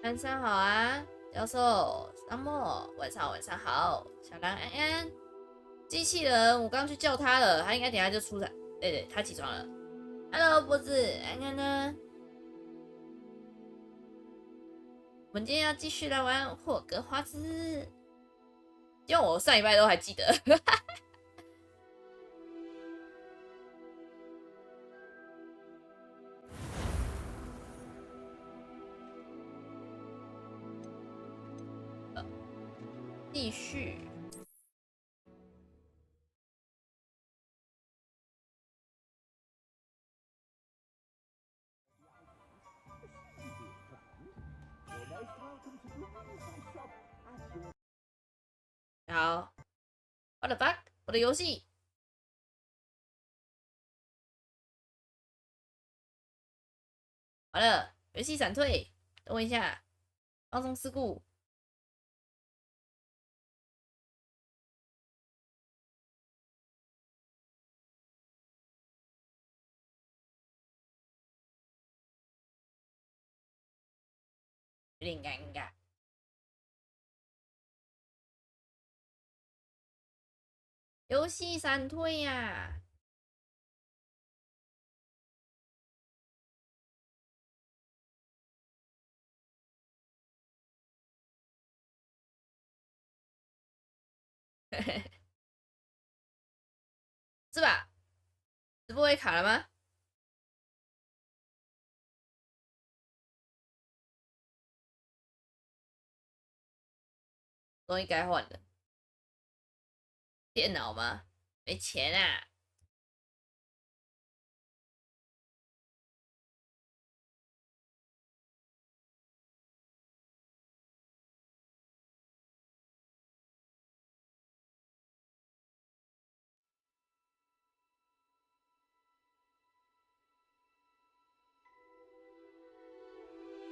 晚上好啊，教授沙漠，晚上好，小狼安安，机器人，我刚去叫他了，他应该等一下就出来。对，他起床了。Hello，脖子，安安呢？我们今天要继续来玩霍格华兹，希望我上礼拜都还记得。继续。好 ，What the fuck？ 我的游戏。好了，游戏闪退，等我一下，放松事故。有点尴尬。游戏闪退呀、是吧？直播会卡了吗？东西该换了。电脑吗？没钱啊！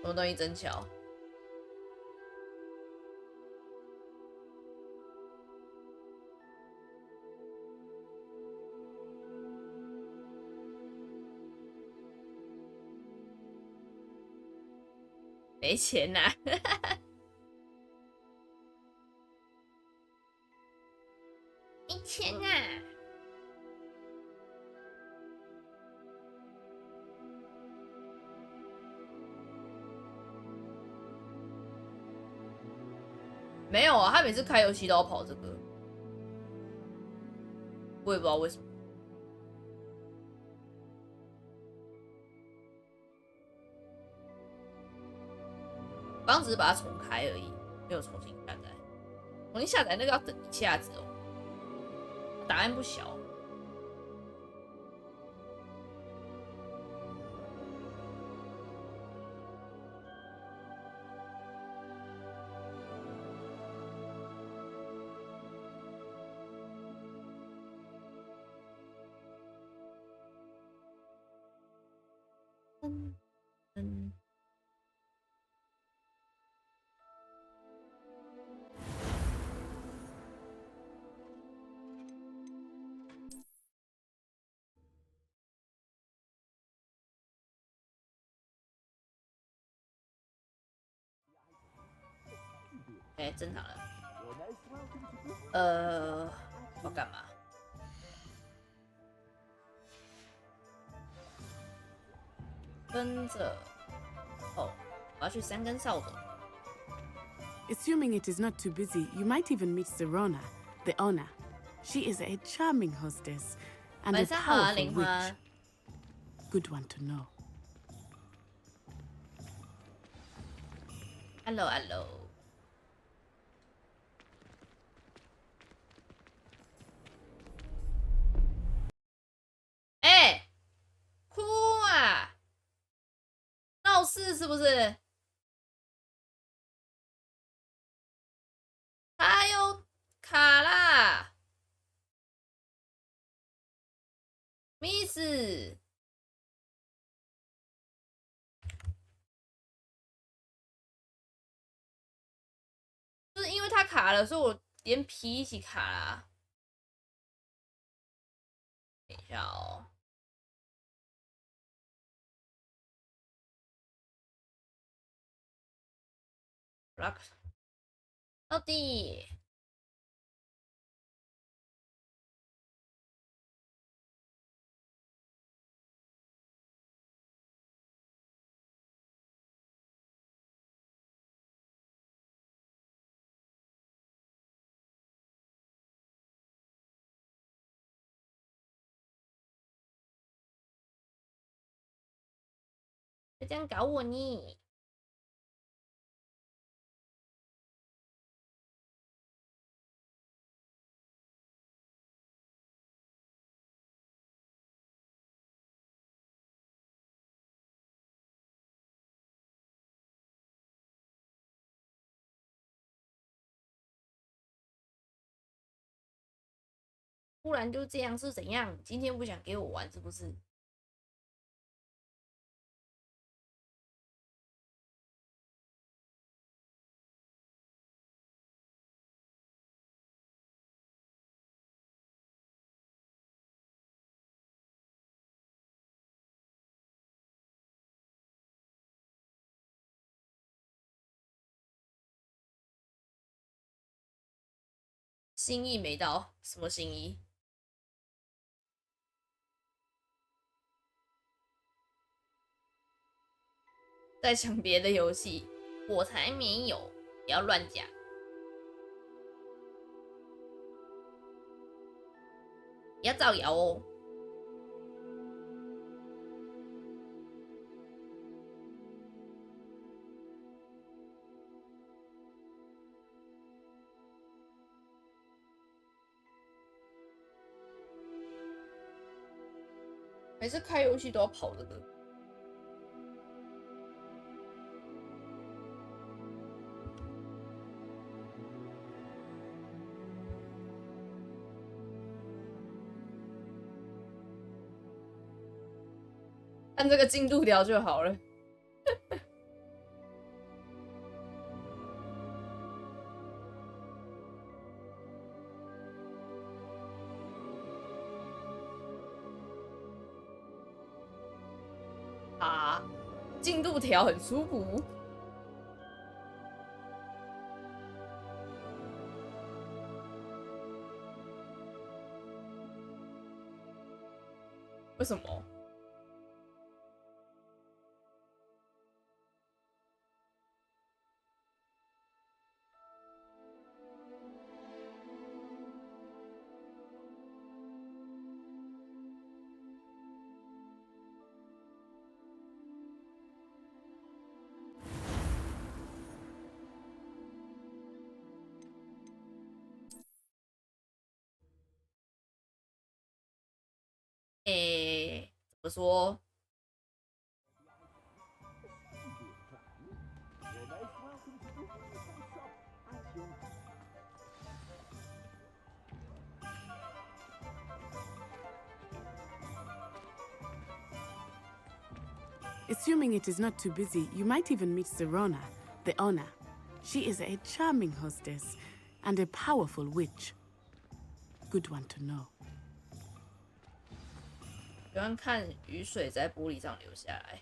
什么东西真巧？没钱呐、没钱啊！没有啊，他每次开游戏都要跑这个，我也不知道为什么。刚刚只是把它重开而已，没有重新下载。重新下载那个要等一下子哦，答案不小。嗯。哎，正常了。要干嘛？跟着。哦，我要去三根扫帚。Assuming it is not too busy, you might even meet Serona, the owner. She is a charming hostess and a 晚上好啊， powerful 玲花。 witch. Good one to know. Hello。哎，哭啊！闹事是不是？他又卡啦，Miss。就是因为他卡了，所以我连皮一起卡啦。等一下哦。block 到底。别这样搞我呢！不然就这样是怎样？今天不想给我玩是不是？心意没到，什么心意？在抢别的游戏，我才没有！不要乱讲。不要造谣哦。每次开游戏都要跑这个。按这个进度条就好了。啊，进度条很舒服。为什么？怎么说？Assuming it is not too busy, you might even meet Serona, the owner. She is a charming hostess and a powerful witch. Good one to know. 喜欢看雨水在玻璃上流下来。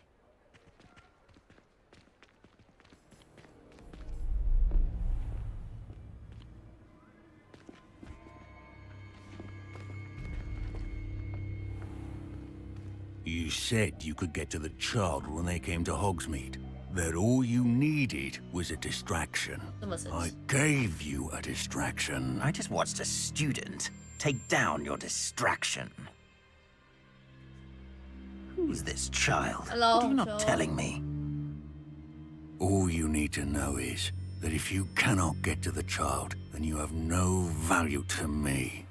You said you could get to the child when they came to Hogsmeade. That all you needed was a distraction. I gave you a distraction. I just watched a student take down your distraction. Who's this child? Hello, what are you not telling me? All you need to know is that if you cannot get to the child, then you have no value to me.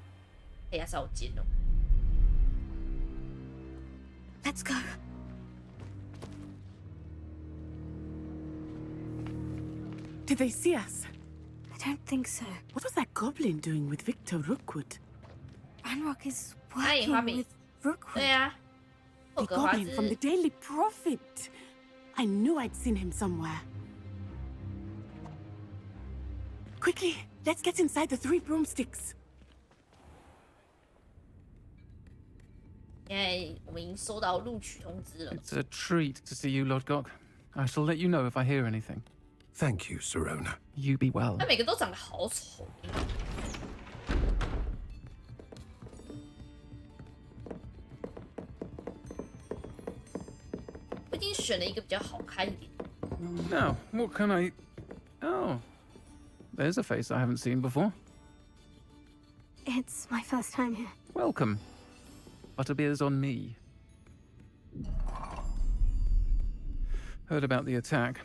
哎呀，好贱哦！ Let's go. Did they see us? I don't think so. What was that goblin doing with Victor Rookwood? Ranrock is 他也 working 画饼。 with Rookwood. 对啊，霍 A 格华 goblin from the 兹。 Daily Prophet. I knew I'd seen him somewhere. Quickly, let's get inside the 3 broomsticks. 现在我们已经收到录取通知了。 It's a treat to see you, Lord Gok. I shall let you know if I hear anything. Thank you, Serona. You be well. 他每个都长得好丑。我已经选了一个比较好看一点。Now, what can I... Oh, there's a face I haven't seen before. It's my first time here. Welcome. Butterbeer's on me. Heard about the attack.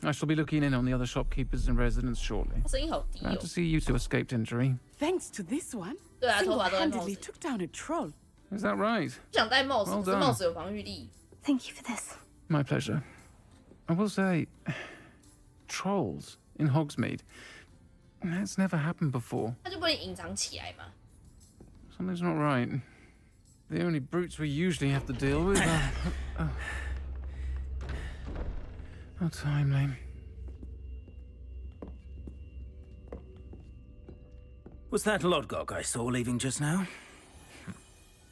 I shall be looking in on the other shopkeepers and residents shortly. 声音好低 Glad 哦 to。see you two escaped injury. Thanks to this one, 对啊，头发都在帽 single-handedly 子。 took down a troll. Is that right? 不想戴帽子， Well 可是 done. 帽子有防御力。 Thank you for this. My pleasure. I will say, trolls in Hogsmeade. That's never happened before. 他就不能隐藏起来嘛？ Something's not right. The only brutes we usually have to deal with are... How timely. Was that Lodgok I saw leaving just now?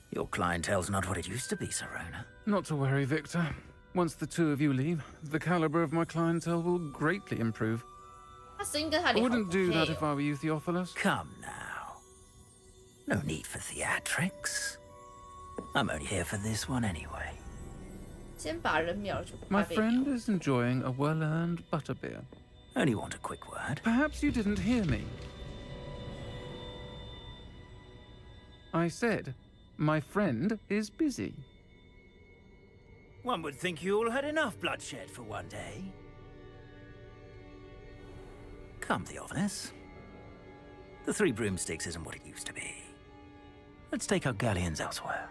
Your clientele's not what it used to be, Serona. Not to worry, Victor. Once the two of you leave, the caliber of my clientele will greatly improve. 他声音跟他 I 脸好 wouldn't do that 配 if 哦。 I were you, Theophilus. Come now. No need for theatrics. I'm only here for this one anyway. 先把人秒了就不 My 怕被 friend 秒。 is enjoying a well-earned butterbeer. Only want a quick word. Perhaps you didn't hear me. I said, my friend is busy. One would think you all had enough bloodshed for one day. Come, Theophilus. The Three Broomsticks isn't what it used to be. Let's take our galleons elsewhere.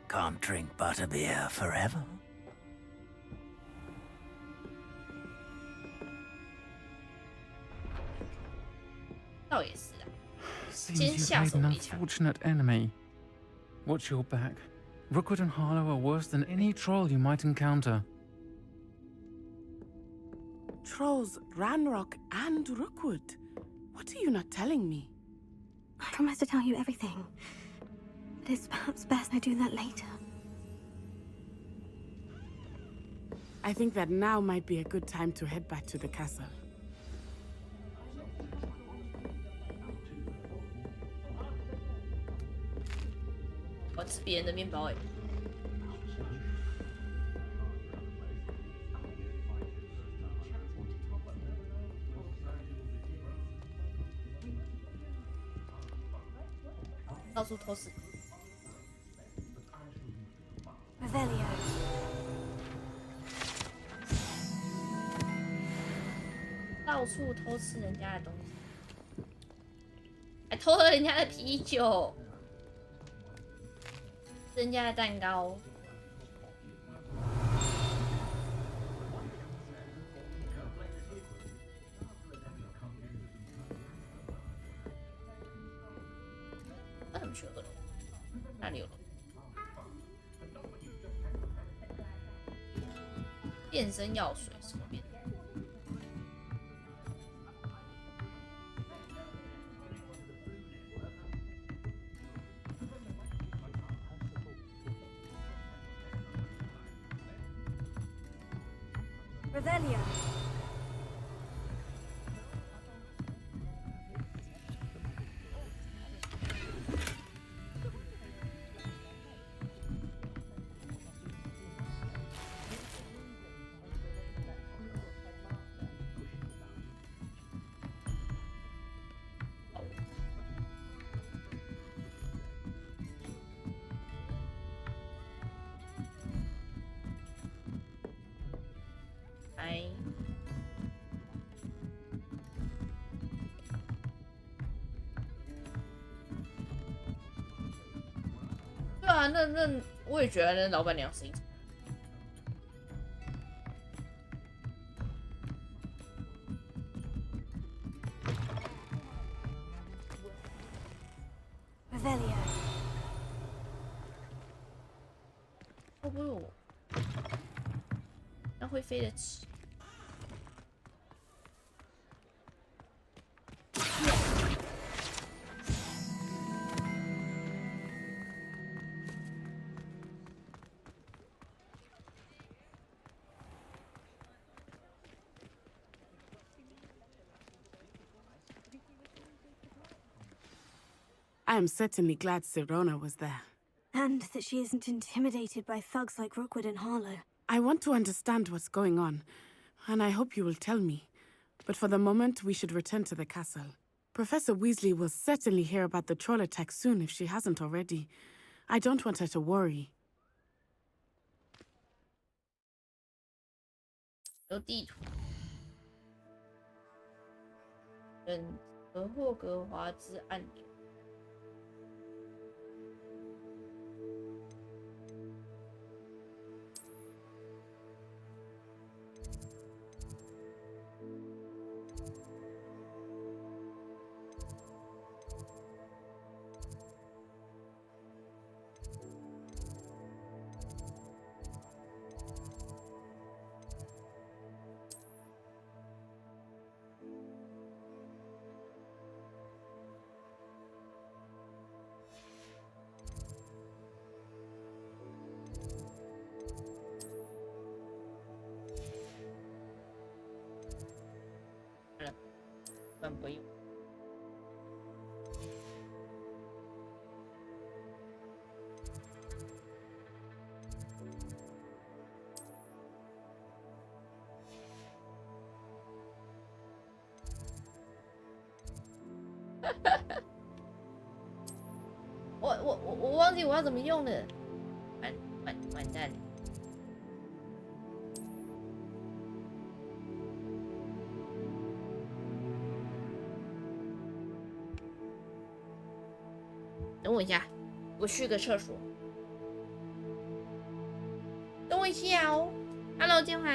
Can't drink butterbeer forever. 倒也是啊。 Seems先 you've 下 made 手 an 为强。 unfortunate enemy. Watch your back. Rookwood and Harlow are worse than any troll you might encounter. Trolls, Ranrock, and Rookwood. What are you not telling me? I promise to tell you everything. But it's perhaps best I do that later. I think that now might be a good time to head back to the castle. 我吃别人的面包哎。到处偷吃， Revelio. 到处偷吃人家的东西，还偷喝人家的啤酒，吃人家的蛋糕。那怎么去有个楼？哪里有楼？变身药水什么变？ Revelio. 哎，对啊，那我也觉得那老板娘声音。Revelio. 会不会我？那会飞的吃。I am certainly glad Sirona was there. And that she isn't intimidated by thugs like Rookwood and Harlow. I want to understand what's going on, and I hope you will tell me. But for the moment, we should return to the castle. Professor Weasley will certainly hear about the troll attack soon if she hasn't already. I don't want her to worry. 有地图，选择霍格华兹按钮。不用。我忘记我要怎么用了，完蛋。等我一下，我去个厕所。等我一下哦。Hello， 建华。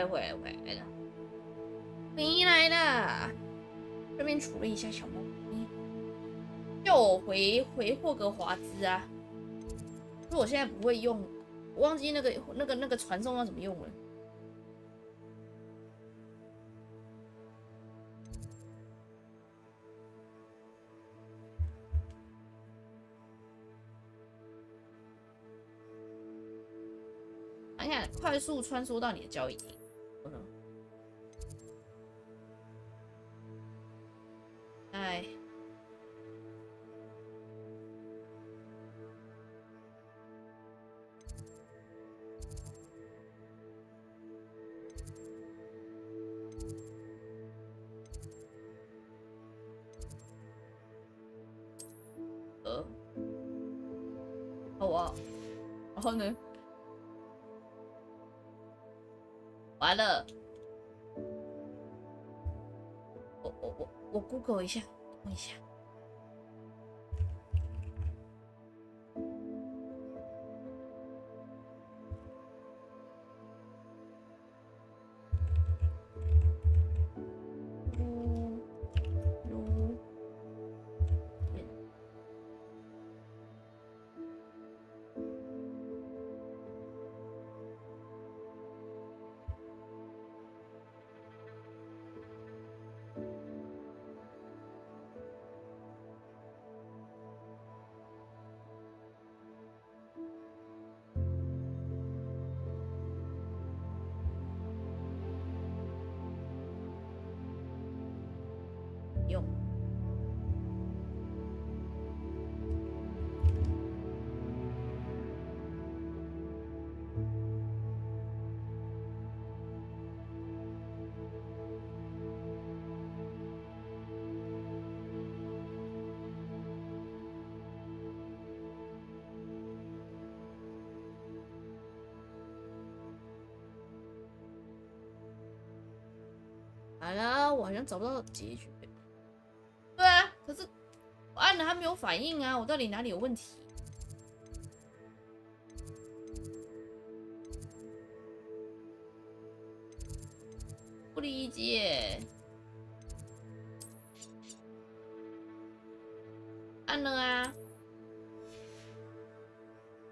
回来了，回来了。顺便处理一下小猫咪，叫我回霍格华兹啊。可是我现在不会用，我忘记那个传送要怎么用了。看看，快速穿梭到你的交易厅。哎，好啊，然后呢？完了，我 Google 一下，等一下。用。好了，我好像找不到结局。对啊，可是我按了它没有反应啊，我到底哪里有问题？不理解。按了啊，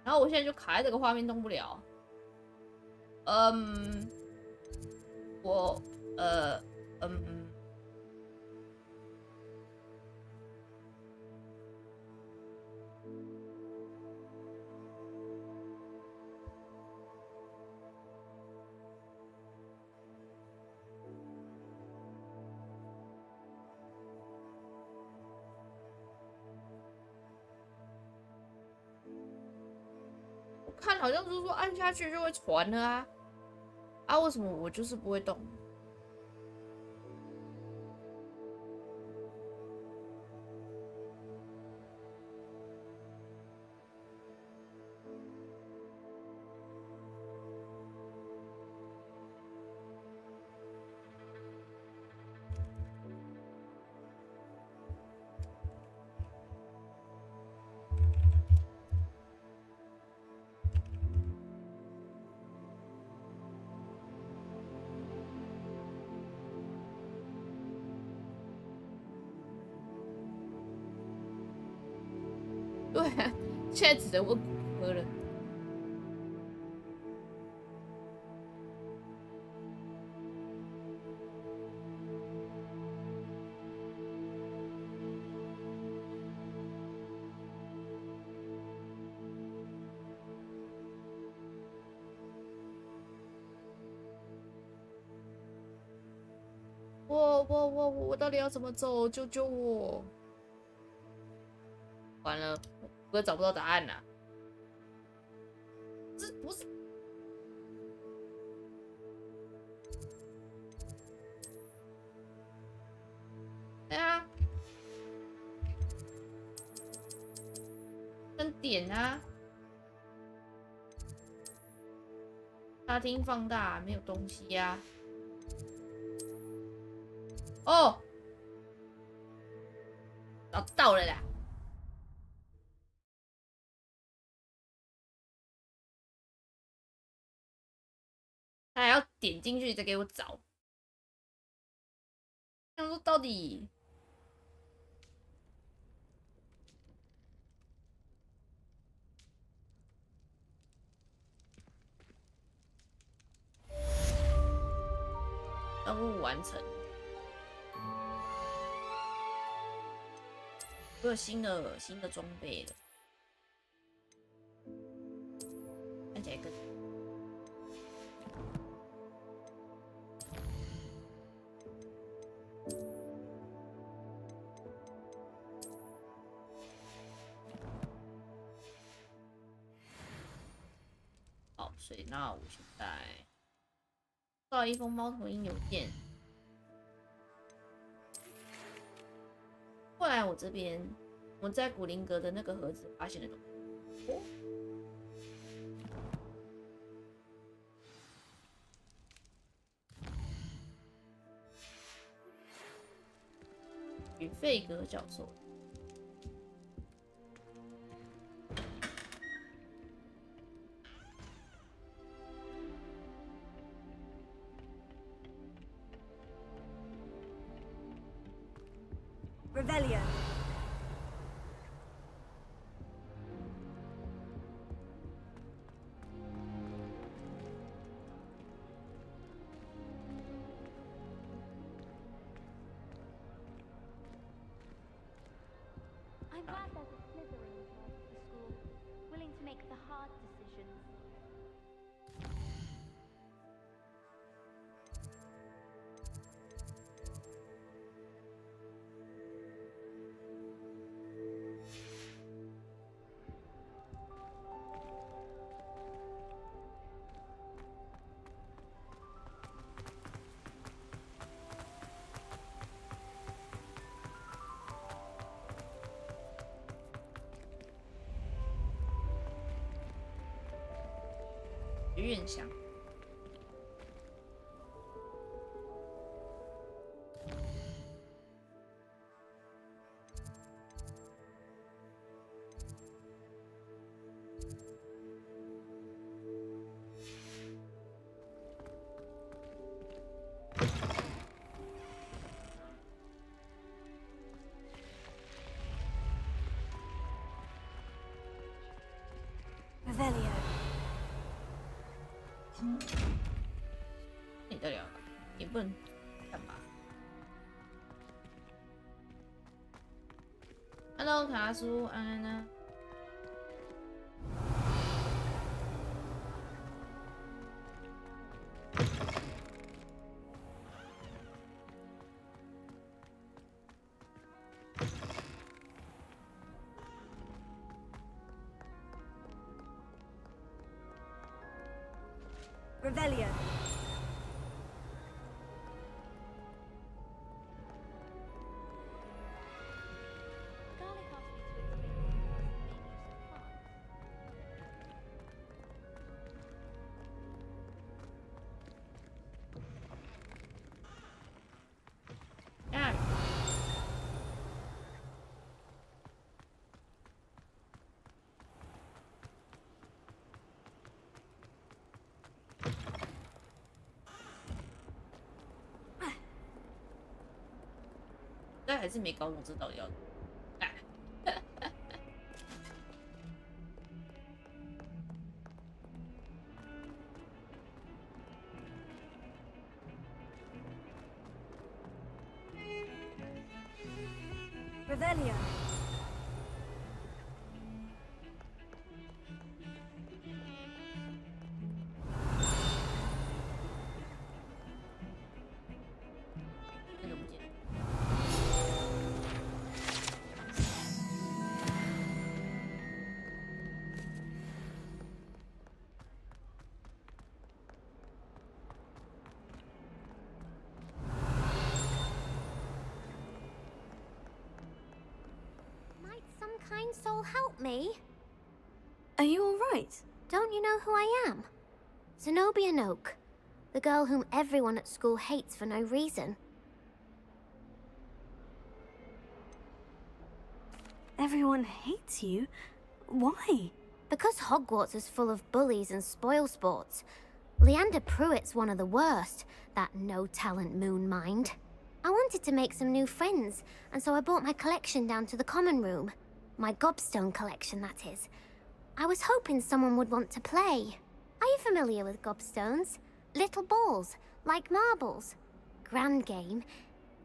然后我现在就卡在这个画面动不了。看好像是说按下去就会传了啊，啊为什么我就是不会动？对啊，现在只能问骨科了。我到底要怎么走？救救我！完了，我也找不到答案啦。这不是？对啊，跟点啊，大厅放大，没有东西呀、哦，找到了啦！他还要点进去再给我找。想说到底。任务完成，我有新的装备了，看起来更好，所以那我现在。收到一封猫头鹰邮件。后来我这边，我在古灵阁的那个盒子发现了东西。哦，与费格教授。Revelio. I'm glad there's a Slytherin in charge of the school, willing to make the hard decisions.学院箱。Revelio. 你得了，也不能干嘛 ？Hello， 卡叔，安安呢？Revelio. Garlic asked me to explain the main use of plants. Yeah. 但还是没搞懂这到底要。Revelio. 那个不见。Might some kind soul help me? Are you all right? Don't you know who I am? Zenobia Noak, the girl whom everyone at school hates for no reason. Everyone hates you? Why? Because Hogwarts is full of bullies and spoil sports. Leander Pruitt's one of the worst, that no-talent moon mind. I wanted to make some new friends, and so I brought my collection down to the common room. My gobstone collection, that is. I was hoping someone would want to play. Are you familiar with gobstones? Little balls, like marbles. Grand game.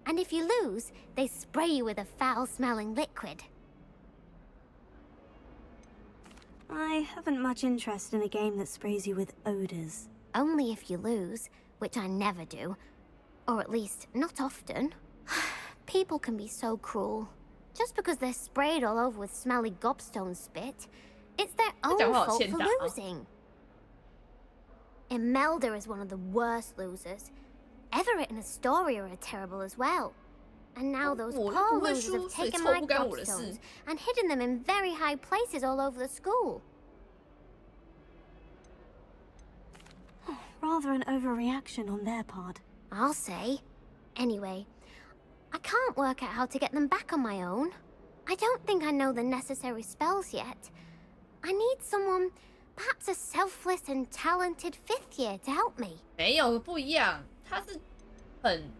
And if you lose, they spray you with a foul-smelling liquid. I haven't much interest in a game that sprays you with odors. Only if you lose, which I never do. Or at least, not often. People can be so cruel. Just because they're sprayed all over with smelly gobstone spit, it's their own fault for losing. Imelda is one of the worst losers. Everett and Astoria are terrible as well. And now those poor losers have taken my gobstones and hidden them in very high places all over the school. Rather an overreaction on their part. I'll say. Anyway, I can't work out how to get them back on my own. I don't think I know the necessary spells yet. I need someone, perhaps a selfless and talented 5th year to help me. 没有，不一样，他是很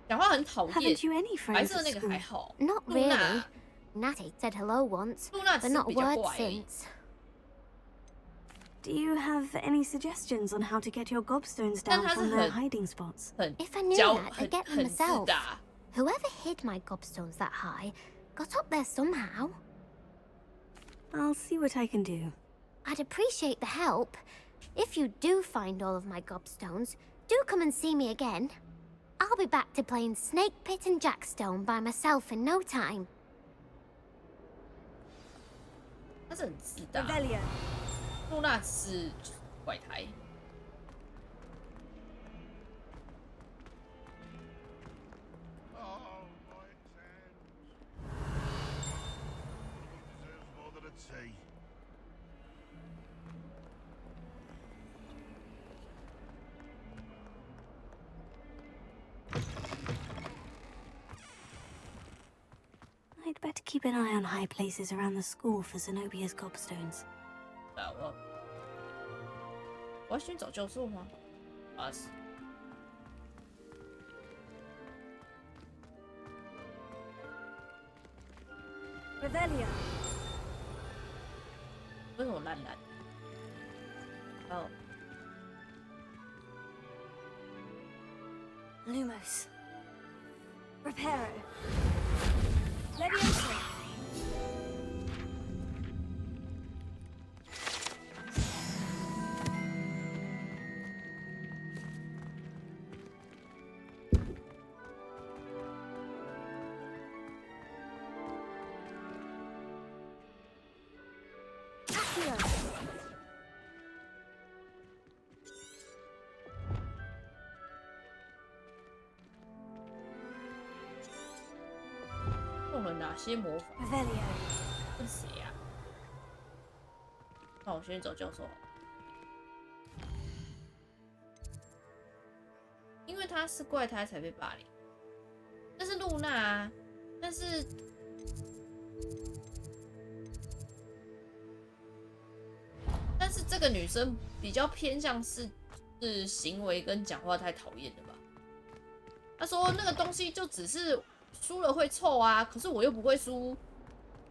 讲话很讨厌。 Haven't you any 白 friends 色 at 那个 school? 还好。 Not 露 really. 娜， Natty said hello once, 露娜只 but 是 not 比 a 较 word 怪而已。 since. Do you have any suggestions on how to get your gobstones 但 down 他是 from their 很 hiding spots? 很 If I knew 骄 that, I'd 很 get them 很自 myself. 大。 Whoever hid my gobstones that high got up there somehow. I'll see what I can do. I'd appreciate the help. If you do find all of my gobstones, do come and see me again. I'll be back to playing Snake Pit and Jackstone by myself in no time. 他是很自大。露娜只是怪胎。 I'd better keep an eye on high places around the school for Zenobia's gobstones. 我要先找教授吗？啊是。 Revelio. 为什么烂烂？哦， Lumos. Reparo. Leviosa. Accio. 用了哪些魔法？ Revelio. 是谁呀？那我先找教授好了，因为他是怪胎才被霸凌。但是露娜啊，但是这个女生比较偏向是行为跟讲话太讨厌的吧？她说那个东西就只是输了会臭啊，可是我又不会输，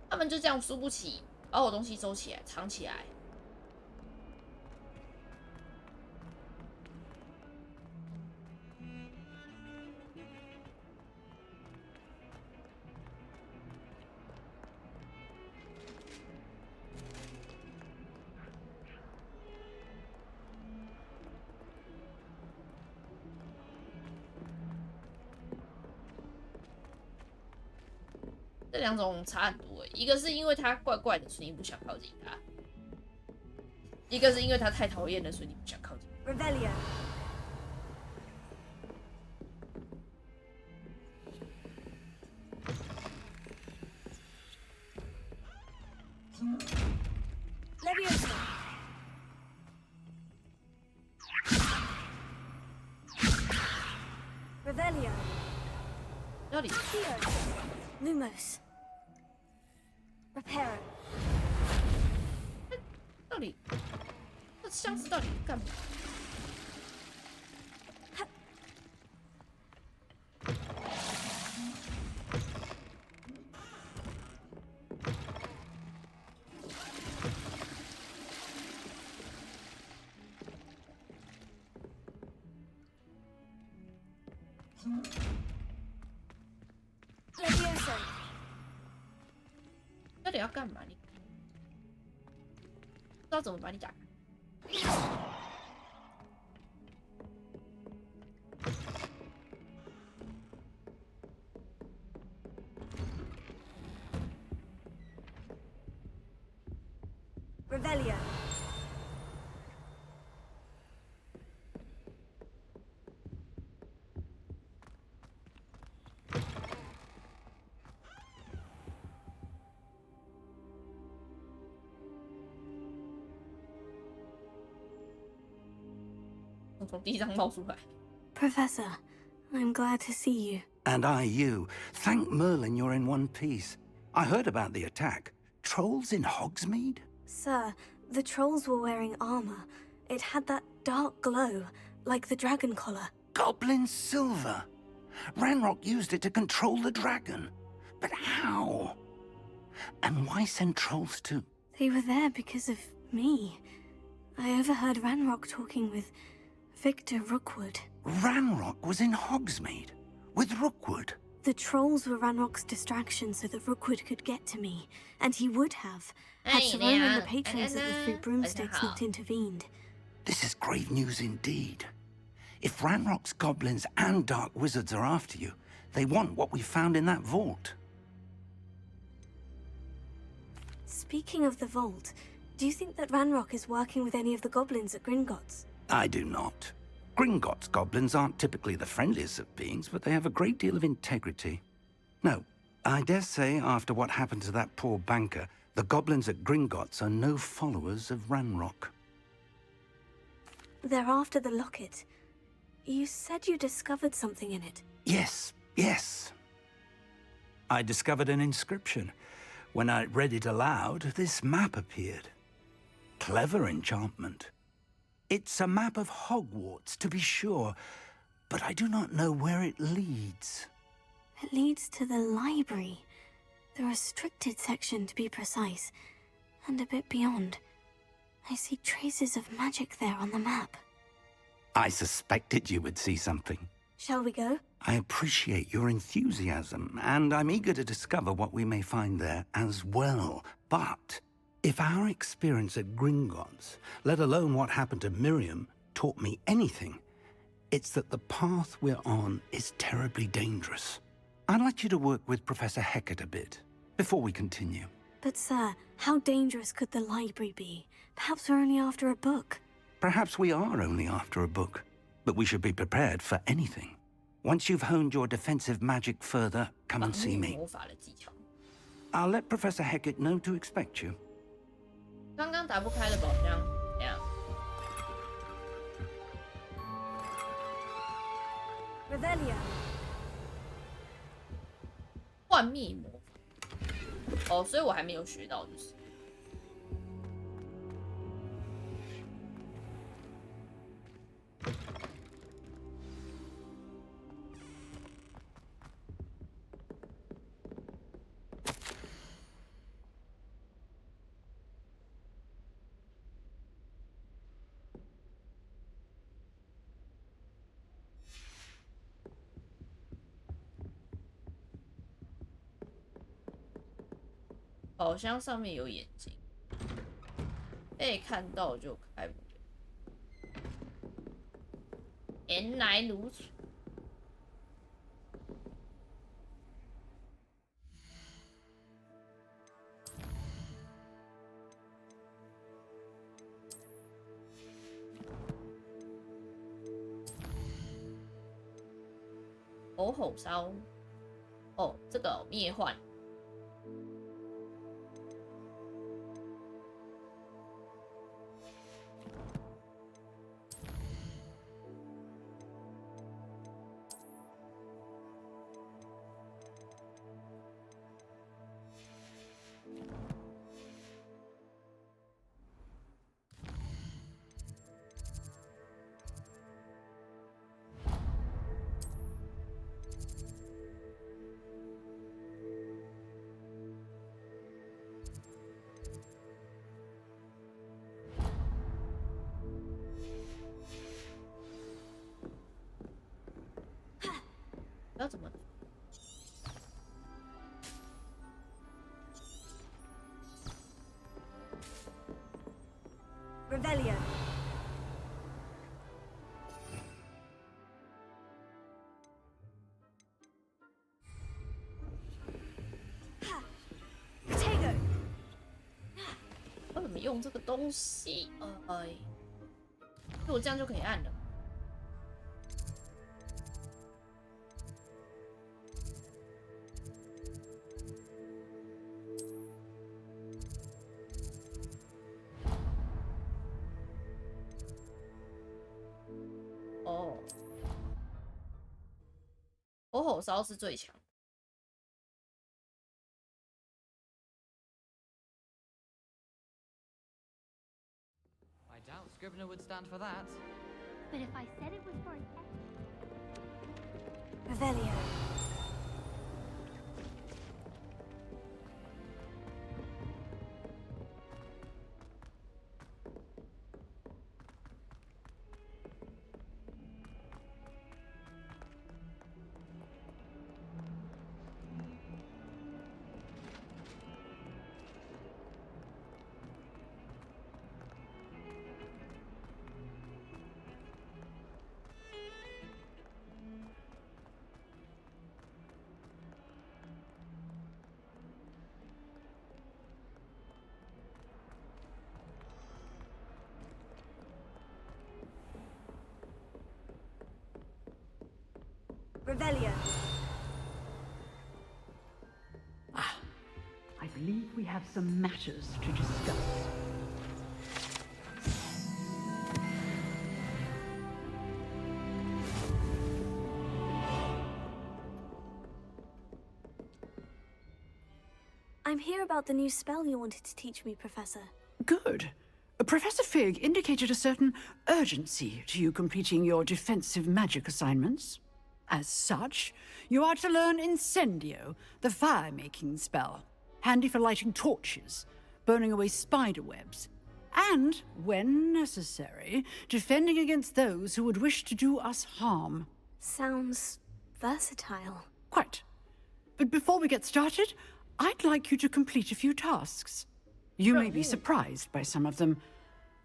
他们就这样输不起，把我东西收起来藏起来。这两种差很多，一个是因为他怪怪的，所以你不想靠近他；一个是因为他太讨厌了，所以你不想靠近。Revelio. Leviosa. Revelio. 到底 Lumos. Reparo. 到底这箱子到底干嘛？到底要干嘛？你不知道怎么把你打开。Revelio. 从地上冒出来。Professor, I'm glad to see you. And I you. Thank Merlin you're in one piece. I heard about the attack. Trolls in Hogsmeade? Sir, the trolls were wearing armor. It had that dark glow, like the dragon collar. Goblin silver. Ranrock used it to control the dragon. But how? And why send trolls to... They were there because of me. I overheard Ranrock talking with Victor Rookwood. Ranrock was in Hogsmeade? With Rookwood? The trolls were Ranrock's distraction so that Rookwood could get to me. And he would have, had Serone and the patrons of the Three Broomsticks not intervened. This is grave news indeed. If Ranrock's goblins and dark wizards are after you, they want what we found in that vault. Speaking of the vault, do you think that Ranrock is working with any of the goblins at Gringotts? I do not. Gringotts goblins aren't typically the friendliest of beings, but they have a great deal of integrity. No, I dare say after what happened to that poor banker, the goblins at Gringotts are no followers of Ranrock. They're after the locket. You said you discovered something in it. Yes, yes. I discovered an inscription. When I read it aloud, this map appeared. Clever enchantment. It's a map of Hogwarts, to be sure, but I do not know where it leads. It leads to the library. The restricted section, to be precise. And a bit beyond. I see traces of magic there on the map. I suspected you would see something. Shall we go? I appreciate your enthusiasm, and I'm eager to discover what we may find there as well. But if our experience at Gringotts, let alone what happened to Miriam, taught me anything, it's that the path we're on is terribly dangerous. I'd like you to work with Professor Hecat a bit, before we continue. But sir, how dangerous could the library be? Perhaps we're only after a book. Perhaps we are only after a book, but we should be prepared for anything. Once you've honed your defensive magic further, come and see me. I'll let Professor Hecat know to expect you. 刚刚打不开的宝箱，怎样？ Revelio. 幻灭魔法。哦，所以我还没有学到，就是。宝箱上面有眼睛，被看到就开不了。原来如此。火吼烧，哦，这个灭幻。Revelio. Potato. 我怎么用这个东西？我这样就可以按了。哦，火吼烧是最强。I doubt Scrivener would stand for that. But if I said it was for a Revelio. Revelio. I believe we have some matters to discuss. I'm here about the new spell you wanted to teach me, Professor. Good. Professor Fig indicated a certain urgency to you completing your defensive magic assignments. As such, you are to learn Incendio, the fire-making spell, handy for lighting torches, burning away spider webs, and, when necessary, defending against those who would wish to do us harm. Sounds versatile. Quite. But before we get started, I'd like you to complete a few tasks. You may be surprised by some of them.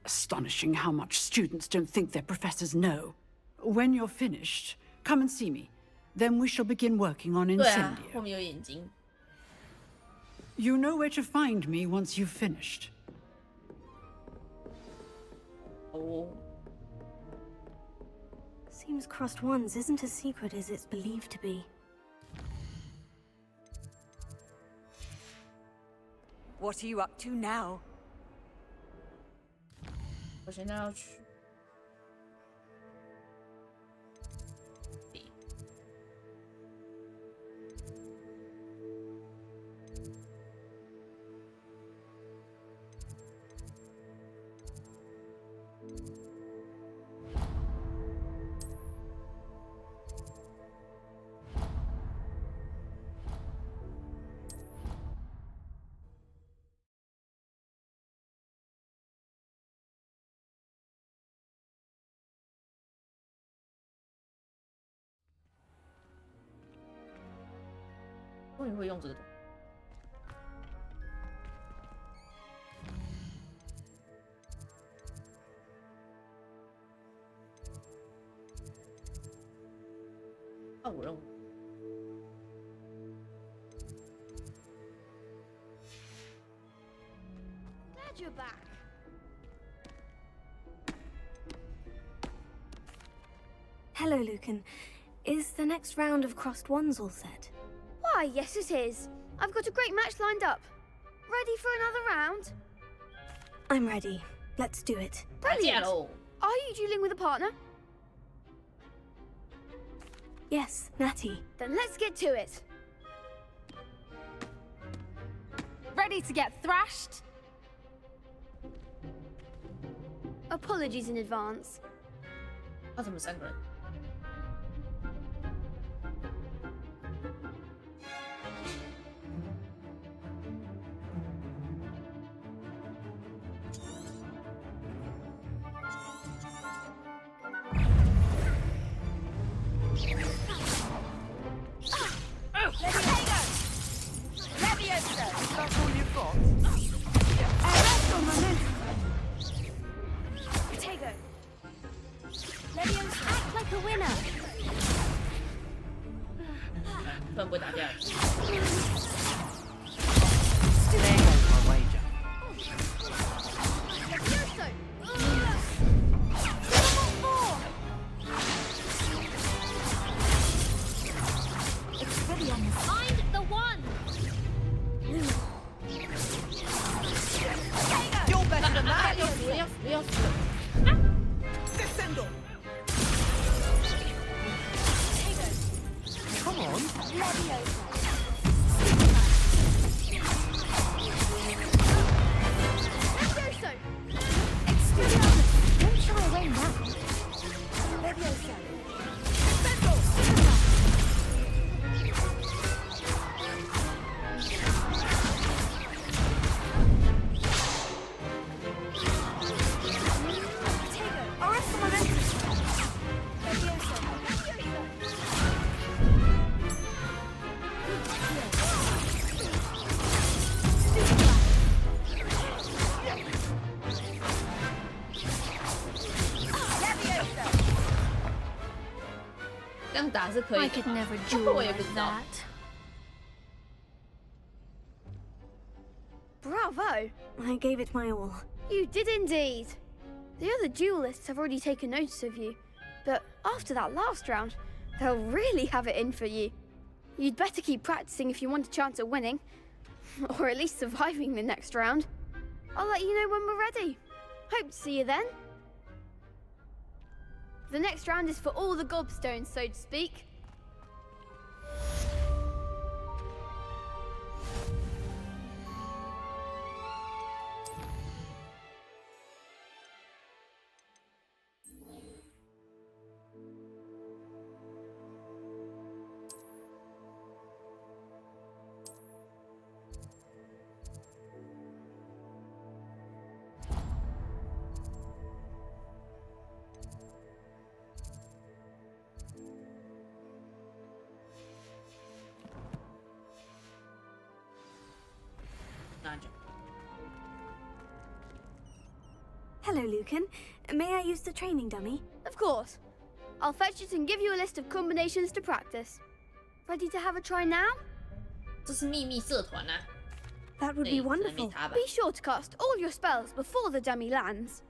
Astonishing how much students don't think their professors know. When you're finished, come and see me. Then we shall begin working on 对啊， Incendio. 后面有眼睛。 You know where to find me once you've finished. 哦， Seems Crossed Ones isn't as secret as it's believed to be. What are you up to now? 我现在要去。终于会用这个东西。任务。Glad you're back. Hello, Lucan. Is the next round of Crossed Ones all set? Why, yes it is. I've got a great match lined up. Ready for another round? I'm ready. Let's do it. Brilliant! Are you dueling with a partner? Yes, Natty. Then let's get to it. Ready to get thrashed? Apologies in advance. 他怎么三个人？ That's all you've got. 打是可以 I 的 could 吗 never 这 duel 我也不 like 知道。 that. Bravo! I gave it my all. You did indeed. The other duelists have already taken notice of you, but after that last round, they'll really have it in for you. You'd better keep practicing if you want a chance at winning, or at least surviving the next round. I'll let you know when we're ready. Hope to see you then. The next round is for all the gobstones, so to speak. Hello, Lucan. May I use the training dummy? Of course. I'll fetch it and give you a list of combinations to practice. Ready to have a try now? 这是秘密社团啊。 That would 对 be 只能没 wonderful. 他吧 Be sure to cast all your spells before the dummy lands.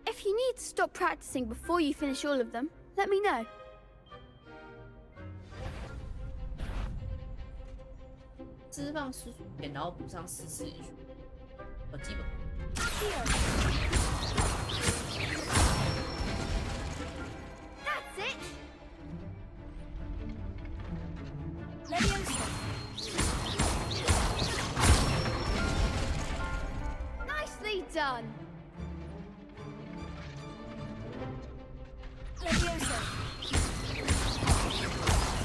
If you need to stop practicing before you finish all of them, let me know. 释放失速点，然后补上4次连续。基本。 That's it! Nicely done!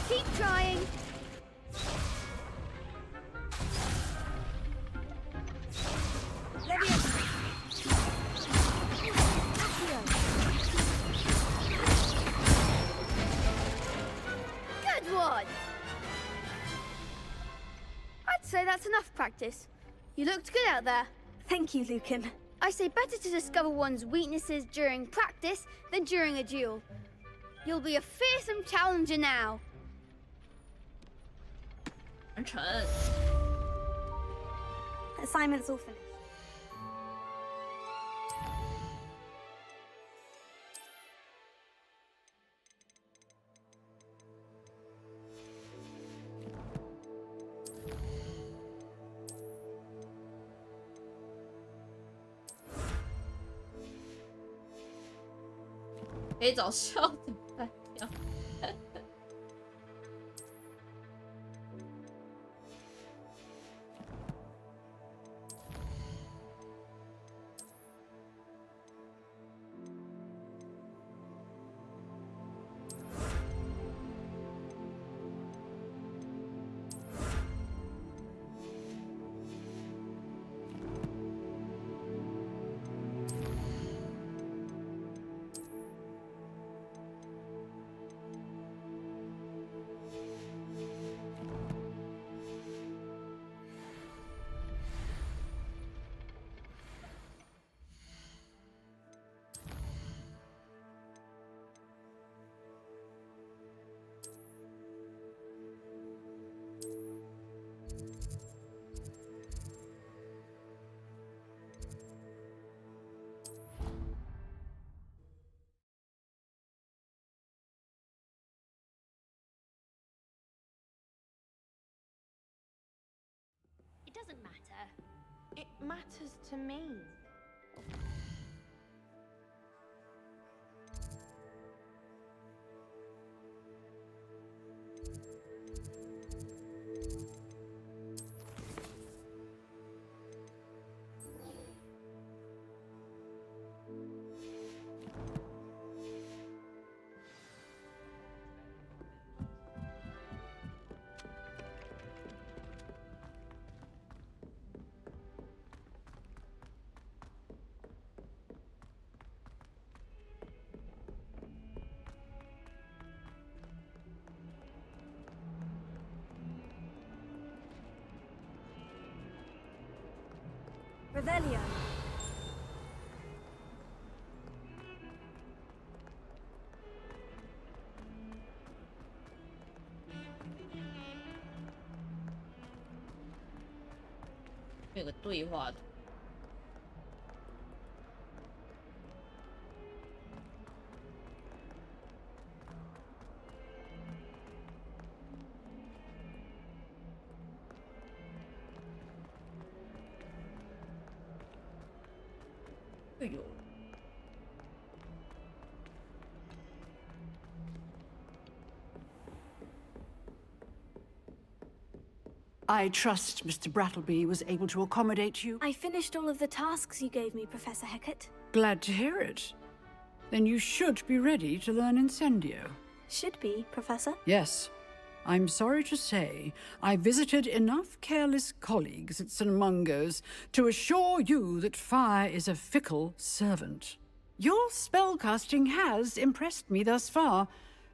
Keep trying! Good one! I'd say that's enough practice. You looked good out there. Thank you, Lucan. I say better to discover one's weaknesses during practice than during a duel. You'll be a fearsome challenger now. 完成。 Assignments all finished.可以找笑怎么办掉？It doesn't matter. It matters to me. Revelio. 有个对话的。哎呦！ I trust Mr. Brattleby was able to accommodate you. I finished all of the tasks you gave me, Professor Hecat. Glad to hear it. Then you should be ready to learn Incendio. Should be, Professor. Yes. I'm sorry to say, I visited enough careless colleagues at St. Mungo's to assure you that fire is a fickle servant. Your spellcasting has impressed me thus far,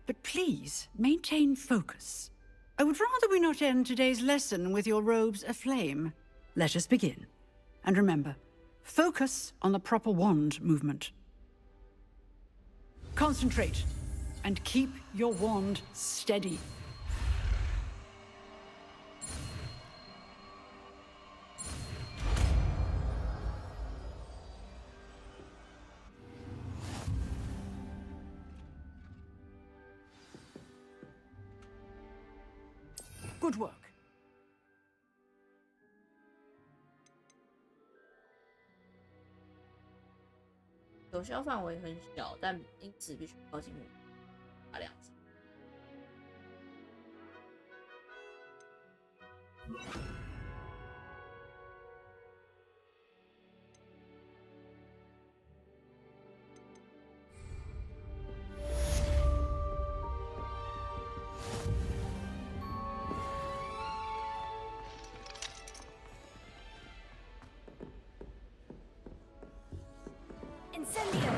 but please maintain focus. I would rather we not end today's lesson with your robes aflame. Let us begin. And remember, focus on the proper wand movement. Concentrate, and keep your wand steady. Good work. 有效范围很小，但因此必须靠近目标，打2次。Incendio!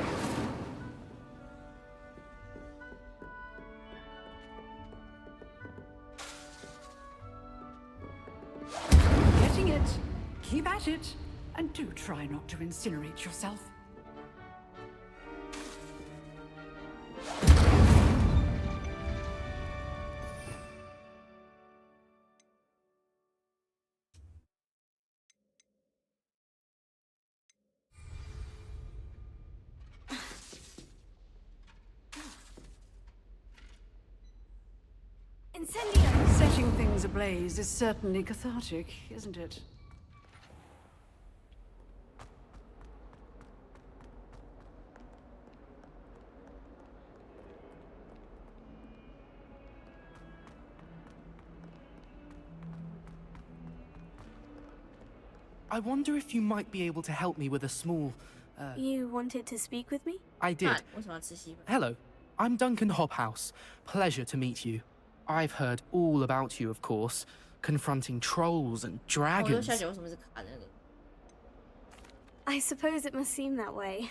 Getting it. Keep at it. And do try not to incinerate yourself. Incendio! Setting things ablaze is certainly cathartic, isn't it? I wonder if you might be able to help me with a small, You wanted to speak with me? I did. 为什么要吃西本？ Hello, I'm Duncan Hobhouse. Pleasure to meet you. I've heard all about you, of course, confronting trolls and 我 dragons. 下姐为什么是卡的那个？ I suppose it must seem that way.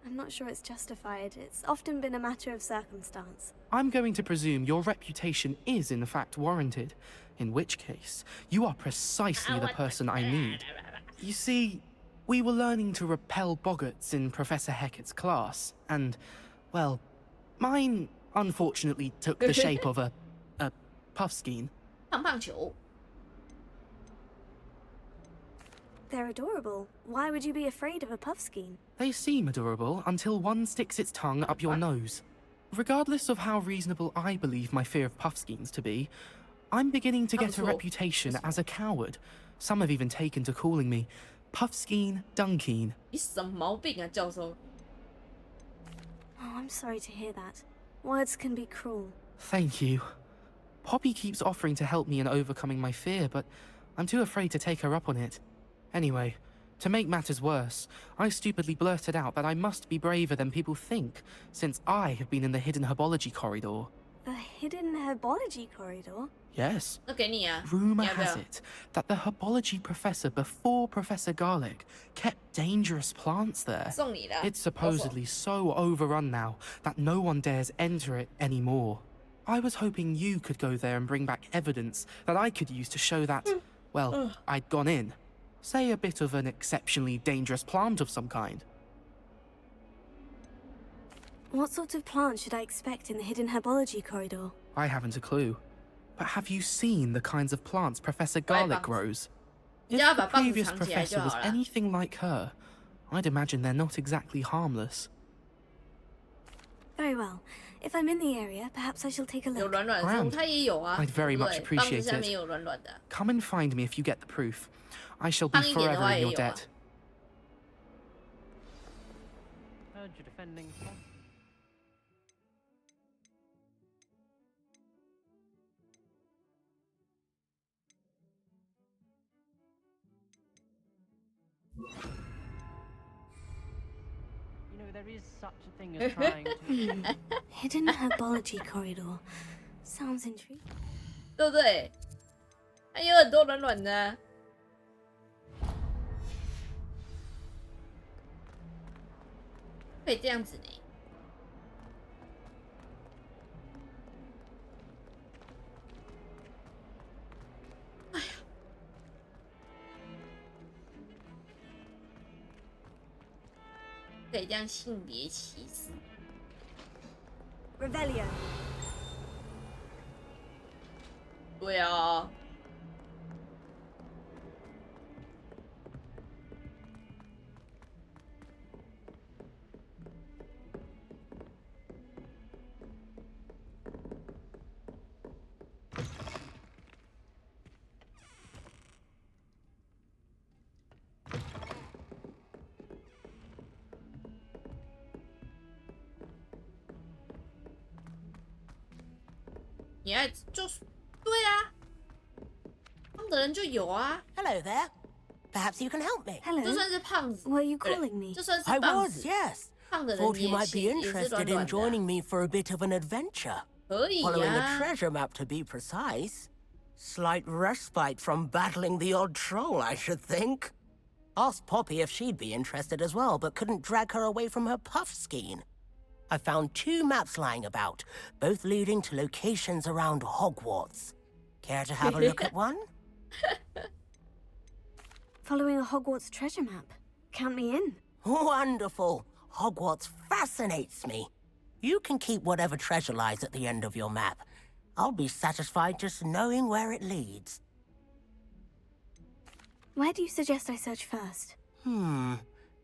I'm not sure it's justified. It's often been a matter of circumstance. I'm going to presume your reputation is in fact warranted, in which case, you are precisely the person I need. You see, we were learning to repel boggarts in Professor Hecat's class, and, well, mine unfortunately took the shape of a puffskein. 棒棒球。 They're adorable. Why would you be afraid of a puffskein? They seem adorable until one sticks its tongue up your nose. Regardless of how reasonable I believe my fear of puffskeins to be, I'm beginning to get a reputation as a coward. Some have even taken to calling me Puffskein Dunkeen. 你什么毛病啊，教授？ Oh, I'm sorry to hear that. Words can be cruel. Thank you. Poppy keeps offering to help me in overcoming my fear, but I'm too afraid to take her up on it. Anyway, to make matters worse, I stupidly blurted out that I must be braver than people think, since I have been in the hidden herbology corridor. The hidden herbology corridor? Yes. 那给你啊。 Rumor 你要不要 has it that the herbology professor before Professor Garlic kept dangerous plants there. 送你的。 It's supposedly so overrun now that no one dares enter it anymore. I was hoping you could go there and bring back evidence that I could use to show that, well, I'd gone in. Say a bit of an exceptionally dangerous plant of some kind. What sort of plant should I expect in the hidden herbology corridor? I haven't a clue. But have you seen the kinds of plants Professor Garlic grows? If the previous professor was anything like her, I'd imagine they're not exactly harmless. Very well. If I'm in the area, perhaps I shall take a look. Grand. I'd very much appreciate it. Come and find me if you get the proof. I shall be forever in your debt. Heard you're defending. You know, there is such a thing as trying to... Hidden herbology corridor. Sounds intriguing. 对不对？还有很多软软的。可以这样子呢。哎呀，可以这样性别歧视。Revelio。对啊。你爱就是对啊，胖的人就有啊。 Hello there. Perhaps you can help me. 就算是胖子， Were you calling me? 就算是 I 棒 was, 子， yes. 胖的人 Thought you 也 might be 也是 interested 软 in 软的。 joining me for a bit of an adventure. 可以 Following the 啊。 treasure map to be precise. Slight respite from battling the odd troll, I should think. Asked Poppy if she'd be interested as well, but couldn't drag her away from her puff skein. I found 2 maps lying about, both leading to locations around Hogwarts. Care to have a look at one? Following a Hogwarts treasure map. Count me in. Wonderful. Hogwarts fascinates me. You can keep whatever treasure lies at the end of your map. I'll be satisfied just knowing where it leads. Where do you suggest I search first?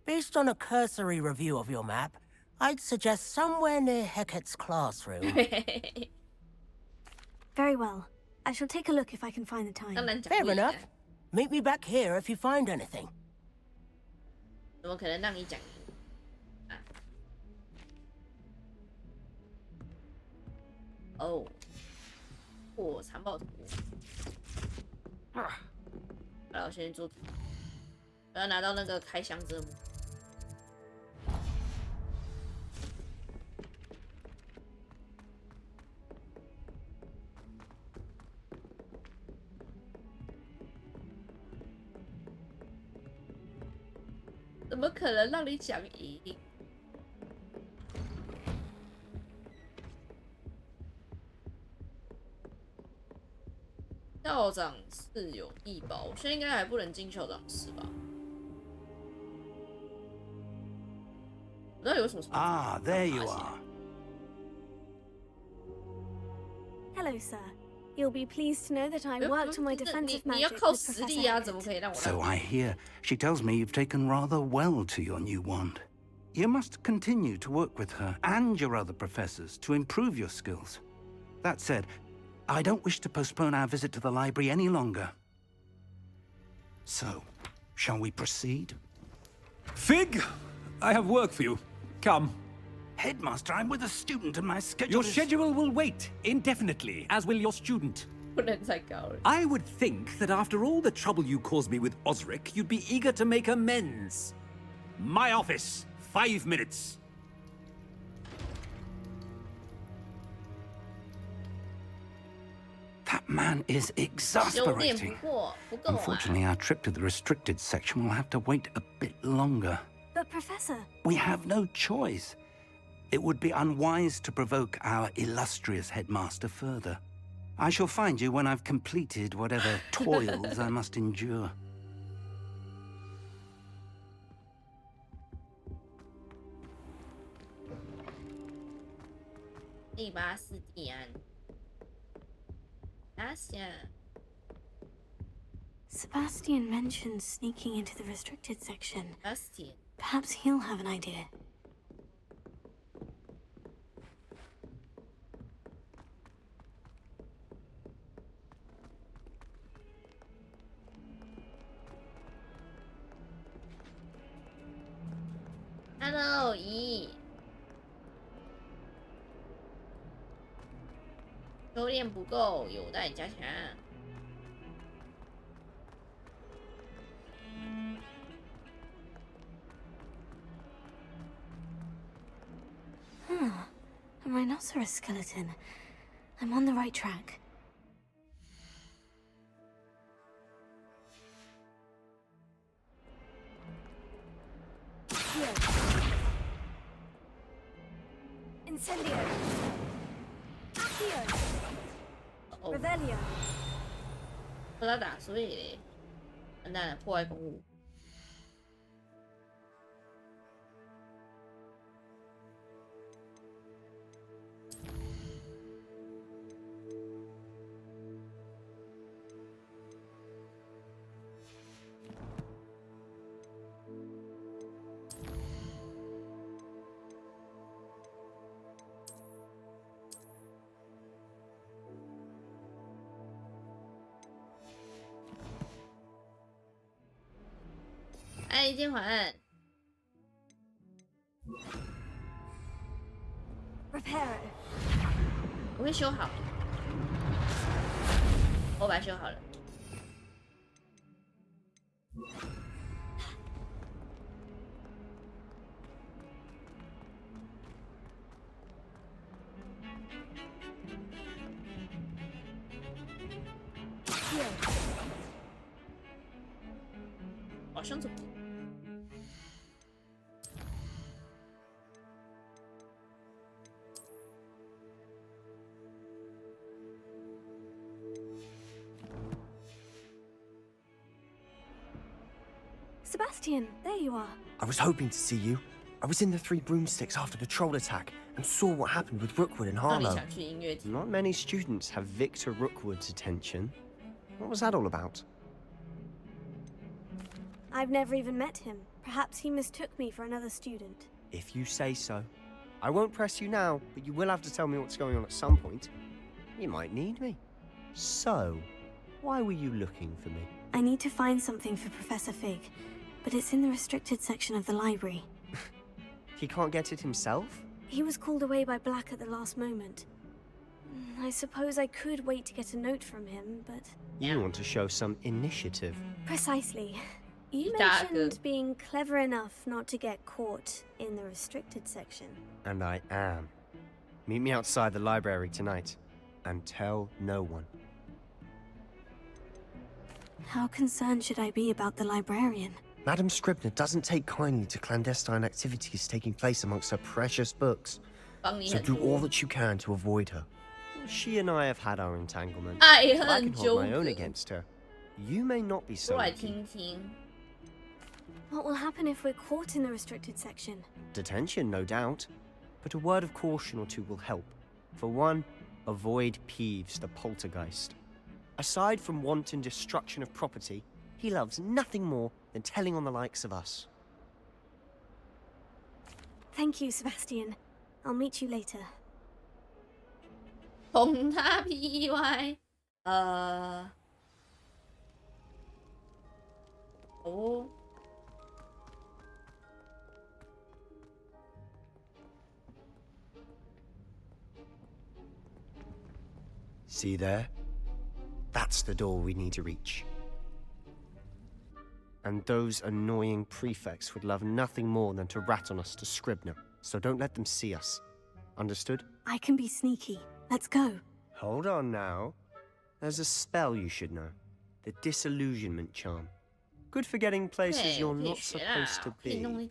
Based on a cursory review of your map, I'd suggest somewhere near Hecat's classroom. Very well. I shall take a look if I can find the time. Fair enough. Meet me back here if you find anything. 怎么可能让你讲？啊、哦，破残暴图。好了，我先做图。我要拿到那个开箱字幕。怎么可能让你讲赢？校长室有异宝，我现在应该还不能进校长室吧？不知道有什么。Ah, there you are. Hello, sir. You'll be pleased to know that I worked on my defensive magic with Professor Hector. So I hear. She tells me you've taken rather well to your new wand. You must continue to work with her and your other professors to improve your skills. That said, I don't wish to postpone our visit to the library any longer. So, shall we proceed? Fig, I have work for you. Come. Headmaster, I'm with a student and my schedule Your schedule will wait indefinitely, as will your student. I would think that after all the trouble you caused me with Osric, you'd be eager to make amends. My office, 5 minutes. That man is exasperating. Unfortunately, our trip to the restricted section will have to wait a bit longer. But, Professor... We have no choice. It would be unwise to provoke our illustrious headmaster further. I shall find you when I've completed whatever toils I must endure. Sebastian mentioned sneaking into the restricted section. Sebastian. Perhaps he'll have an idea. Hello， 咦，修炼不够，有待加强。A rhinoceros skeleton. I'm on the right track. Here. Incendio. Accio. Revelio. 把它打碎嘞！完蛋了，破坏公物。爱一键环。Repair. 我会修好。我把它修好了。好像怎么？ Sebastian, there you are. I was hoping to see you. I was in the Three Broomsticks after the troll attack and saw what happened with Rookwood and Harlow. Not many students have Victor Rookwood's attention. What was that all about? I've never even met him. Perhaps he mistook me for another student. If you say so. I won't press you now, but you will have to tell me what's going on at some point. You might need me. So, why were you looking for me? I need to find something for Professor Fig, but it's in the restricted section of the library. He can't get it himself? He was called away by Black at the last moment. I suppose I could wait to get a note from him, but... You want to show some initiative. Precisely. You mentioned being clever enough not to get caught in the restricted section. And I am. Meet me outside the library tonight, and tell no one. How concerned should I be about the librarian? Madam Scribner doesn't take kindly to clandestine activities taking place amongst her precious books. So do all that you can to avoid her. She and I have had our entanglement. I can hold my own against her. You may not be so lucky. What will happen if we're caught in the restricted section? Detention, no doubt. But a word of caution or two will help. For one, avoid Peeves, the poltergeist. Aside from wanton destruction of property, he loves nothing more than telling on the likes of us. Thank you, Sebastian. I'll meet you later. 哄他 PY， 哦。 See there? That's the door we need to reach. And those annoying prefects would love nothing more than to rat on us to Scribner, so don't let them see us. Understood? I can be sneaky. Let's go. Hold on now. There's a spell you should know. The Disillusionment Charm. Good for getting places you're not supposed to be.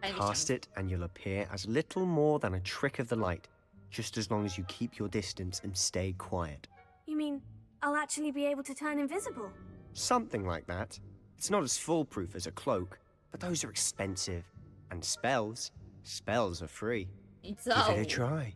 Cast it and you'll appear as little more than a trick of the light, just as long as you keep your distance and stay quiet. You mean I'll actually be able to turn invisible? Something like that. It's not as foolproof as a cloak, but those are expensive. And spells are free. Give it a try.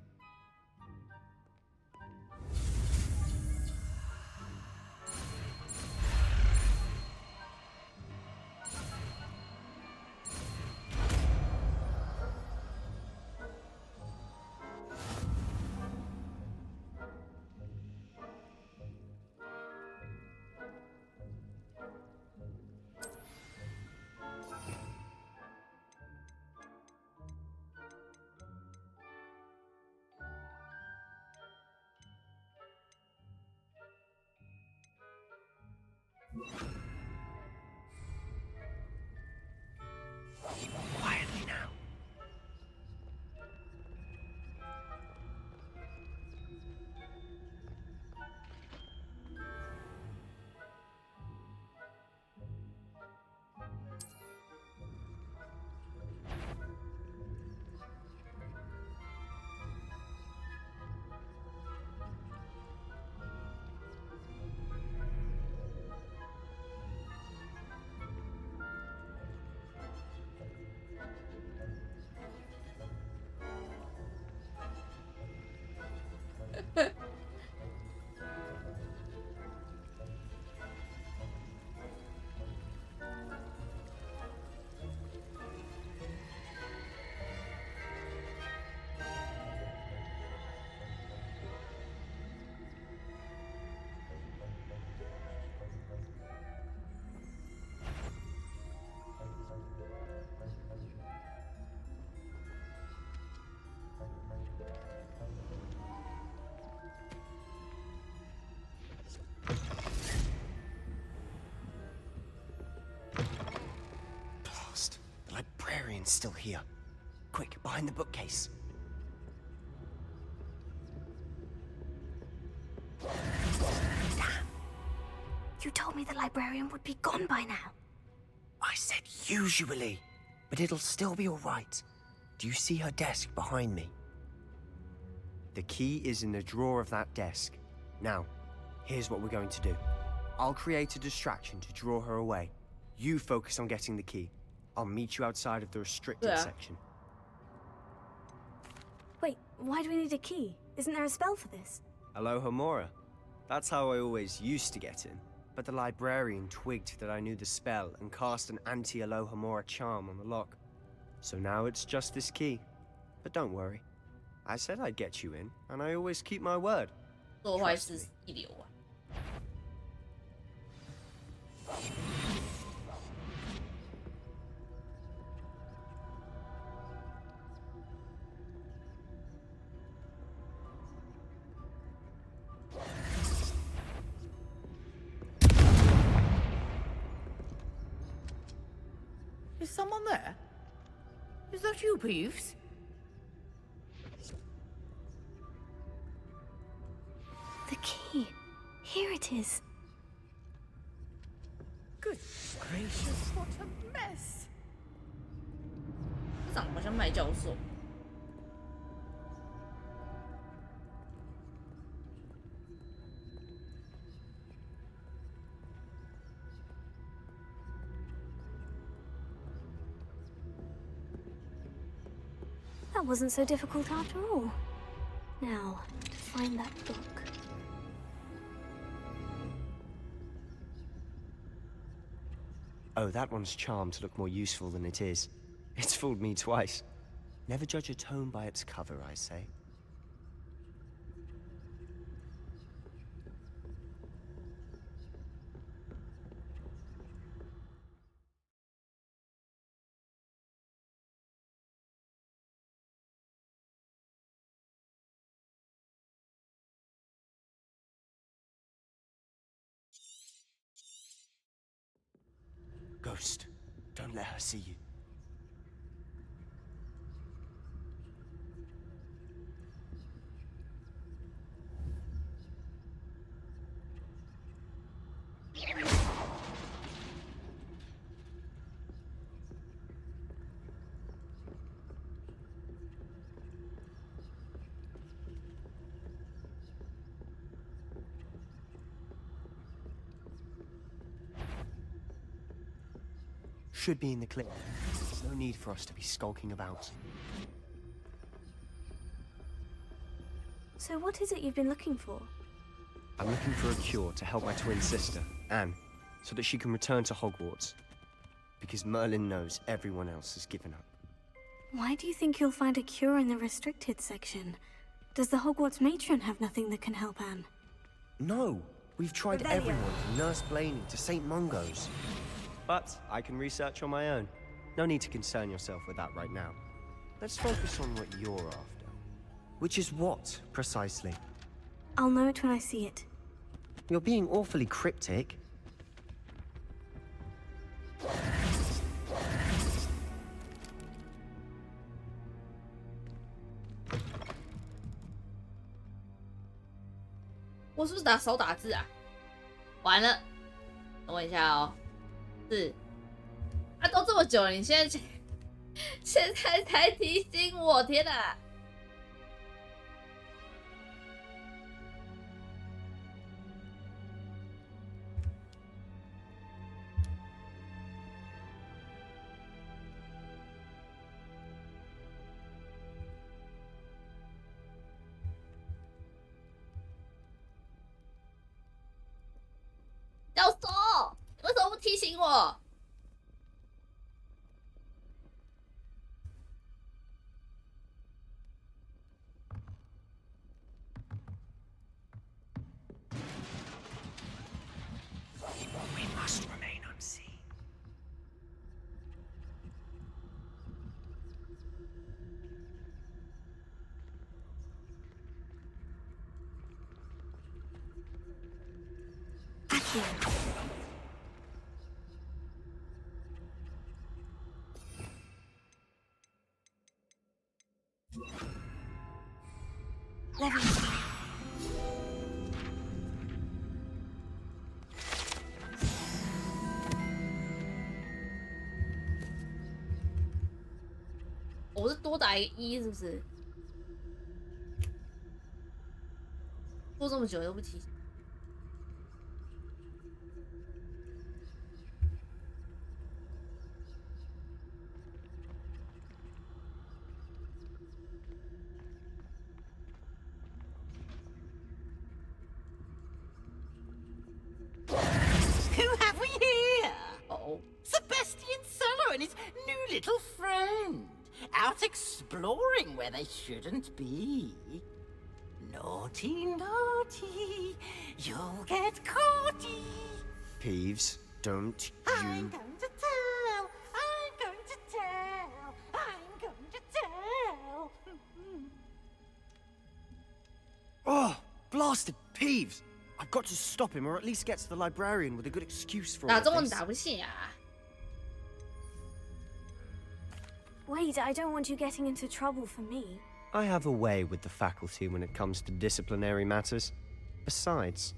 The librarian's still here. Quick, behind the bookcase. Damn. You told me the librarian would be gone by now. I said usually, but it'll still be all right. Do you see her desk behind me? The key is in the drawer of that desk. Now, here's what we're going to do. I'll create a distraction to draw her away. You focus on getting the key. I'll meet you outside of the restricted section. Wait, why do we need a key? Isn't there a spell for this? Alohomora. That's how I always used to get in. But the librarian twigged that I knew the spell and cast an anti-Alohomora charm on the lock. So now it's just this key. But don't worry. I said I'd get you in, and I always keep my word. Trust me. Is someone there? Is that you, Peeves? The key. Here it is. Good gracious, what a mess! 长得好像卖教授。That wasn't so difficult after all. Now, to find that book. Oh, that one's charmed to look more useful than it is. It's fooled me twice. Never judge a tome by its cover, I say. Ghost, don't let her see you. Should be in the clear. There's no need for us to be skulking about. So what is it you've been looking for? I'm looking for a cure to help my twin sister, Anne, so that she can return to Hogwarts. Because Merlin knows everyone else has given up. Why do you think you'll find a cure in the restricted section? Does the Hogwarts matron have nothing that can help Anne? No! We've tried everyone from Nurse Blaney to St. Mungo's. But I can research on my own. No need to concern yourself with that right now. Let's focus on what you're after. Which is what, precisely? I'll know it when I see it. You're being awfully cryptic.我是不是少打字啊？完了，等我一下哦。是啊，都这么久了，你现在才提醒我，天哪！教授，你为什么不提醒我？We must remain unseen. 我是多打一个1是不是？做这么久都不提醒。Who have we here? Oh. Sebastian Solo and his new little friend. Out exploring where they shouldn't be. Naughty, naughty. You'll get caughty. Peeves, don't I'm going to tell. I'm going to tell. I'm going to tell. Oh, blasted Peeves! I've got to stop him, or at least get to the librarian with a good excuse for all 打 of 中文 this. 打不下。Wait, I don't want you getting into trouble for me. I have a way with the faculty when it comes to disciplinary matters. Besides,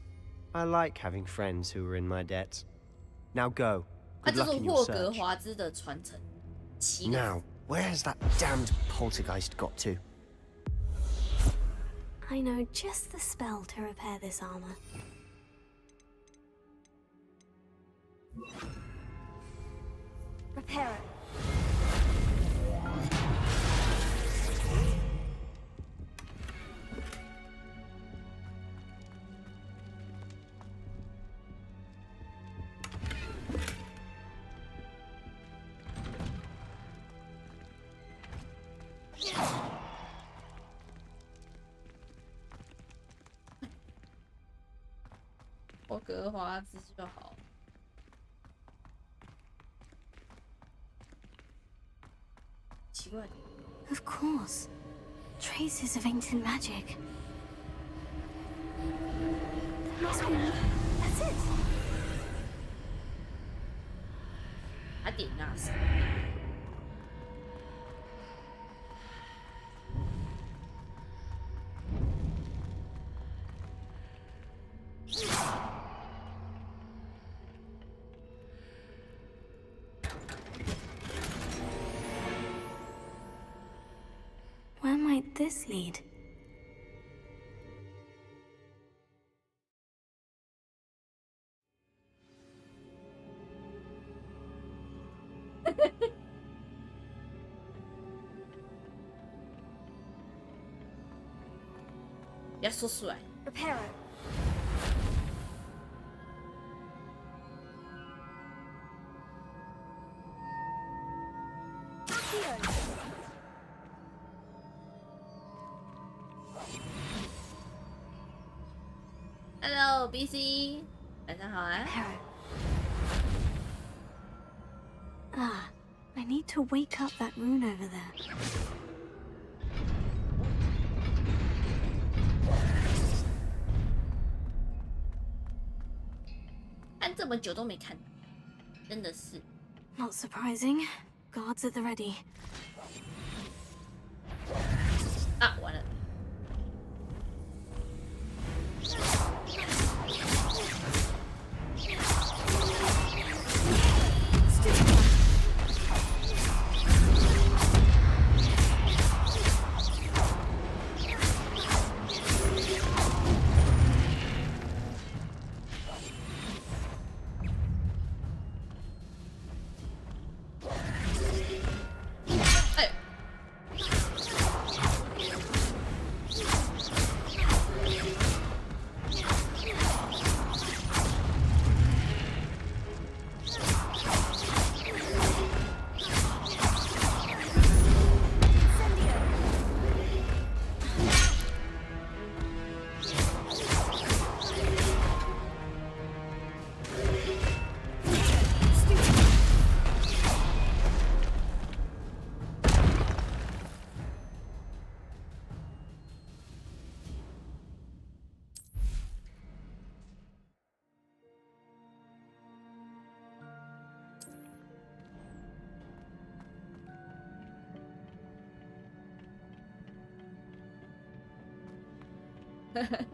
I like having friends who are in my debt. Now go. 它 Good 叫 luck 做 in your 霍格 search. 华兹的传承。Now, where has that damned poltergeist got to? I know just the spell to repair this armor. Repair it. Yeah. 霍格华兹就好。奇怪。Of course. Traces of ancient magic. That must be... That's it. 打点那是。Where might this lead? Yeah, so sweet. Repair it. Hello, BC， 晚上好啊。Ah, I need to wake up that rune over there. 看这么久都没看，真的是。Not surprising. Guards at the ready. 啊，完了。诶。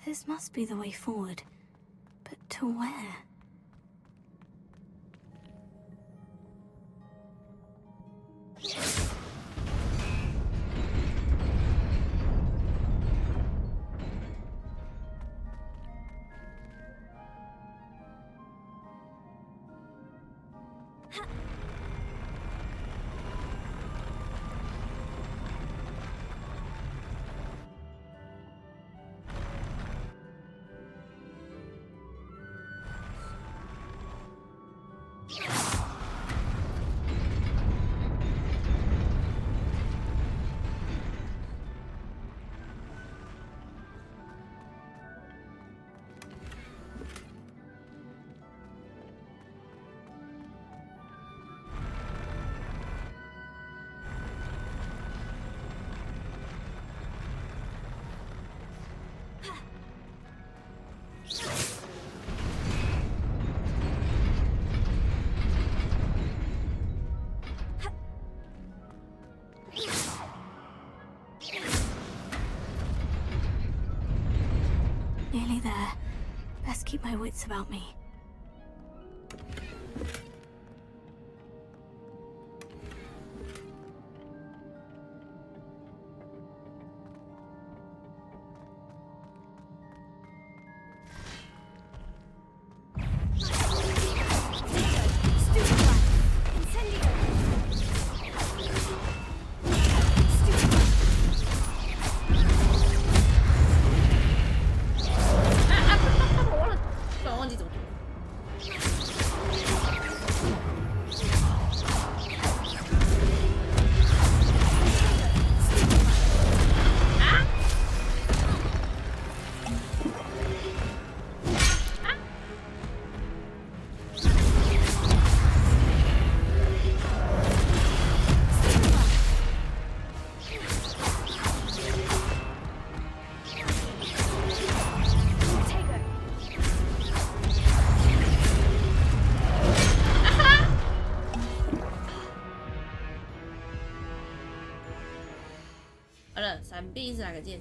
This must be the way forward. But to where? Nearly there. Best keep my wits about me.闪避是哪个键？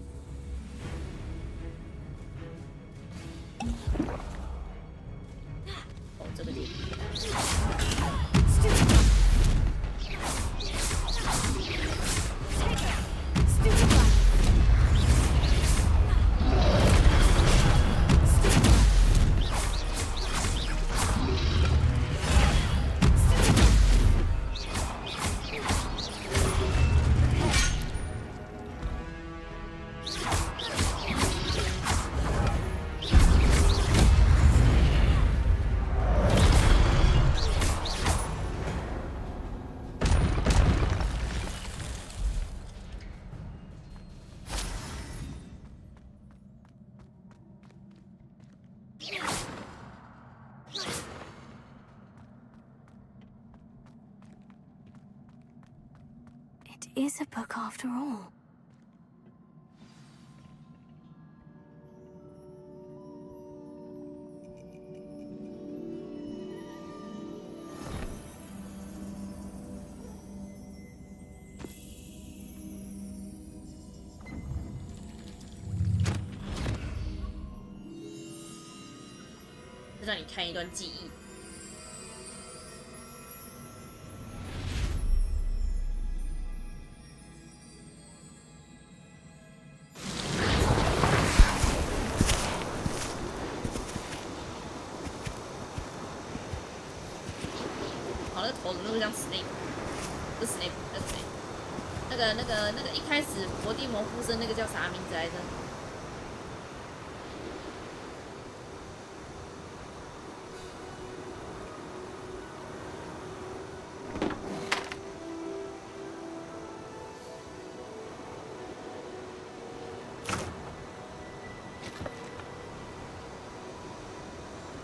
哦，这个键。It is a book after all. 就让你看一段记忆。好，那个头怎么那么像Snape？不是Snape，那是谁？那个一开始伏地魔附身那个叫啥名字来着？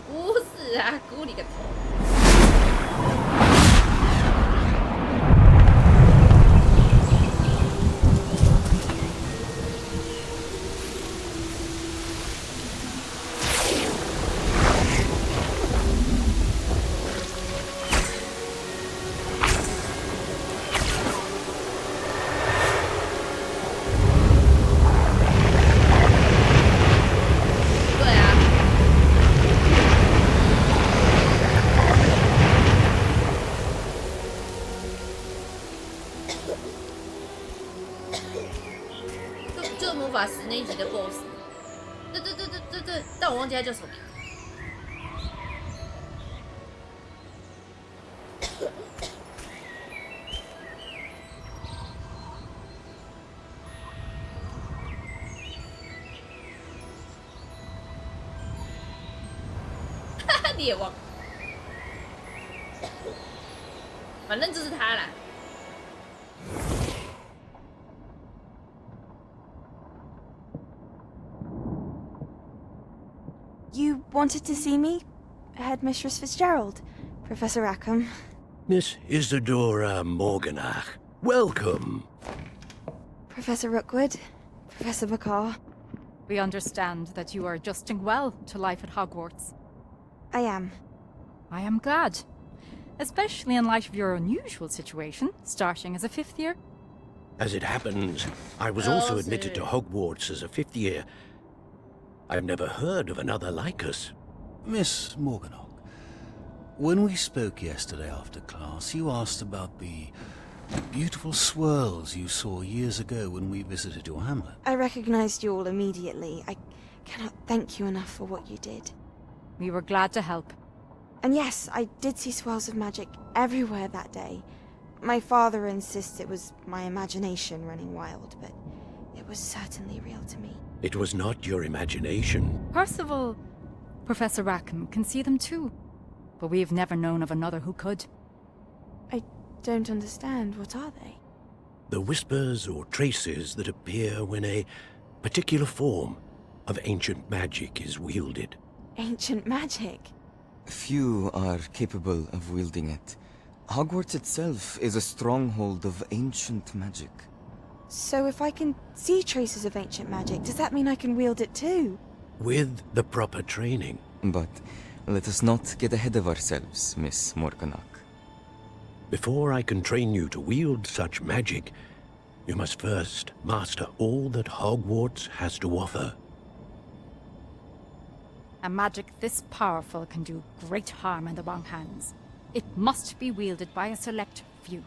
不是啊，咕你个头！就魔法师那一集的 BOSS， 对，但我忘记他叫什么名字。哈哈，你也忘了，反正就是他啦。You wanted to see me? Headmistress Fitzgerald, Professor Rackham. Miss Isadora Morganach, welcome. Professor Rookwood, Professor McCaw. We understand that you are adjusting well to life at Hogwarts. I am. I am glad. Especially in light of your unusual situation, starting as a 5th year. As it happens, I was also admitted to Hogwarts as a 5th year. I've never heard of another like us. Miss Morganach, when we spoke yesterday after class, you asked about the beautiful swirls you saw years ago when we visited your hamlet. I recognized you all immediately. I cannot thank you enough for what you did. We were glad to help. And yes, I did see swirls of magic everywhere that day. My father insists it was my imagination running wild, but it was certainly real to me. It was not your imagination. Percival, Professor Rackham can see them too. But we have never known of another who could. I don't understand. What are they? The whispers or traces that appear when a particular form of ancient magic is wielded. Ancient magic? Few are capable of wielding it. Hogwarts itself is a stronghold of ancient magic. So if I can see traces of ancient magic, does that mean I can wield it too? With the proper training. But let us not get ahead of ourselves, Miss Morganach. Before I can train you to wield such magic, you must first master all that Hogwarts has to offer. A magic this powerful can do great harm in the wrong hands. It must be wielded by a select few.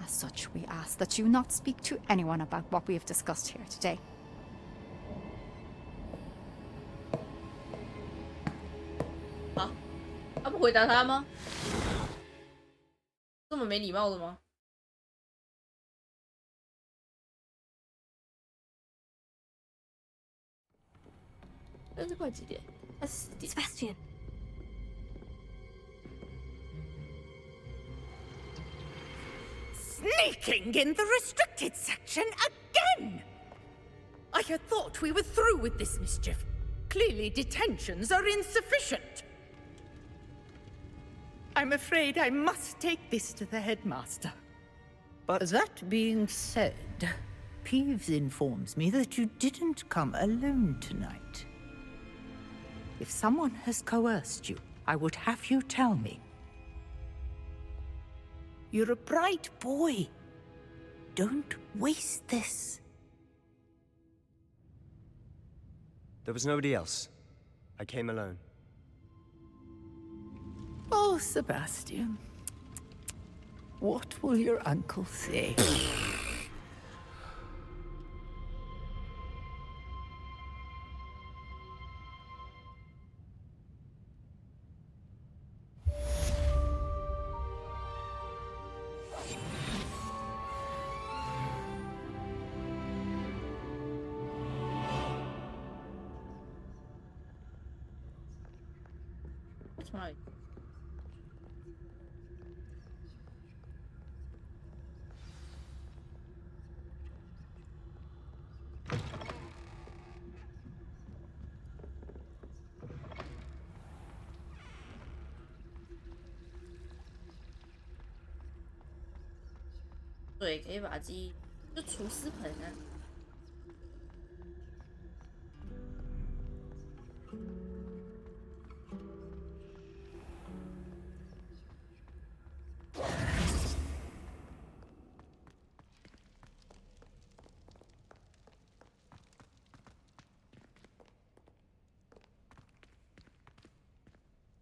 As such, we ask that you not speak to anyone about what we have discussed here today. 好，他不回答他吗？这么没礼貌的吗？这是快几点？快10点。Sebastian. Sneaking in the restricted section again! I had thought we were through with this mischief. Clearly detentions are insufficient. I'm afraid I must take this to the headmaster. But that being said, Peeves informs me that you didn't come alone tonight. If someone has coerced you, I would have you tell me. You're a bright boy. Don't waste this. There was nobody else. I came alone. Oh, Sebastian. What will your uncle say? That's right. 对，可以把鸡就厨师盆啊。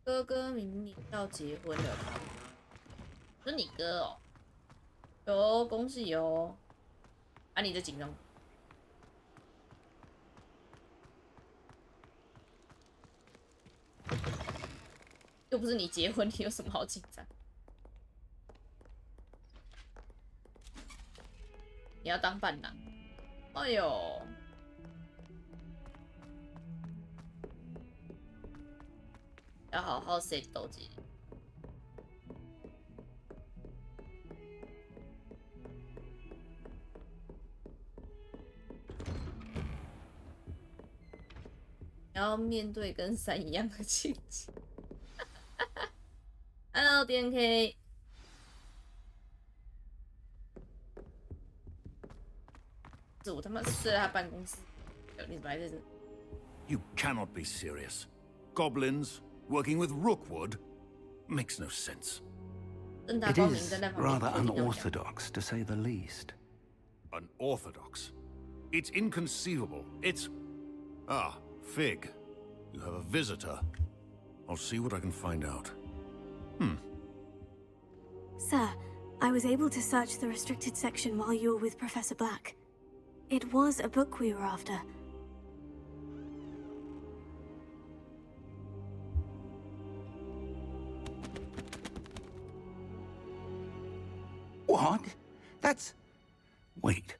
哥哥明年要结婚了，是你哥哦。哟，恭喜哦！啊，你的紧张？又不是你结婚，你有什么好紧张？你要当伴郎？哎呦！要好好 set 斗鸡。然后面对跟山一样的情景。Hello DNK， 我他妈睡在他办公室，你怎么还在这？ You cannot be serious. Goblins working with Rookwood makes no sense. It is rather unorthodox, to say the least. Unorthodox? It's inconceivable. It's... Ah, Fig. You have a visitor. I'll see what I can find out. Sir, I was able to search the restricted section while you were with Professor Black. It was a book we were after. What? That's... Wait.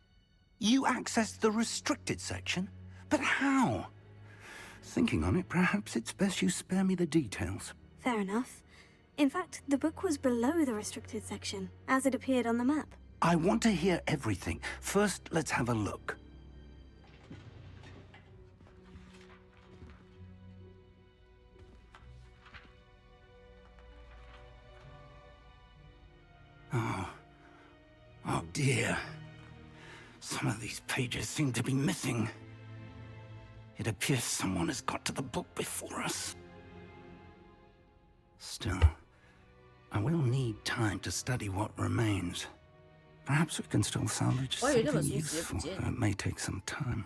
You accessed the restricted section? But how? Thinking on it, perhaps it's best you spare me the details. Fair enough. In fact, the book was below the restricted section, as it appeared on the map. I want to hear everything. First, let's have a look. Oh dear. Some of these pages seem to be missing. It appears someone has got to the book before us. Still, I will need time to study what remains. Perhaps we can still salvage something useful. It may take some time.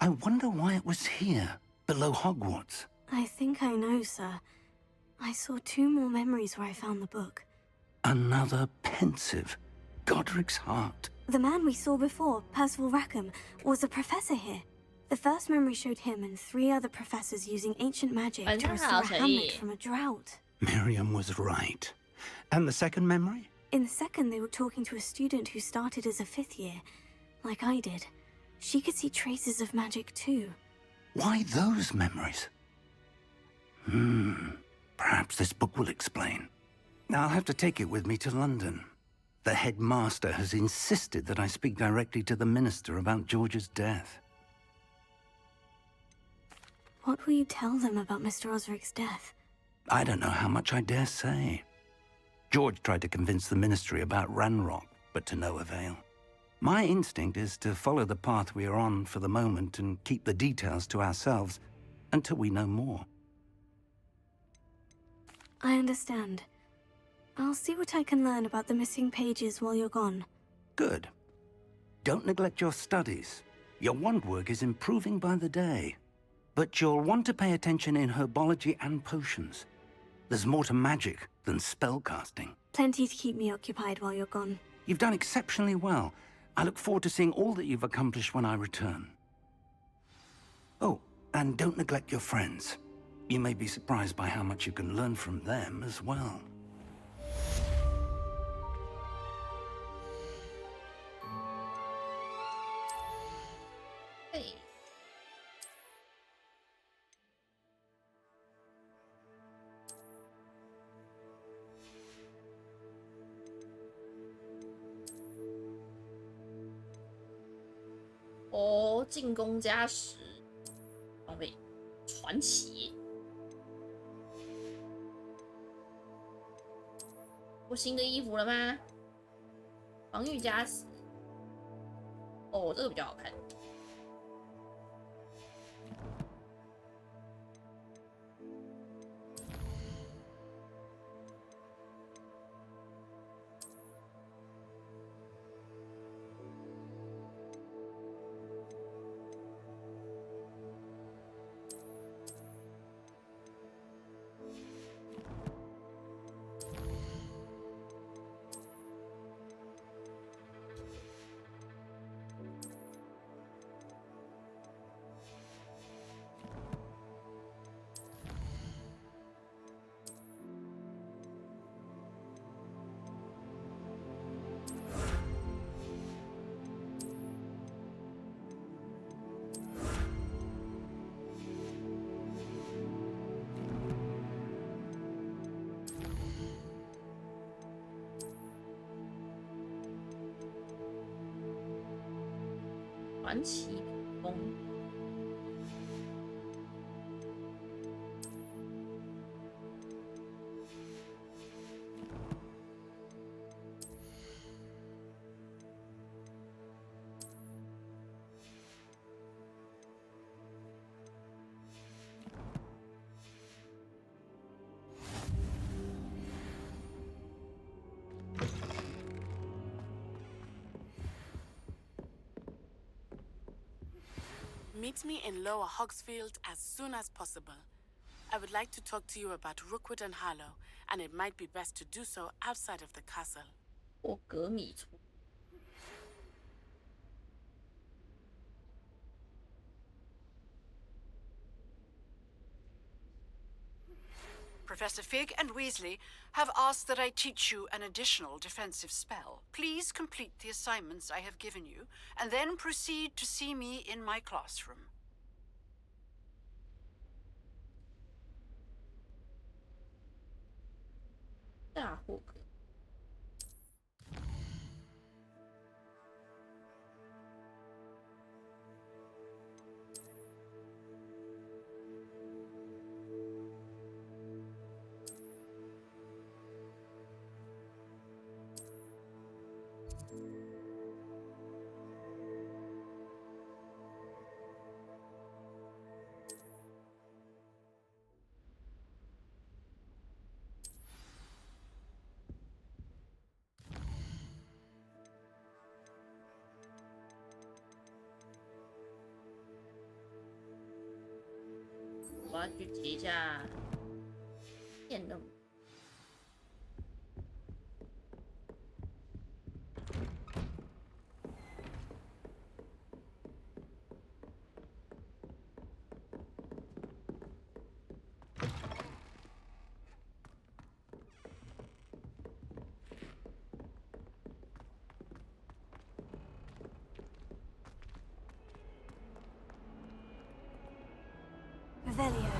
I wonder why it was here, below Hogwarts. I think I know, sir. I saw 2 more memories where I found the book. Another pensive. Godric's heart. The man we saw before, Percival Rackham, was a professor here. The first memory showed him and 3 other professors using ancient magic to restore a hamlet from a drought. Miriam was right. And the second memory? In the second, they were talking to a student who started as a 5th year, like I did. She could see traces of magic too. Why those memories? Perhaps this book will explain. I'll have to take it with me to London. The headmaster has insisted that I speak directly to the minister about George's death. What will you tell them about Mr. Osric's death? I don't know how much I dare say. George tried to convince the ministry about Ranrock, but to no avail. My instinct is to follow the path we are on for the moment and keep the details to ourselves until we know more. I understand. I'll see what I can learn about the missing pages while you're gone. Good. Don't neglect your studies. Your wand work is improving by the day. but you'll want to pay attention in herbology and potions. There's more to magic than spellcasting. Plenty to keep me occupied while you're gone. You've done exceptionally well. I look forward to seeing all that you've accomplished when I return. Oh, and don't neglect your friends. You may be surprised by how much you can learn from them as well. Hey.哦，进攻加10，装备传奇。有新的衣服了吗？防御加10。哦，这个比较好看。传奇风。Meet me in Lower Hogsfield as soon as possible. I would like to talk to you about Rookwood and Harlow, and it might be best to do so outside of the castle. 霍格米族。Professor Fig and Weasley have asked that I teach you an additional defensive spell. Please complete the assignments I have given you, and then proceed to see me in my classroom. 大霍格。我要去解一下电动。Revelio.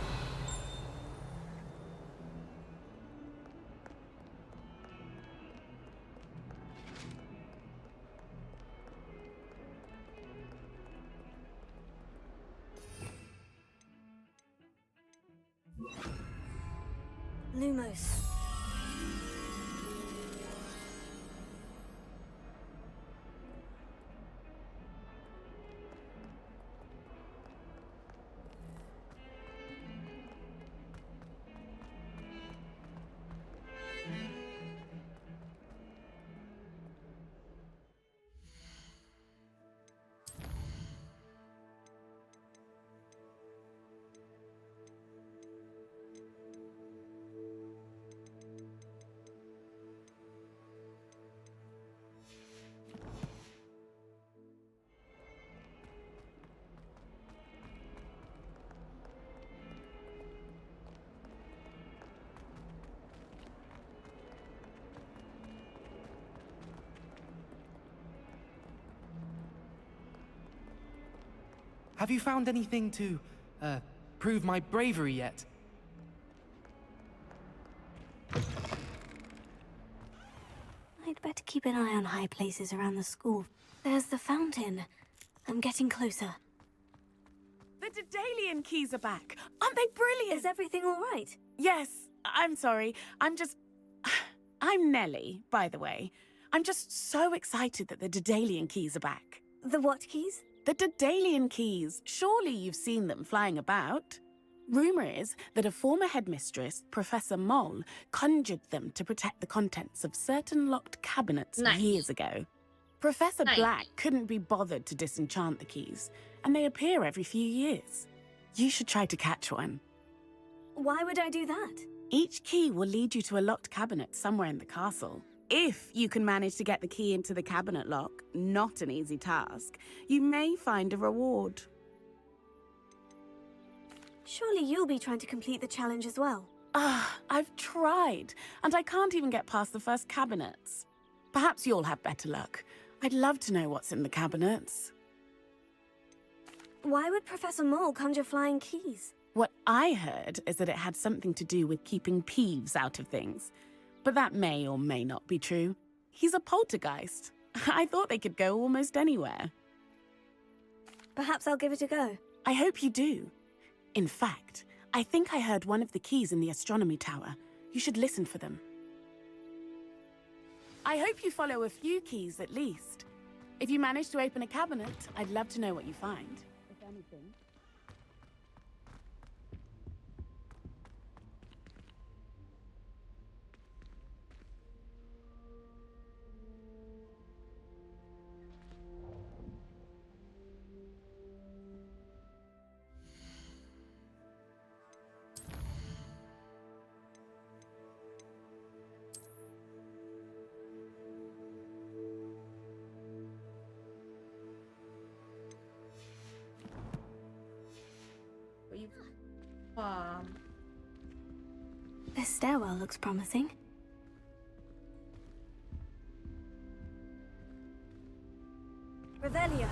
Lumos. Have you found anything to, prove my bravery yet? I'd better keep an eye on high places around the school. There's the fountain. I'm getting closer. The Daedalian keys are back. Aren't they brilliant? Is everything all right? Yes. I'm sorry. I'm Nellie, by the way. I'm just so excited that the Daedalian keys are back. The what keys? The Daedalian keys. Surely you've seen them flying about. Rumor is that a former headmistress, Professor Mole, conjured them to protect the contents of certain locked cabinets years ago. Professor Black couldn't be bothered to disenchant the keys, and they appear every few years. You should try to catch one. Why would I do that? Each key will lead you to a locked cabinet somewhere in the castle. If you can manage to get the key into the cabinet lock, not an easy task, you may find a reward. Surely you'll be trying to complete the challenge as well. I've tried, and I can't even get past the first cabinets. Perhaps you'll have better luck. I'd love to know what's in the cabinets. Why would Professor Mole conjure flying keys? What I heard is that it had something to do with keeping Peeves out of things. But that may or may not be true. He's a poltergeist. I thought they could go almost anywhere. Perhaps I'll give it a go. I hope you do. In fact, I think I heard one of the keys in the astronomy tower. You should listen for them. I hope you follow a few keys at least. If you manage to open a cabinet, I'd love to know what you find. If anything. This stairwell looks promising. Revelio.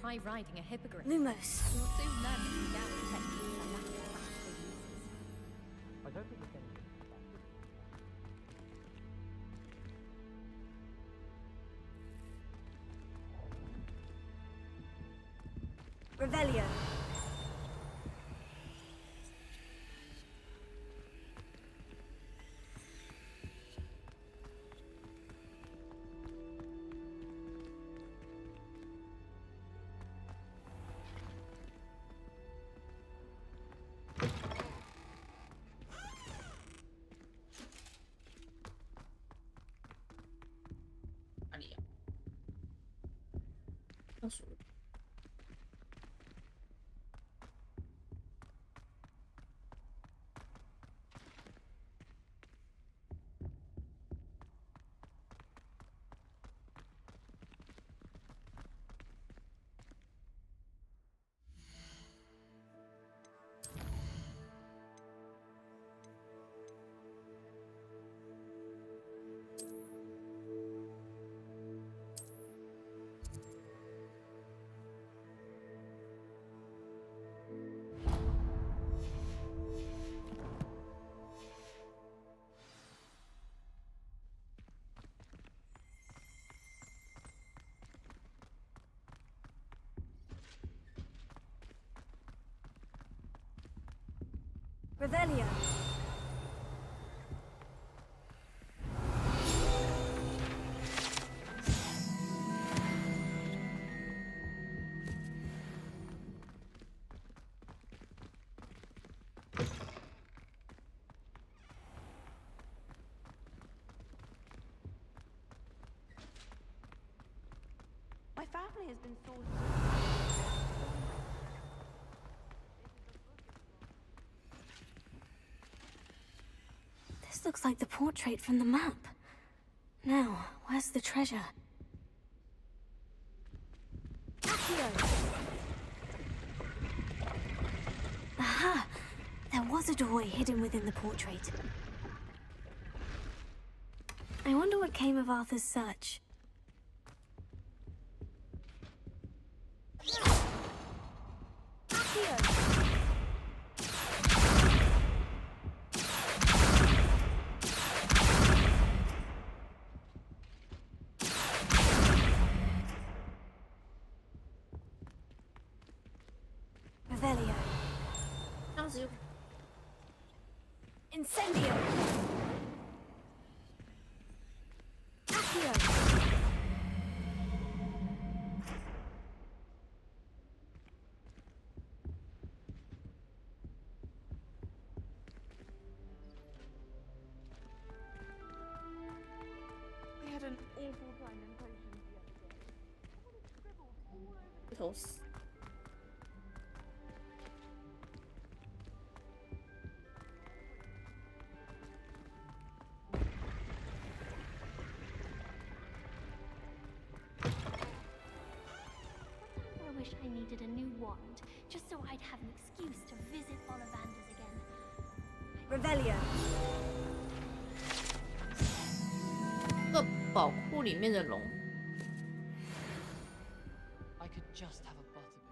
Try riding a hippogriff. Lumos. You'll soon learn that you gather techniques and natural practical uses. I don't think it's anything. Revelio. Revelio. has been sourced. This looks like the portrait from the map. Now, where's the treasure? Aha! There was a doorway hidden within the portrait. I wonder what came of Arthur's search. Revelio. Incendio. Accio. I had an awful time in potions the other day. Someone had scribbled all over Toast. I wish I needed a new wand, just so I'd have an excuse to visit Ollivanders again. Revelio. 这个宝库里面的龙， I could just have a butterbeer.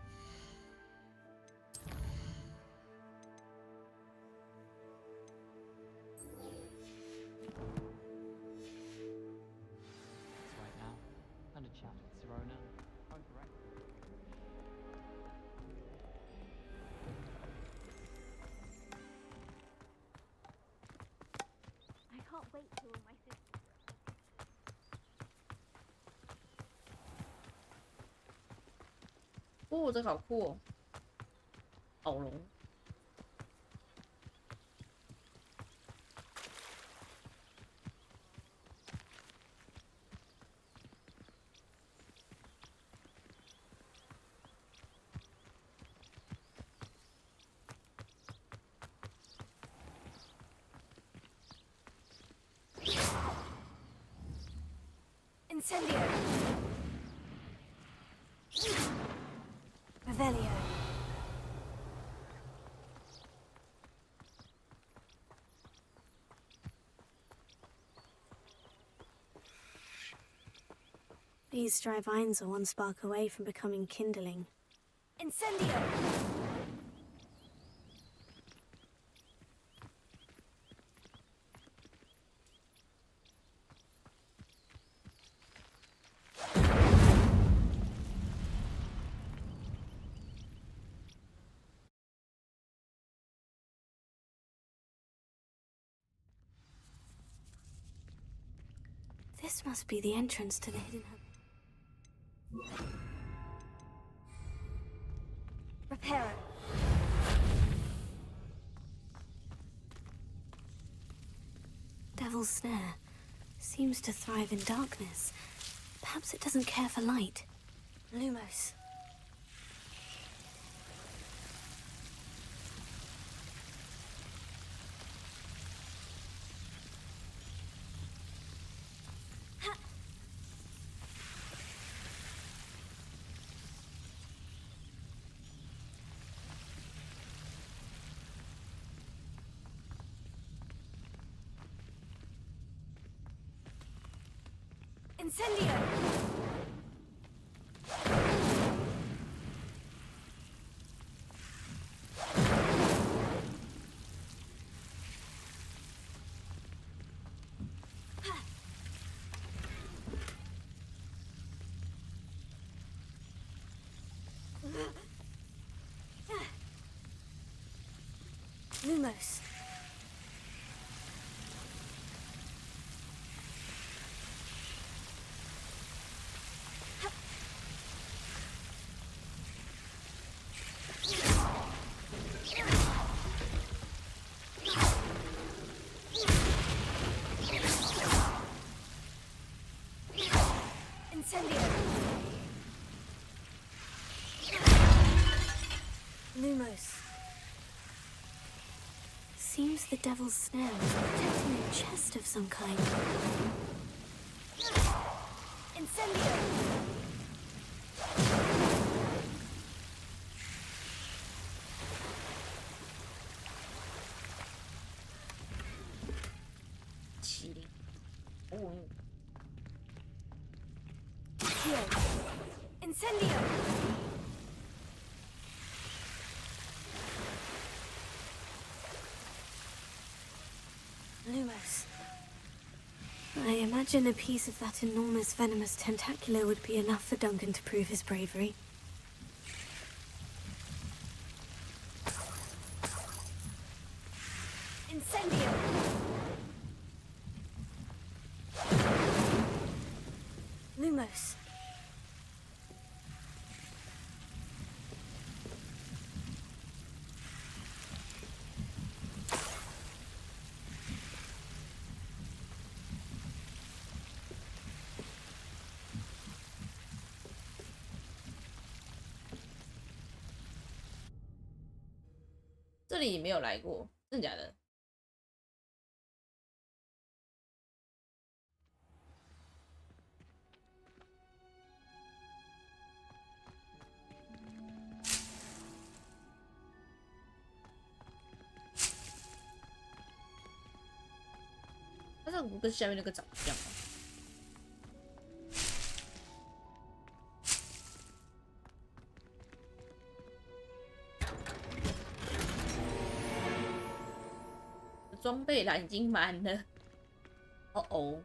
It's right now. And a chat with Sirona. I'm correct. I can't wait till my sister. 哦，这个好酷哦，宝龙。Incendio. Revelio. These dry vines are one spark away from becoming kindling. Incendio! This must be the entrance to the hidden hub. Reparo. Devil's Snare seems to thrive in darkness. Perhaps it doesn't care for light. Lumos. Incendio! Lumos. Incendio. Lumos. Seems the devil's snare is protecting a chest of some kind. Incendio! Cheating. Oh. Here. Incendio! Lumos. I imagine a piece of that enormous venomous tentacular would be enough for Duncan to prove his bravery. Incendio! Lumos.这里没有来过，真的假的？它这个跟下面那个长一样吗？装备栏已经满了，哦哦，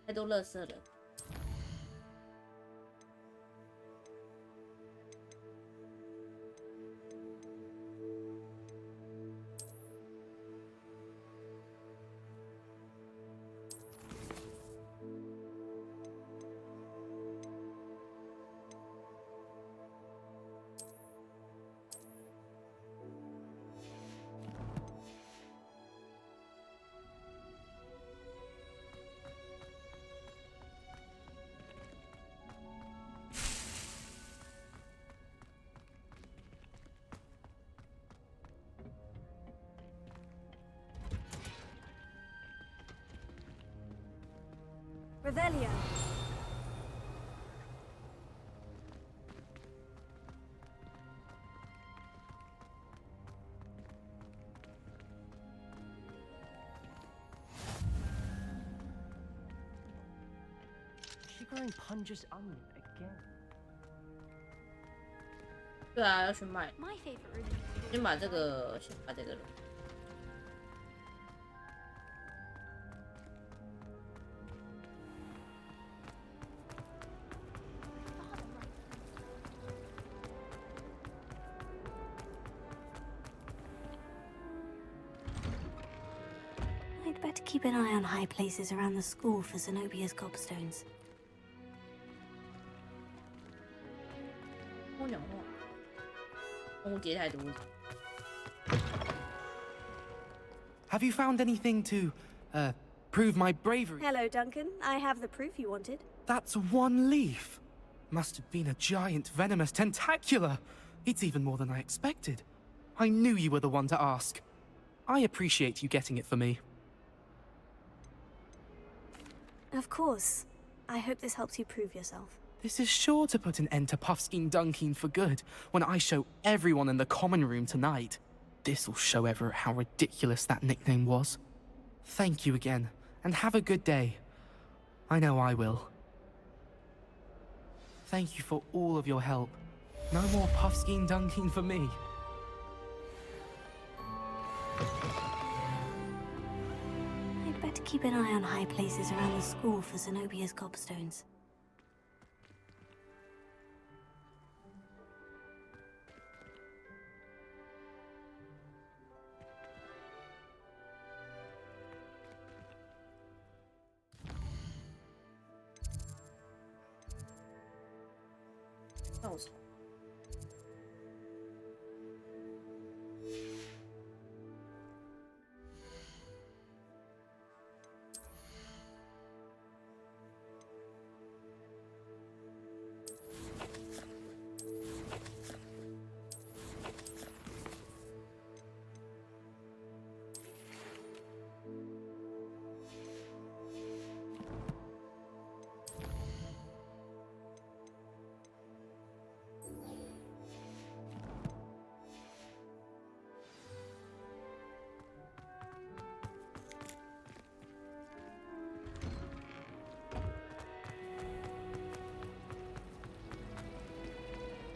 太多垃圾了。Revelio. She growing Punja's onion again. 对啊，要去卖。 My favorite. 先把这个，先把这个。 I'd better keep an eye on high places around the school for Zenobia's gobstones. 我讲话，我给太多。 Have you found anything to, prove my bravery? Hello, Duncan. I have the proof you wanted. That's one leaf. Must have been a giant venomous tentacula. It's even more than I expected. I knew you were the one to ask. I appreciate you getting it for me. Of course. I hope this helps you prove yourself. This is sure to put an end to Puffskein Dunkin for good when I show everyone in the common room tonight. This'll show Everett how ridiculous that nickname was. Thank you again, and have a good day. I know I will. Thank you for all of your help. No more Puffskein Dunkin for me. I'd better keep an eye on high places around the school for Zenobia's gobstones.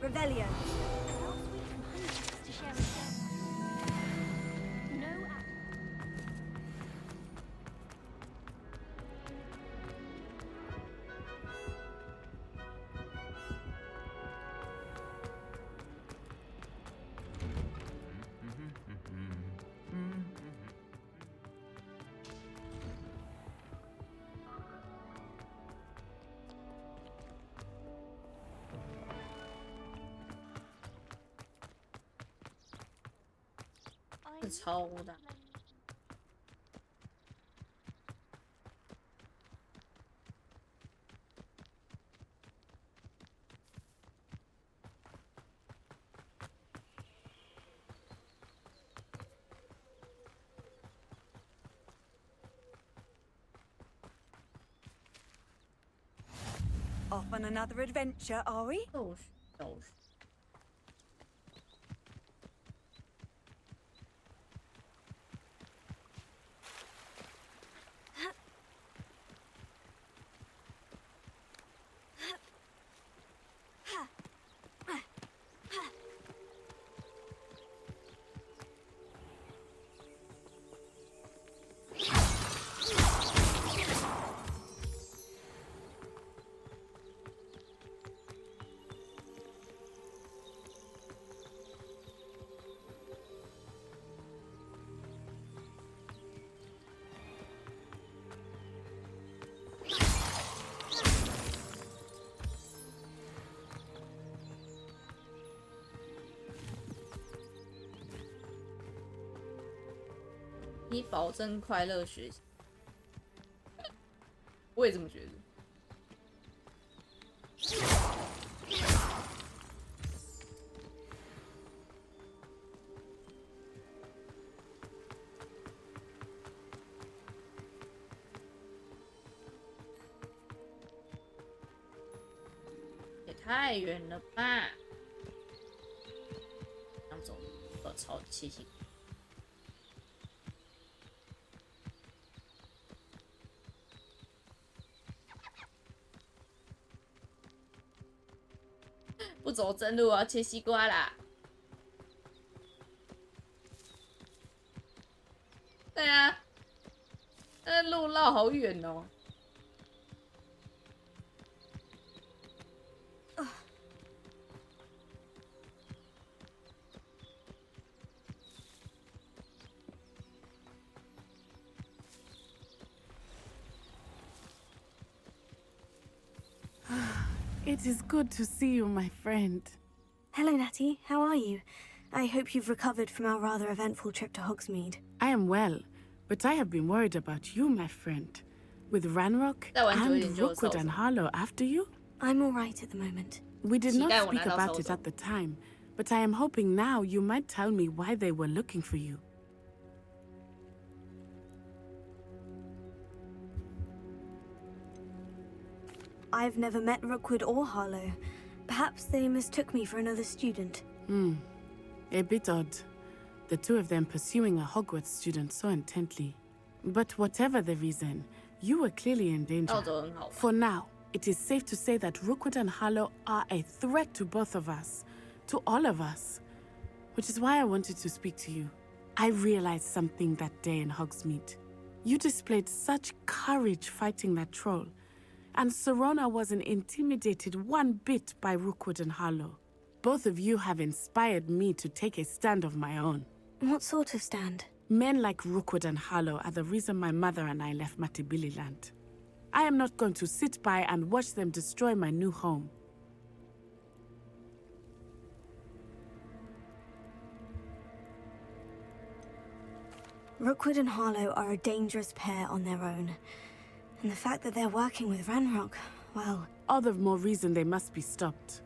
Revelio.超的。Off on another adventure, are we? Those.你保证快乐学习，我也这么觉得。也太远了吧！这样走，超气息。不走正路啊，切西瓜啦！对啊，那路绕好远哦。It is good to see you, my friend. Hello, Natty. How are you? I hope you've recovered from our rather eventful trip to Hogsmeade. I am well, but I have been worried about you, my friend. With Ranrock and Rookwood and Harlow after you? I'm all right at the moment. We did not speak about it at the time, but I am hoping now you might tell me why they were looking for you. I've never met Rookwood or Harlow. Perhaps they mistook me for another student. A bit odd. The two of them pursuing a Hogwarts student so intently. But whatever the reason, you were clearly in danger. For now, it is safe to say that Rookwood and Harlow are a threat to both of us. To all of us. Which is why I wanted to speak to you. I realized something that day in Hogsmeade. You displayed such courage fighting that troll. And Serona wasn't intimidated one bit by Rookwood and Harlow. Both of you have inspired me to take a stand of my own. What sort of stand? Men like Rookwood and Harlow are the reason my mother and I left Matibili land. I am not going to sit by and watch them destroy my new home. Rookwood and Harlow are a dangerous pair on their own. And the fact that they're working with Ranrock, well... All the more reason they must be stopped.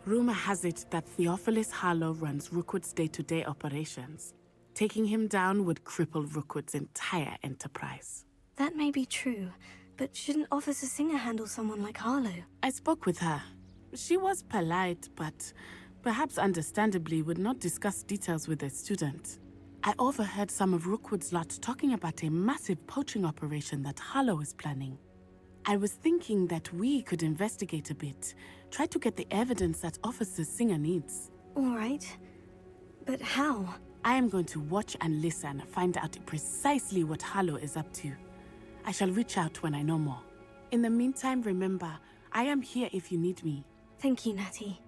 Rumor has it that Theophilus Harlow runs Rookwood's day-to-day operations. Taking him down would cripple Rookwood's entire enterprise. That may be true, but shouldn't Officer Singer handle someone like Harlow? I spoke with her. She was polite, but perhaps understandably would not discuss details with a student. I overheard some of Rookwood's lot talking about a massive poaching operation that Harlow is planning. I was thinking that we could investigate a bit, try to get the evidence that Officer Singer needs. All right. But how? I am going to watch and listen, find out precisely what Harlow is up to. I shall reach out when I know more. In the meantime, remember, I am here if you need me. Thank you, Natty.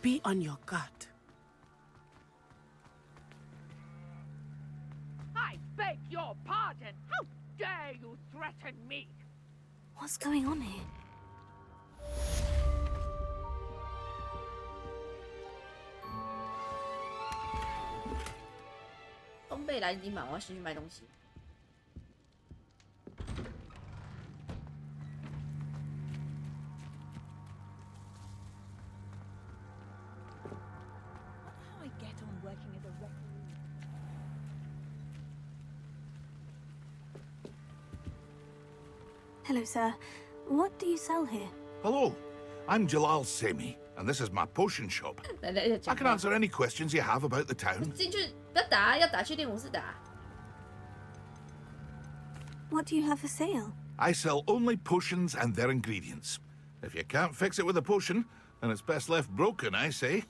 Be on your guard. I beg your pardon. How dare you threaten me? What's going on here?东贝来已经满，我要先去买东西。Hello, sir. What do you sell here? Hello, I'm Jalal Semi, and this is my potion shop. I can answer any questions you have about the town. 进去不要打，要打去练武士打。What do you have for sale? I sell only potions and their ingredients. If you can't fix it with a potion, then it's best left broken, I say.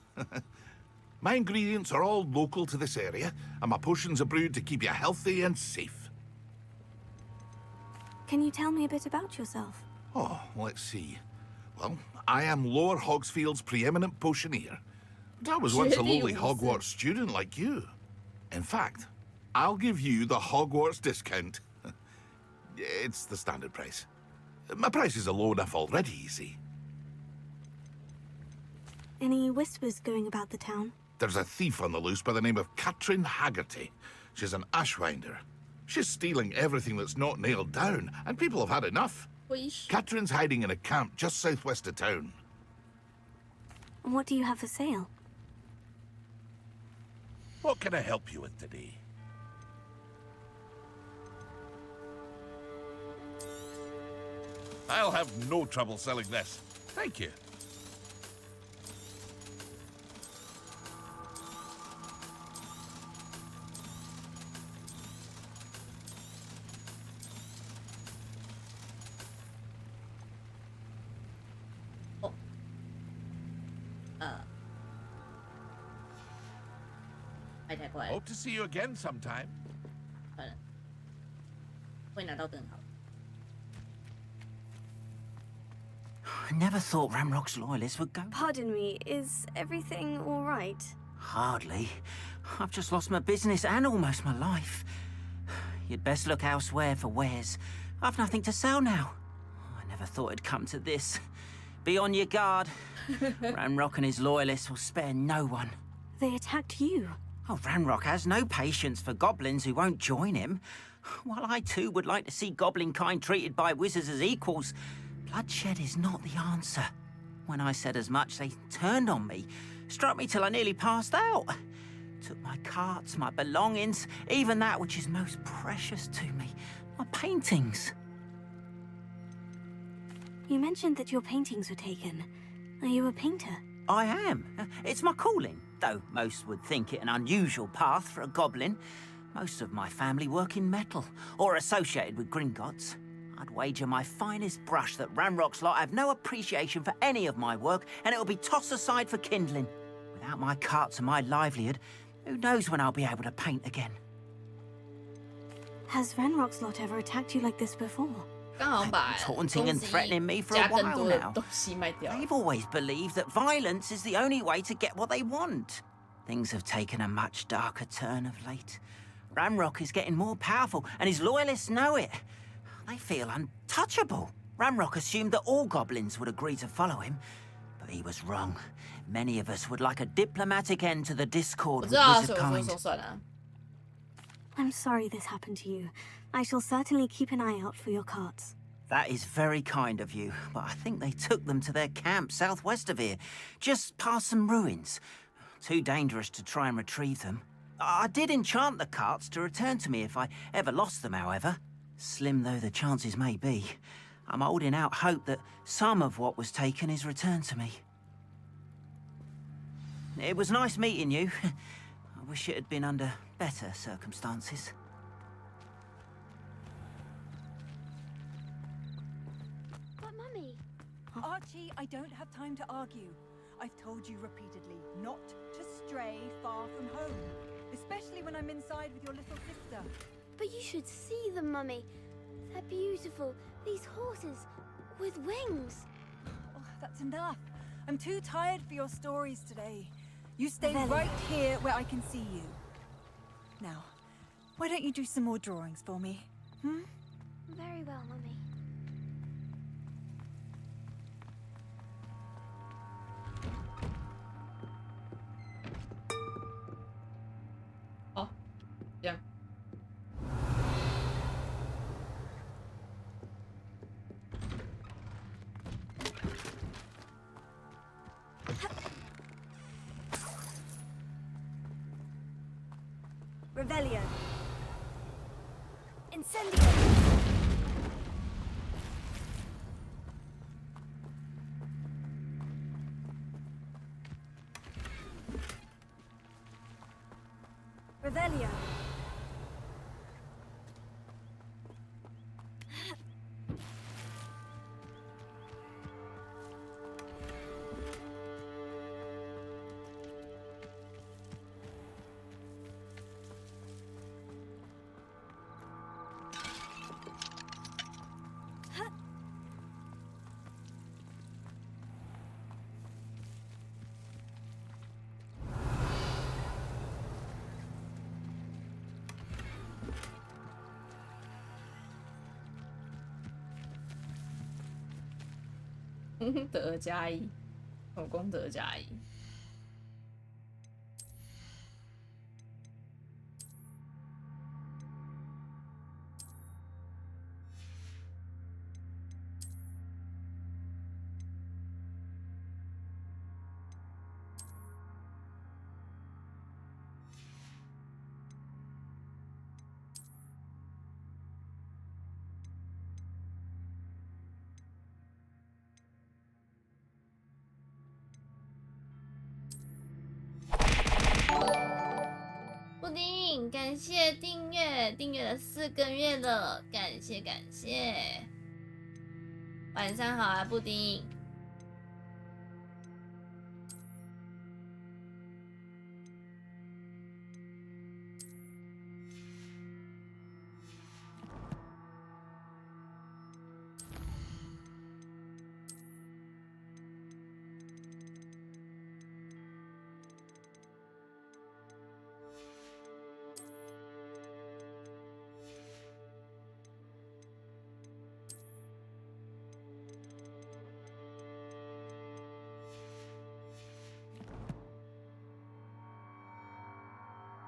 My ingredients are all local to this area, and my potions are brewed to keep you healthy and safe. Can you tell me a bit about yourself? Oh, let's see. Well, I am Lower Hogsfield's preeminent potioneer. But I was once a lowly Hogwarts student like you. In fact, I'll give you the Hogwarts discount. It's the standard price. My prices are low enough already, you see. Any whispers going about the town? There's a thief on the loose by the name of Katrin Haggerty. She's an ashwinder. She's stealing everything that's not nailed down, and people have had enough. Katrin's hiding in a camp just southwest of town. What do you have for sale? What can I help you with today? I'll have no trouble selling this. Thank you. Hope to see you again sometime. 会拿到更好。 I never thought Ramrock's loyalists would go. Pardon me, is everything all right? Hardly. I've just lost my business and almost my life. You'd best look elsewhere for wares. I've nothing to sell now. I never thought it'd come to this. Be on your guard. Ramrock and his loyalists will spare no one. They attacked you. Oh, Ramrock has no patience for goblins who won't join him. While I too would like to see goblin kind treated by wizards as equals, bloodshed is not the answer. When I said as much, they turned on me, struck me till I nearly passed out. Took my carts, my belongings, even that which is most precious to me, my paintings. You mentioned that your paintings were taken. Are you a painter? I am. It's my calling, though most would think it an unusual path for a goblin. Most of my family work in metal, or associated with Gringotts. I'd wager my finest brush that Ramrock's lot have no appreciation for any of my work, and it'll be tossed aside for kindling. Without my carts and my livelihood, who knows when I'll be able to paint again? Has Ramrock's lot ever attacked you like this before? Taunting and threatening me for a while now. They've always believed that violence is the only way to get what they want. Things have taken a much darker turn of late. Ramrock is getting more powerful, and his loyalists know it. They feel untouchable. Ramrock assumed that all goblins would agree to follow him, but he was wrong. Many of us would like a diplomatic end to the discord with wizard kind. I'm sorry this happened to you. I shall certainly keep an eye out for your carts. That is very kind of you, but I think they took them to their camp southwest of here, just past some ruins. Too dangerous to try and retrieve them. I did enchant the carts to return to me if I ever lost them, however. Slim though the chances may be, I'm holding out hope that some of what was taken is returned to me. It was nice meeting you. I wish it had been under better circumstances. But Mummy... Archie, I don't have time to argue. I've told you repeatedly not to stray far from home. Especially when I'm inside with your little sister. But you should see them, Mummy. They're beautiful. These horses with wings. Oh, that's enough. I'm too tired for your stories today. You stay right here where I can see you. Now, why don't you do some more drawings for me? Hmm? Very well, Mummy. Oh, yeah. Revelio. Incendio. Revelio.功德加一，有功德加一。布丁，感谢订阅，订阅了4个月了，感谢感谢。晚上好啊，布丁。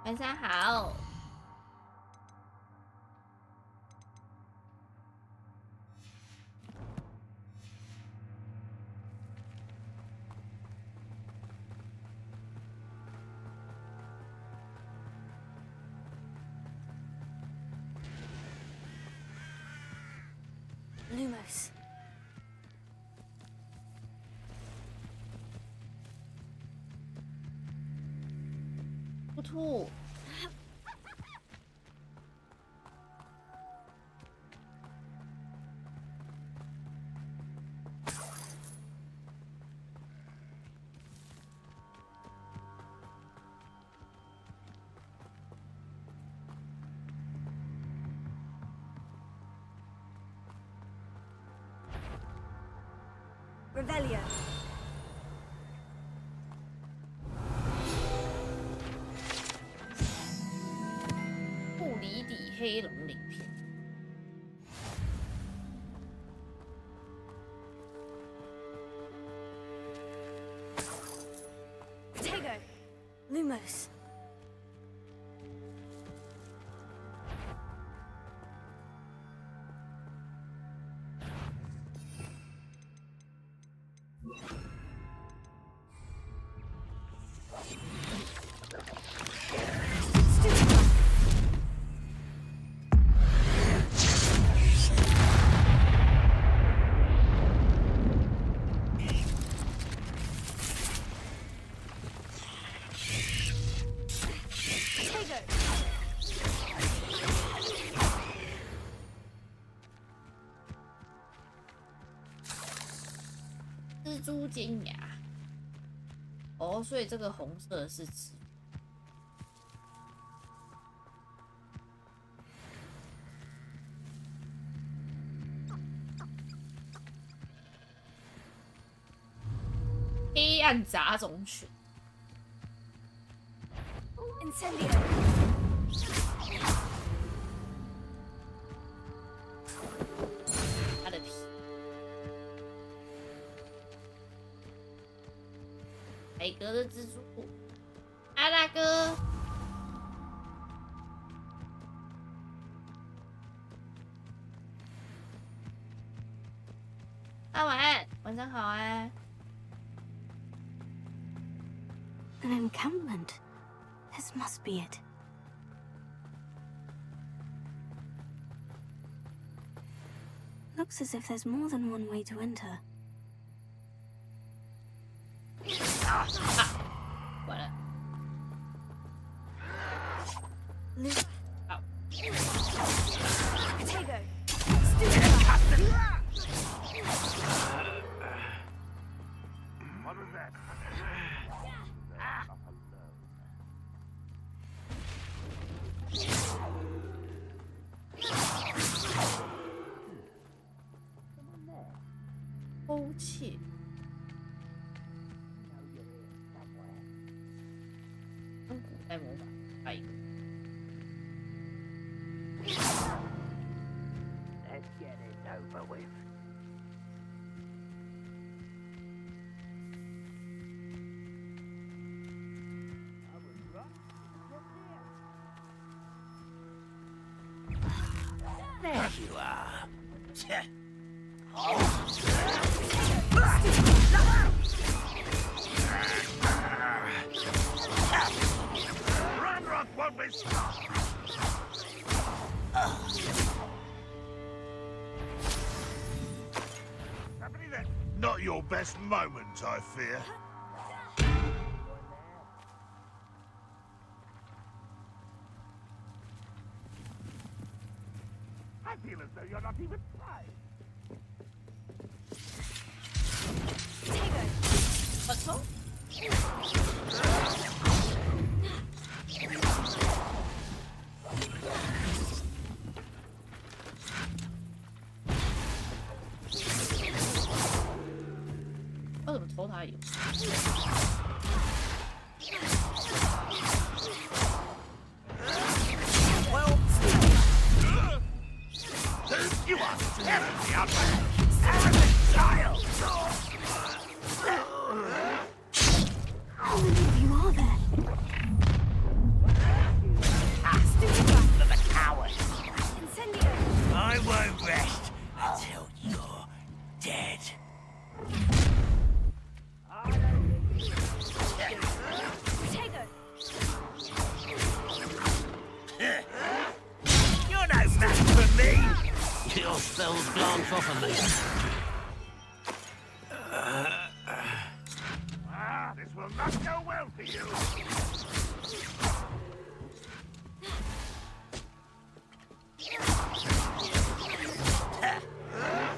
晚上好。Lumos.兔。Revelio. 布里底黑龙鳞片。Tego. Lumos. 蜘蛛尖牙。哦，所以这个红色是蜘蛛。黑暗杂种犬。它的皮。海格的蜘蛛。阿大哥。啊，晚安，晚上好啊。An encampment. This must be it. Looks as if there's more than one way to enter. 完了。Potato. What was that? 偷窃。用古代魔法来一个。Let's get it over with. There you are. Ranrock won't be stopped. Happening then? Not your best moment, I fear. I feel as though you're not even trying. What's wrong? 我怎么偷他油？ You are terribly outmatched. Arrogant child! How many of you are there? For the cowards. Incendio. I won't rest until you're dead. Potato. You're no match for me. Your spells glance off of me. This will not go well for you.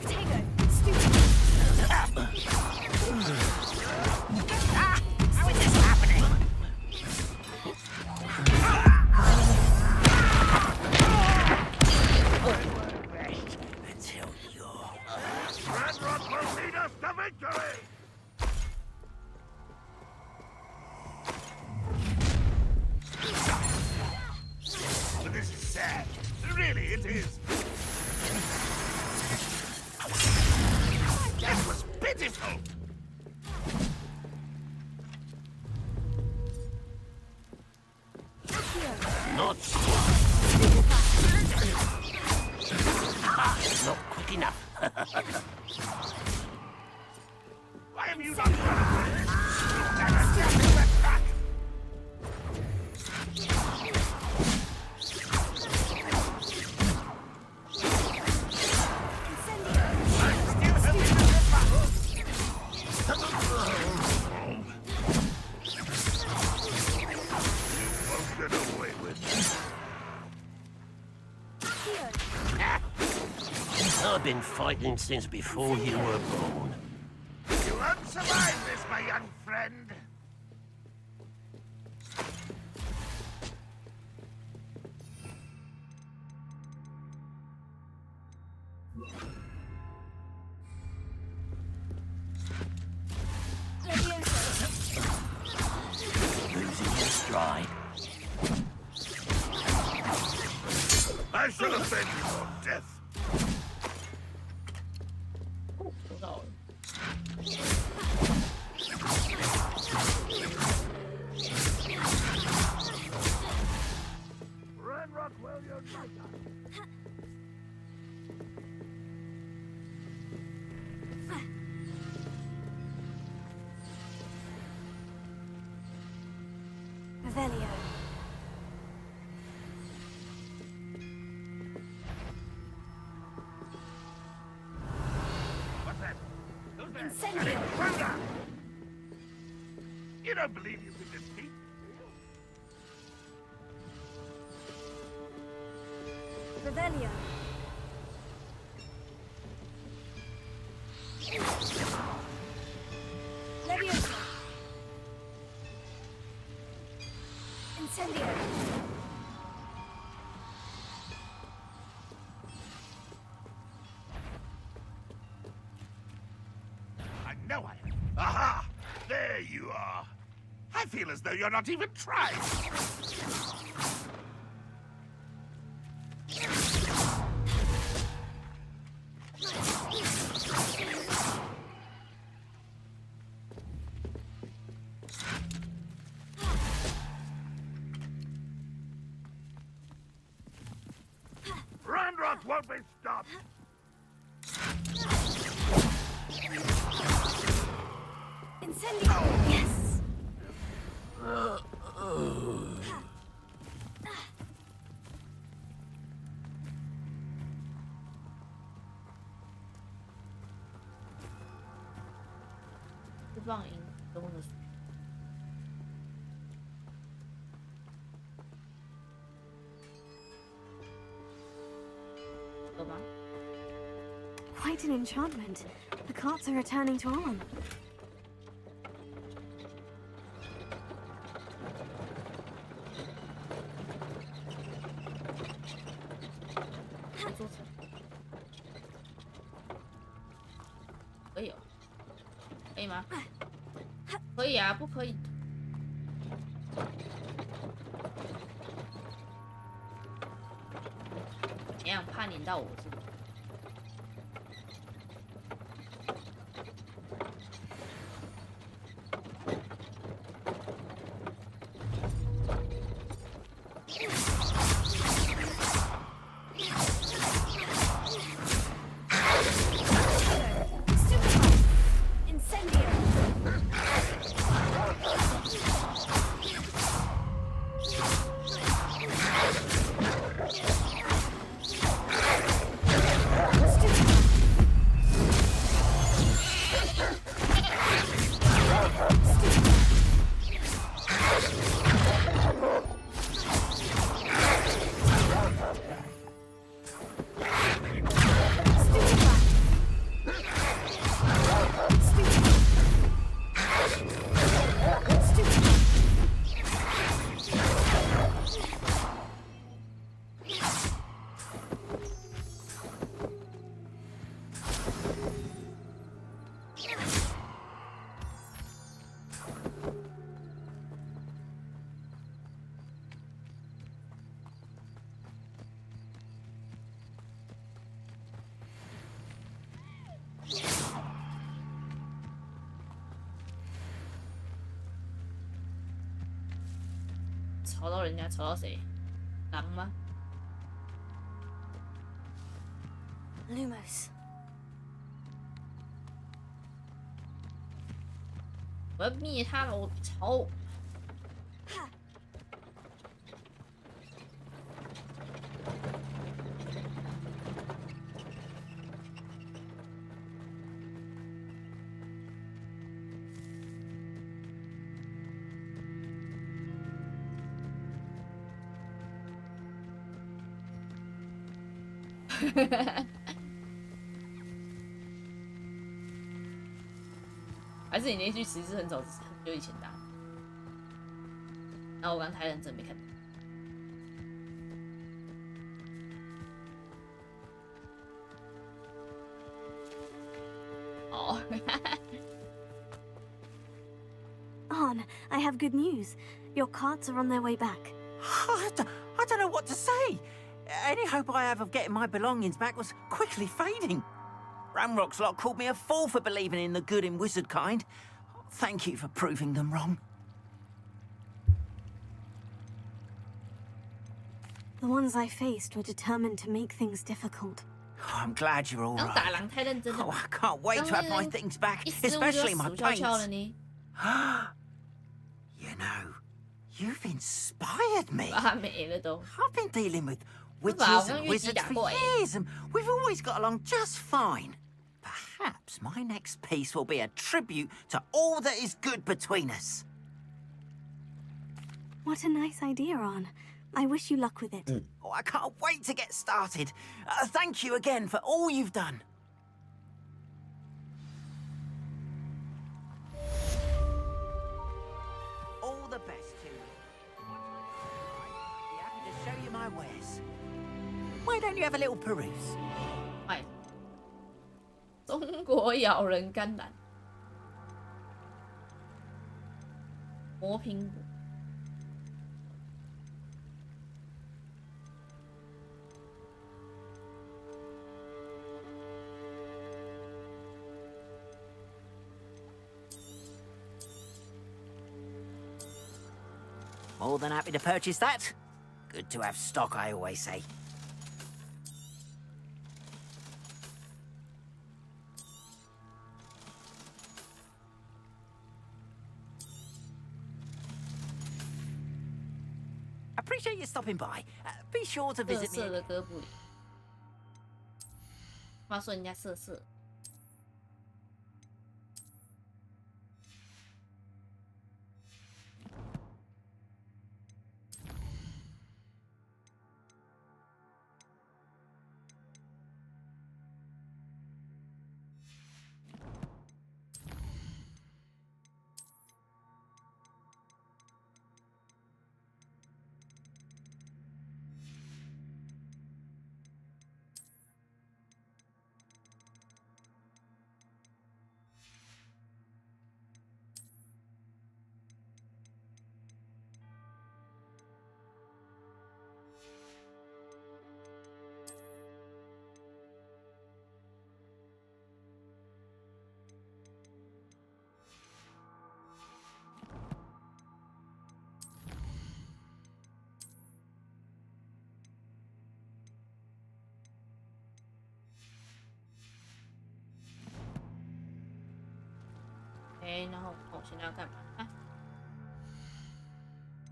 Potato. Stupid. How is this happening? Rest until you're... Ranrock will lead us to victory! But this is sad. Really, it is. That was pitiful. Not not quick enough. Why have you not done it? Never stepping left back. I've been fighting since before you were born. You my young friend. Losing your stride. I shall avenge your death. Run, Rockwell, you're Revelio. What's that? Who's there? Incendio. Thunder! You don't believe you can defeat me? Revelio. Leviosa. Incendio. I know I am. Aha! There you are. I feel as though you're not even trying. Ranrock won't be stopped. Incendio. Yes.放音中的水。有吗？ Quite an enchantment. The carts are returning to Arm.可以吗？可以啊，不可以。怎样？怕黏到我是不是？吵到人家，吵到谁？狼吗 Lumos. 我要灭他了，我操！哈哈哈！ 还还是你那句词是很久以前打的？然后我刚太认真没看到。哦。Arn, I have good news. Your carts are on their way back. I don't know what to say. Any hope I have of getting my belongings back was quickly fading. Ramrock's lot called me a fool for believing in the good in wizard kind. Thank you for proving them wrong. The ones I faced were determined to make things difficult. Oh, I'm glad you're all right. Oh, I can't wait to have my things back, especially my paints. You know, you've inspired me. I've been dealing with witches and wizards for years, and we've always got along just fine. Perhaps my next piece will be a tribute to all that is good between us. What a nice idea, Arn. I wish you luck with it. Oh, I can't wait to get started. Thank you again for all you've done. All the best to you. Be happy to show you my wares. Why don't you have a little peruse? 中国咬人甘蓝，磨苹果。More than happy to purchase that. Good to have stock, I always say. Appreciate you stopping by. Be sure to visit me. 色的哥布林，话说人家色色。然后我现在要干嘛啊？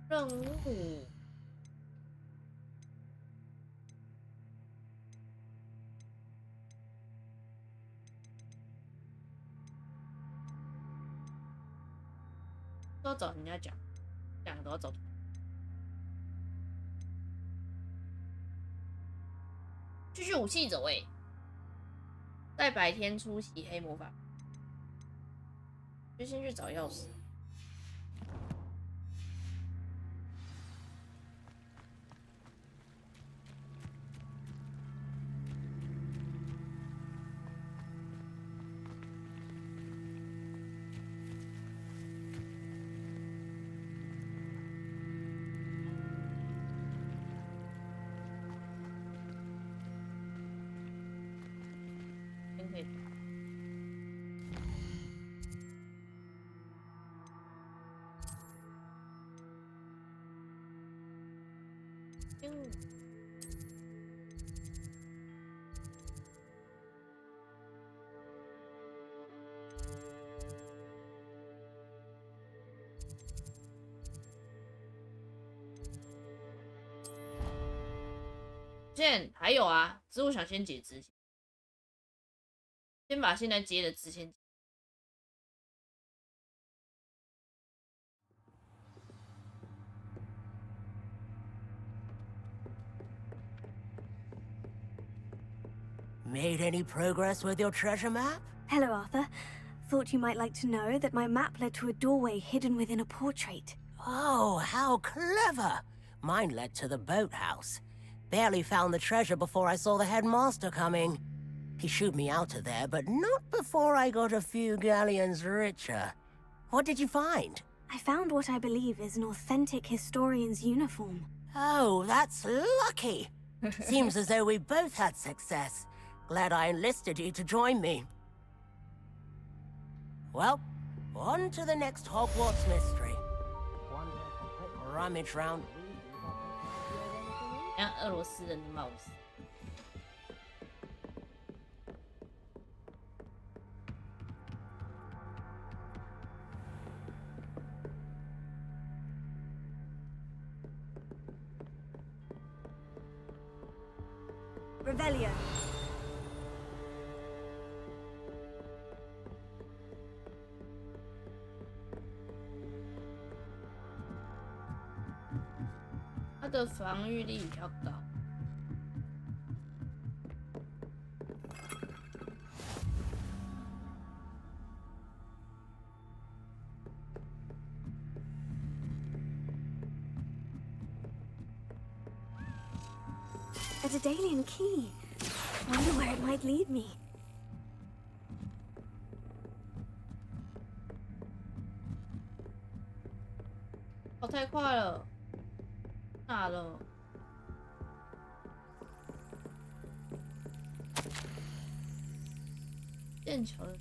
任务。都要找人家讲，两个都要找。继续武器走位，在白天出席黑魔法。就先去找钥匙。先可以。现还有啊，只是我想先解支，先把现在接的支先。Made any progress with your treasure map? Hello, Arthur. thought you might like to know that my map led to a doorway hidden within a portrait. Oh, how clever! Mine led to the boathouse. Barely found the treasure before I saw the headmaster coming. He shooed me out of there, but not before I got a few galleons richer. What did you find? I found what I believe is an authentic historian's uniform. Oh, that's lucky. Seems as though we both had success. Glad I enlisted you to join me. Well, on to the next Hogwarts mystery. One quick rummage round. 像俄罗斯人的帽子。Revelio.它的防御力比较高。A Daedalian key. Wonder where it might lead me. 跑太快了，哪了？剑桥的。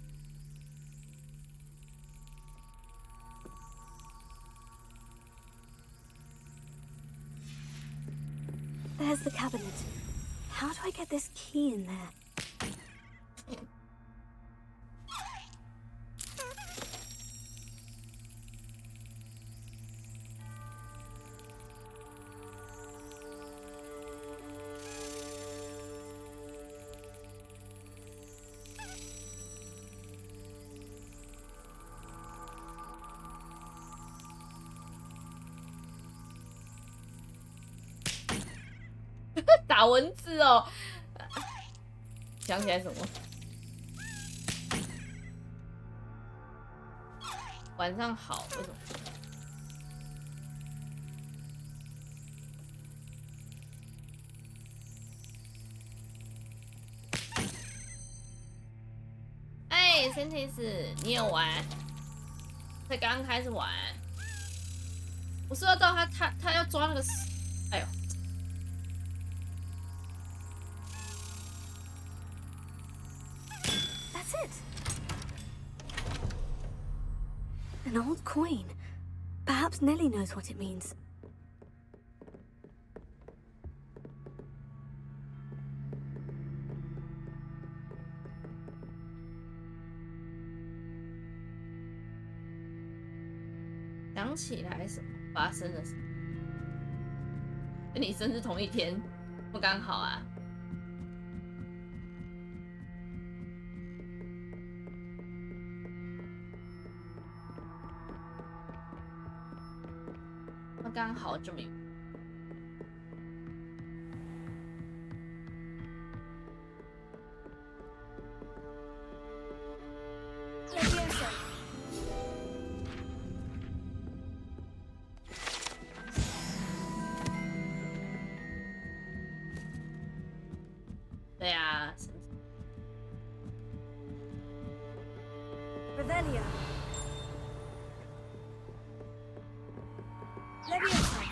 There's the cabinet. How do I get this key in there? "打文字哦，想起来什么？晚上好，为什么？哎 ，Sentis， 你有玩？才刚刚开始玩。我是要到他要抓那个，哎呦。 An old coin. Perhaps Nellie knows what it means. "想起来什么？发生了什么？跟你生日同一天，不刚好啊？" 刚好这么有。对啊。Revelio. Leviosa.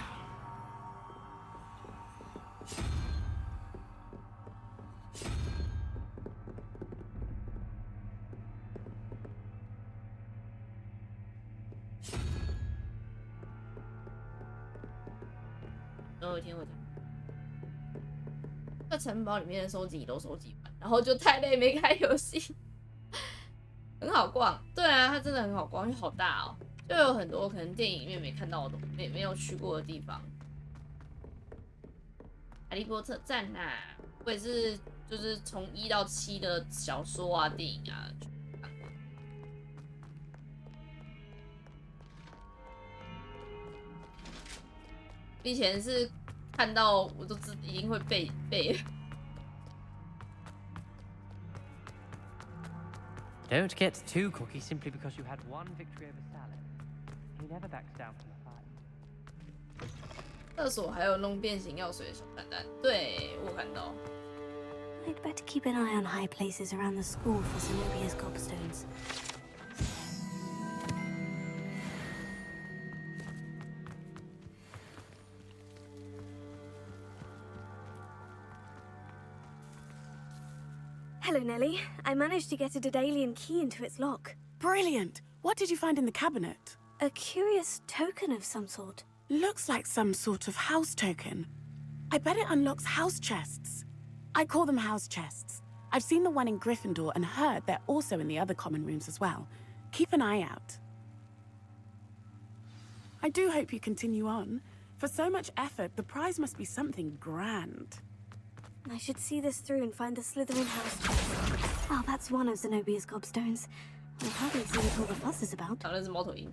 有一天我在城堡里面的收集都收集完，然后就太累没开游戏。很好逛，对啊，它真的很好逛，因为好大哦，就有很多可能电影里面没看到的、没有去过的地方。哈利波特赞啊！我也是，就是从1到7的小说啊、电影啊看过。以前是看到我都一定会背了。Don't get too cocky simply because you had one victory over Salad. He never backs down from the fight. 厕所还有弄变形药水的小蛋蛋，对我看到。I'd better keep an eye on high places around the school for Zenobia's gobstones. Hello, Nellie. I managed to get a Daedalian key into its lock. Brilliant! What did you find in the cabinet? A curious token of some sort. Looks like some sort of house token. I bet it unlocks house chests. I call them house chests. I've seen the one in Gryffindor and heard they're also in the other common rooms as well. Keep an eye out. I do hope you continue on. For so much effort, the prize must be something grand. I should see this through and find the Slytherin house chest. Well, that's one of Zenobia's gobstones. I'll hardly see what all the fuss is about. 好，那是猫头鹰。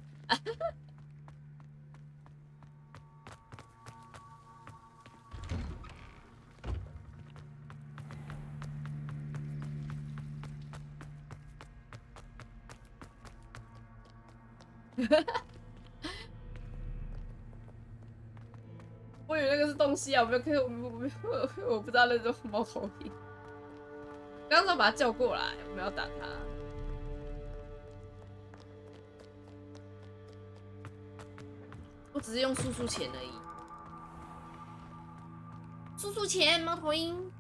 我以为那个是东西啊，我没有看，我不知道那是猫头鹰。刚刚把它叫过来，我们要打它。我只是用速钱而已。速钱，猫头鹰。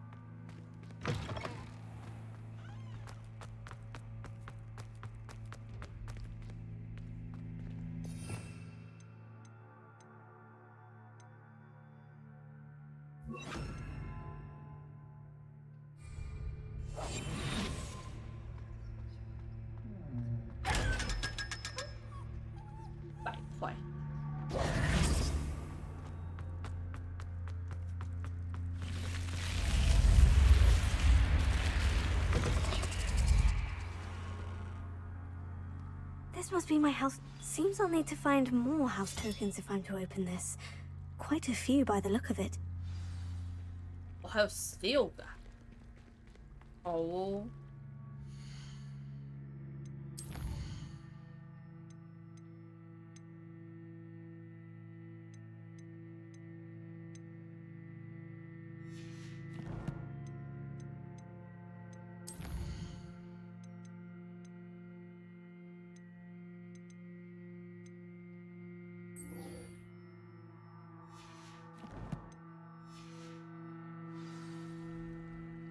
This must be my house. Seems I'll need to find more house tokens if I'm to open this. Quite a few by the look of it. 我还有16个。好哦。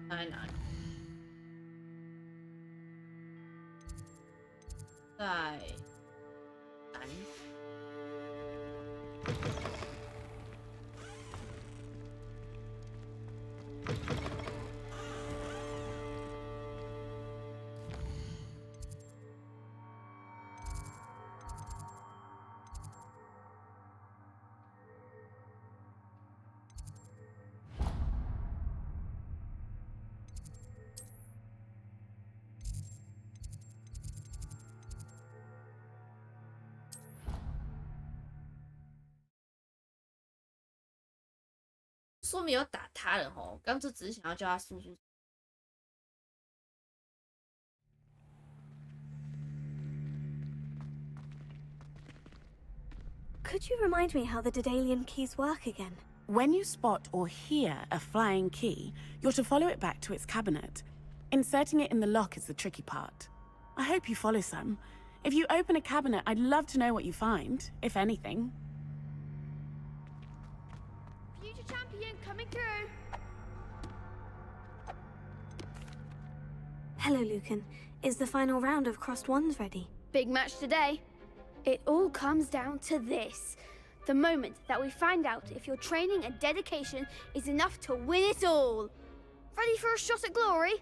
在哪里？在南。说明要打他了吼，刚就只是想要叫他速。Could you remind me how the Daedalian keys work again? When you spot or hear a flying key, you're to follow it back to its cabinet. Inserting it in the lock is the tricky part. I hope you follow some. If you open a cabinet, I'd love to know what you find, if anything. Future champion coming through. Hello, Lucan. Is the final round of Crossed Wands ready? Big match today. It all comes down to this. The moment that we find out if your training and dedication is enough to win it all. Ready for a shot at glory?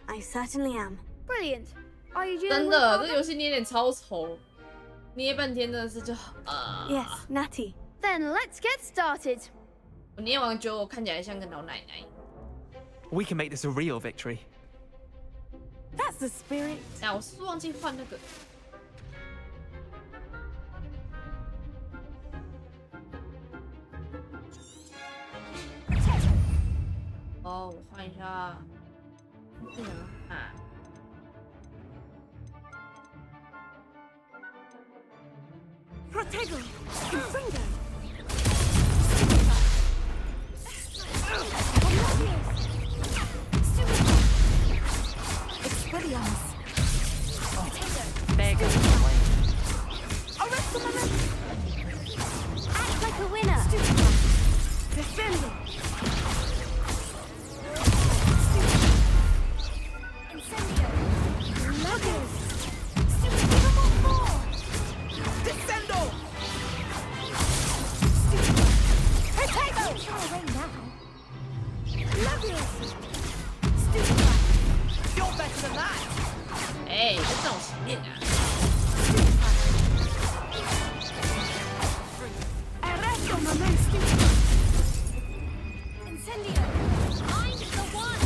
I certainly am. Brilliant. Are you doing 真的，这游戏捏脸超丑，捏半天真的是就Yes, Natty. Then let's get started. 我捏完就看起来像个老奶奶。We can make this a real victory. That's the spirit. 哎，我是不是忘记换那个？哦，我换一下。不能看。Protego! Fringo! Expelliarmus! There goes the Arresto momentum! Act like a winner! Defendo! Incendio! Logos! Descendo! Protego! Far away now! Logos! You're better than that! 哎，这种情面啊！ Arresto momentum! Incendio! I'm the one!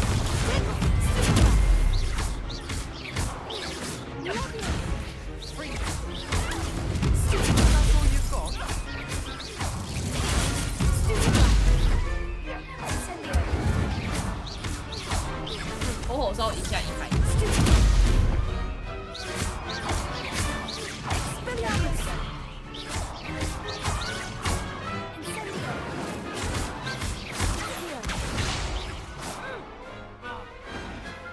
口口烧一下100。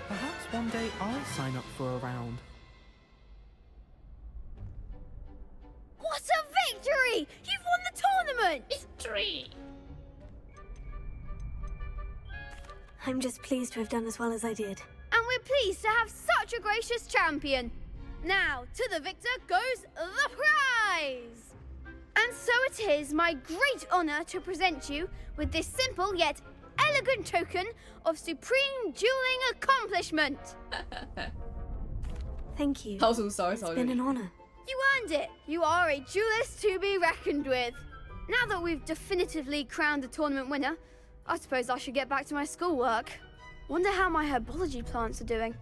Perhaps one day I'll sign up for a round. What a victory! You've won the tournament! Victory! I'm just pleased to have done as well as I did. And we're pleased to have such a gracious champion. Now, to the victor goes the prize! And so it is my great honor to present you with this simple yet elegant token of supreme dueling accomplishment. Thank you. Sorry. It's been an honor. You earned it. You are a duelist to be reckoned with. Now that we've definitively crowned the tournament winner, I suppose I should get back to my schoolwork. Wonder how my herbology plants are doing.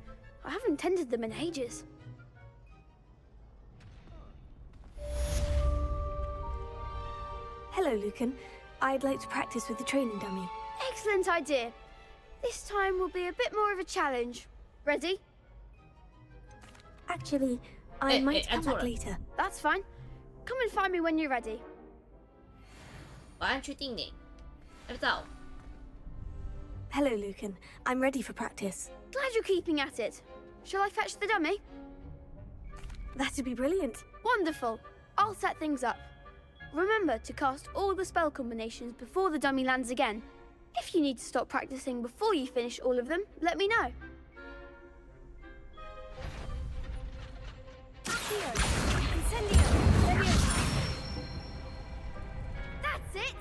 I haven't tended them in ages. Hello, Lucan. I'd like to practice with the training dummy. Excellent idea. This time will be a bit more of a challenge. Ready? Actually, I might come back later. That's fine. Come and find me when you're ready. 我按确定呢，还不到。 Hello, Lucan. I'm ready for practice. Glad you're keeping at it. Shall I fetch the dummy? That'd be brilliant. Wonderful. I'll set things up. Remember to cast all the spell combinations before the dummy lands again. If you need to stop practicing before you finish all of them, let me know. That's it!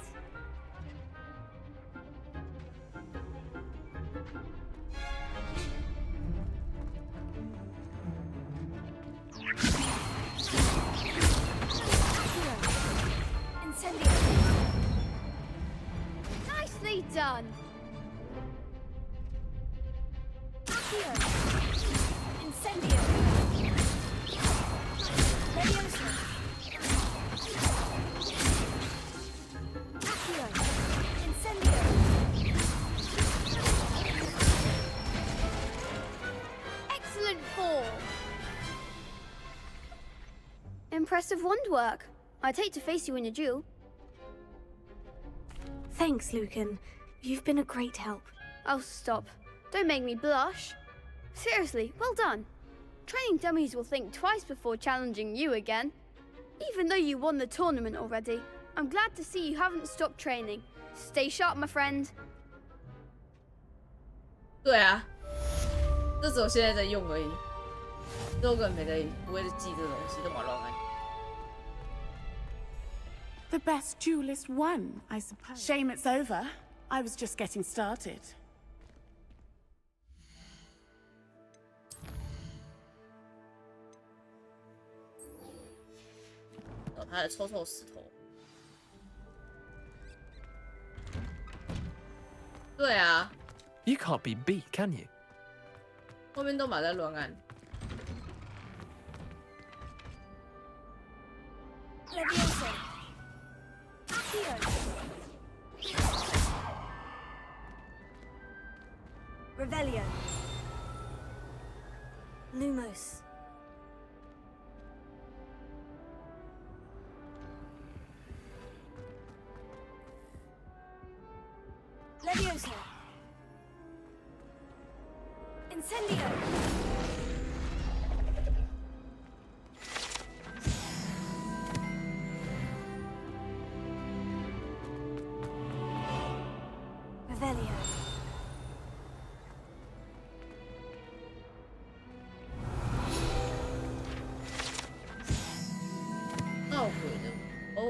Nicely done! Incendio! Leviosa! Accio! Incendio! Excellent form! Impressive wand work. I'd hate to face you in a duel. Thanks, Lucan. You've been a great help. Oh, stop. Don't make me blush. Seriously, well done. Training dummies will think twice before challenging you again. Even though you won the tournament already, I'm glad to see you haven't stopped training. Stay sharp, my friend. 对啊，这只有现在在用而已，之后根本没在不会记这东西，都蛮乱的。 The best duelist won, I suppose. Shame it's over. I was just getting started. 哦，他的臭臭石头。对啊， You can't be beat, can you? 后面都马在乱按。 Leviosa! Accio! Revelio! Lumos! Leviosa! Incendio! Revelio. 闹鬼的哦，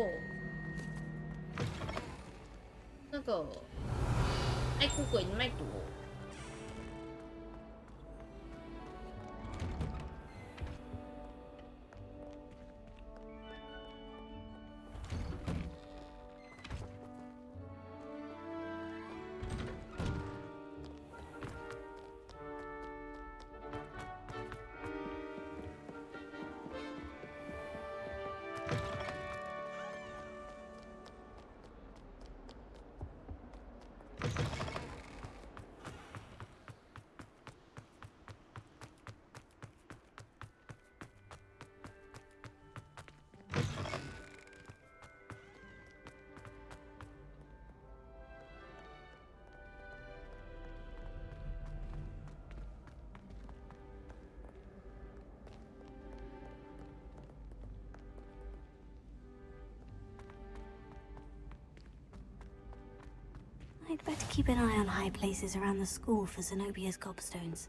那个爱哭鬼的麦朵。I'd better keep an eye on high places around the school for Zenobia's gobstones.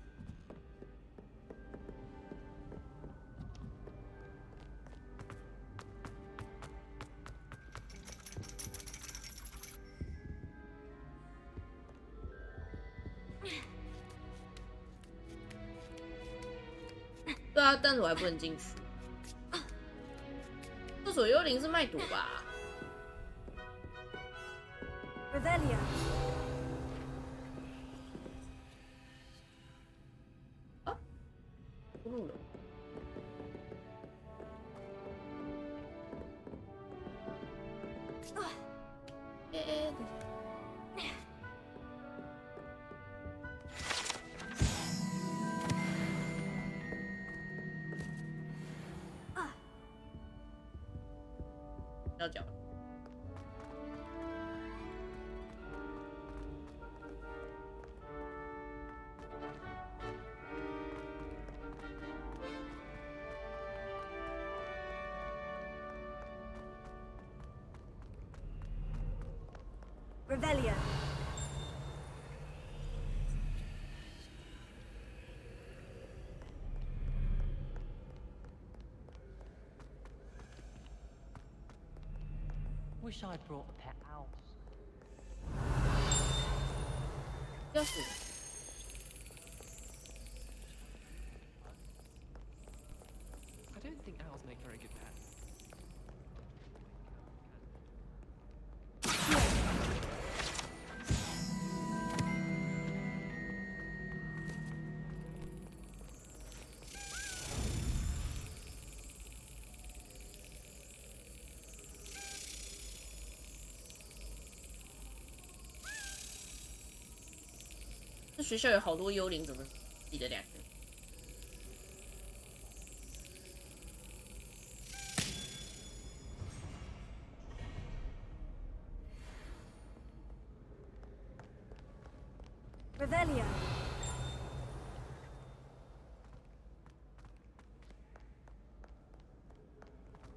"对啊，但是我还不能进去。厕所幽灵是麦朵吧？ Revelio. 出路了。要讲了。 Revelio. Wish I'd brought a pet owl. 钥匙。I don't think owls make very good pets. 这学校有好多幽灵，怎么记得2个？ Revelio.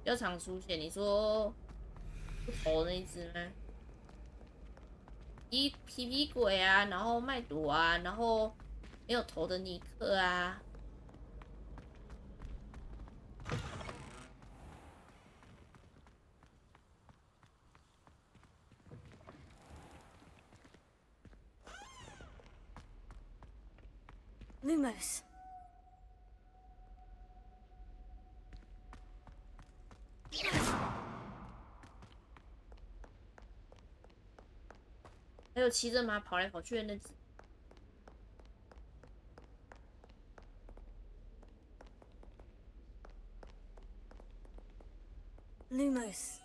比较常出现，你说不头那一只吗？皮皮鬼啊，然后麦朵啊，然后没有头的尼克啊。 Lumos. 还有骑着马跑来跑去的那只。Lumos.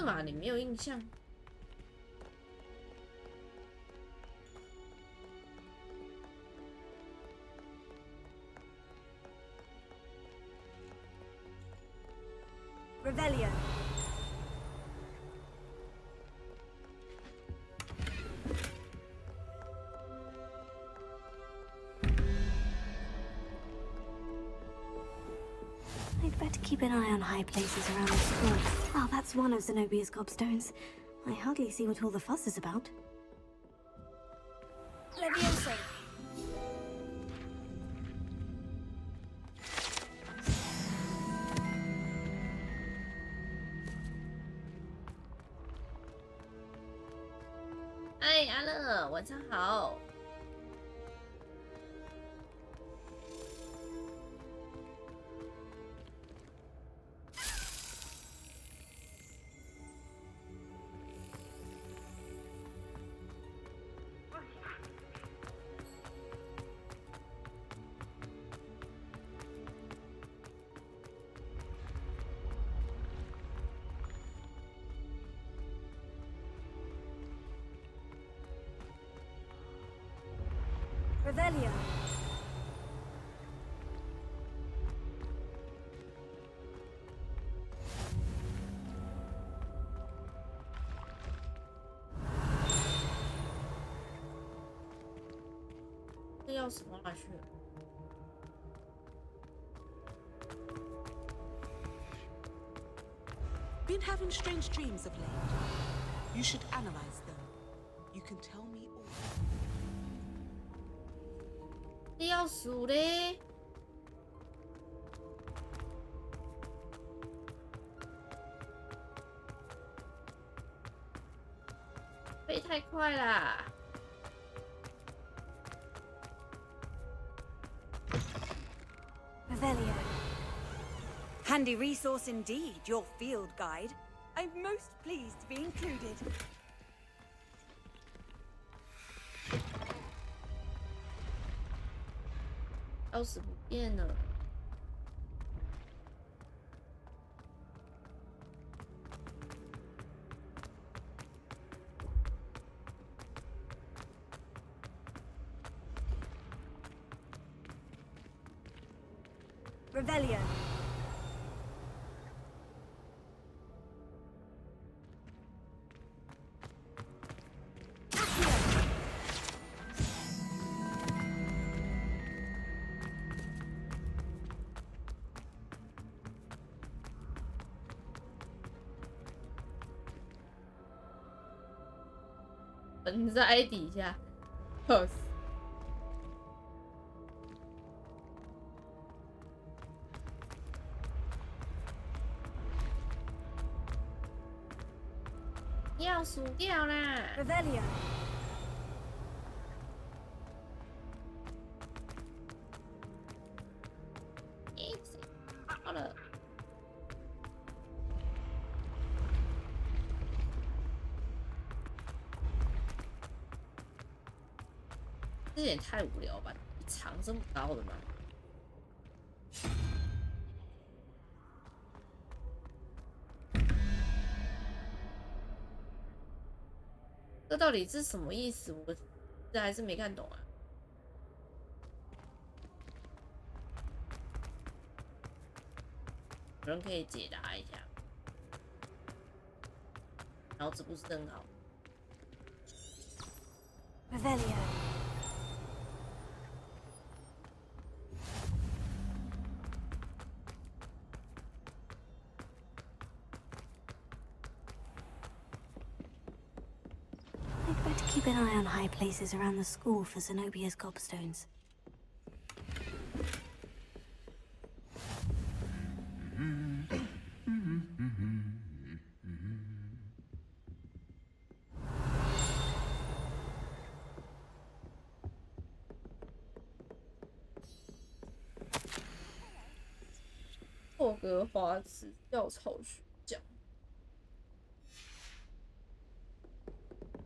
嘛？你没有印象？ Revelio. I'd better keep an eye on high places around the school. Well, that's one of Zenobia's gobstones. I hardly see what all the fuss is about. Levioso. Hey, 阿乐，晚上好。 Revelio. 这钥匙往哪去了？ Been having strange dreams of late. You should analyze them. You can tell me all. 这钥匙嘞？飞太快啦！ Revelio. Handy resource indeed, your field guide. I'm most pleased to be included. 钥匙不见了。 Revelio. Accio. 你在 A 底下 ，pose。 要输掉啦 Revelio. 好了。这也太无聊吧！长这么高的吗？ 这到底是什么意思？我这还是没看懂啊。有人可以解答一下？脑子不是很好。Revelio. I'd better keep an eye on high places around the school for Zenobia's gobstones.《霍格华兹药草学奖》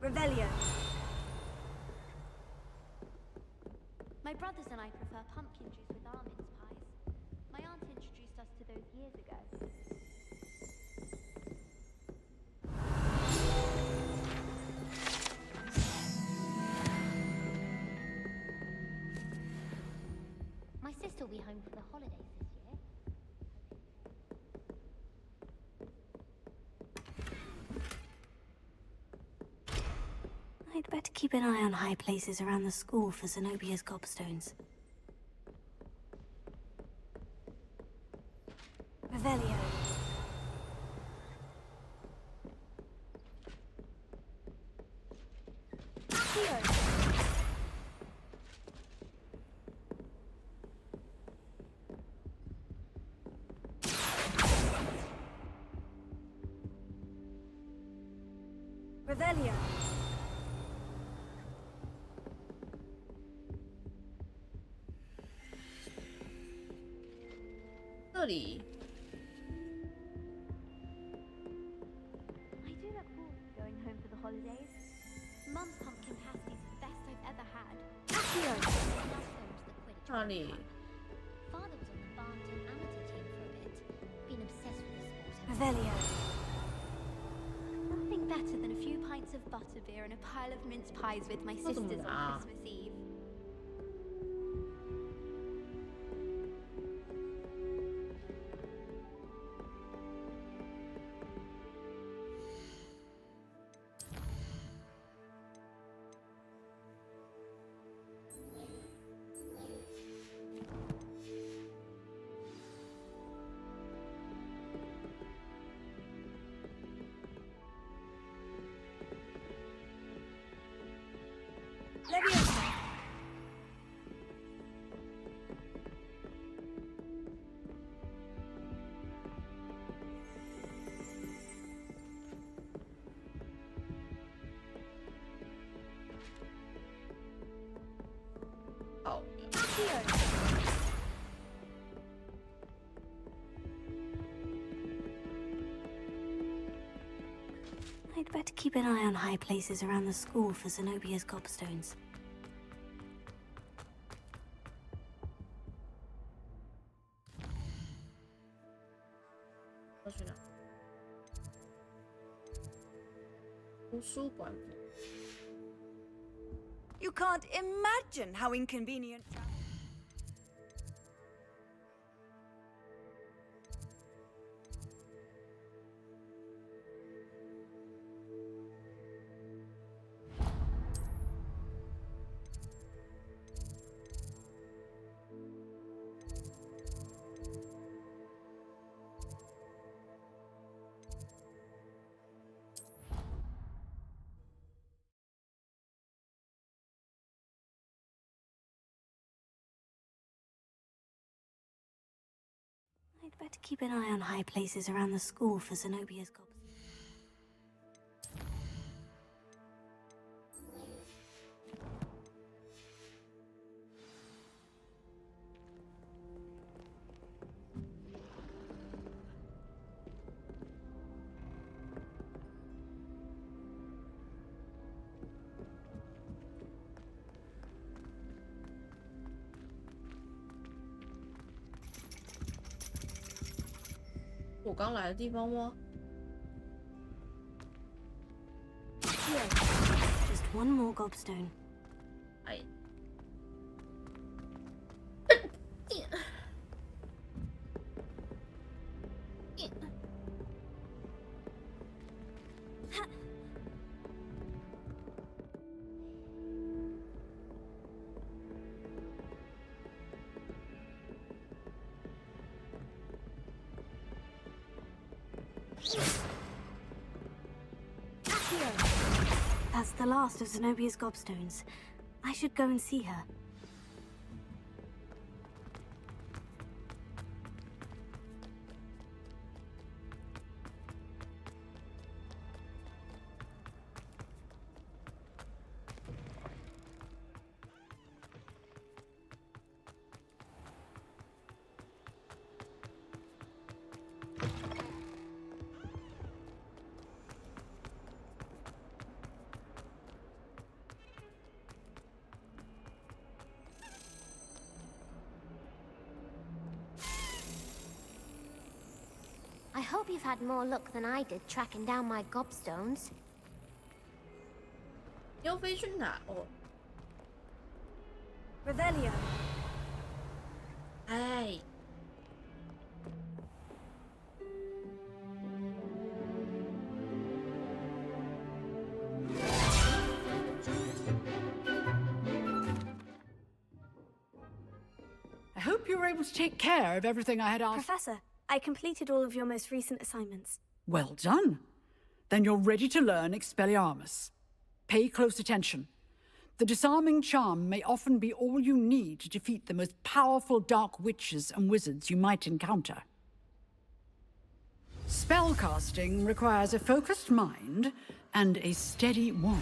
Revelio. My brothers and I prefer pumpkin juice with almond pies. My aunt introduced us to those years ago. be home for the holidays this year. I'd better keep an eye on high places around the school for Zenobia's gobstones. Revelio. Revelio. 这里 I do look forward to going home for the holidays. Mum's pumpkin pasty is the best I've ever had. Accio. Now home to the Quidditch 哪里 Father was on the Barnton amateur team for a bit. Been obsessed with the sport. Revelio. Nothing better than a few pints of butterbeer and a pile of mince pies with my sisters on Christmas Eve. Leviosa. Oh. I'd better keep an eye on high places around the school for Zenobia's gobstones. You can't imagine how inconvenient. I'd better keep an eye on high places around the school for Zenobia's gobstones.我刚来的地方吗？ Here, just one more gobstone. 哎。That's the last of Zenobia's gobstones. I should go and see her. I hope you've had more luck than I did tracking down my gobstones. 要飞去哪？哦， Revelio. 哎。I hope you were able to take care of everything I had asked. Professor, I completed all of your most recent assignments. Well done. Then you're ready to learn Expelliarmus. Pay close attention. The disarming charm may often be all you need to defeat the most powerful dark witches and wizards you might encounter. Spellcasting requires a focused mind and a steady wand.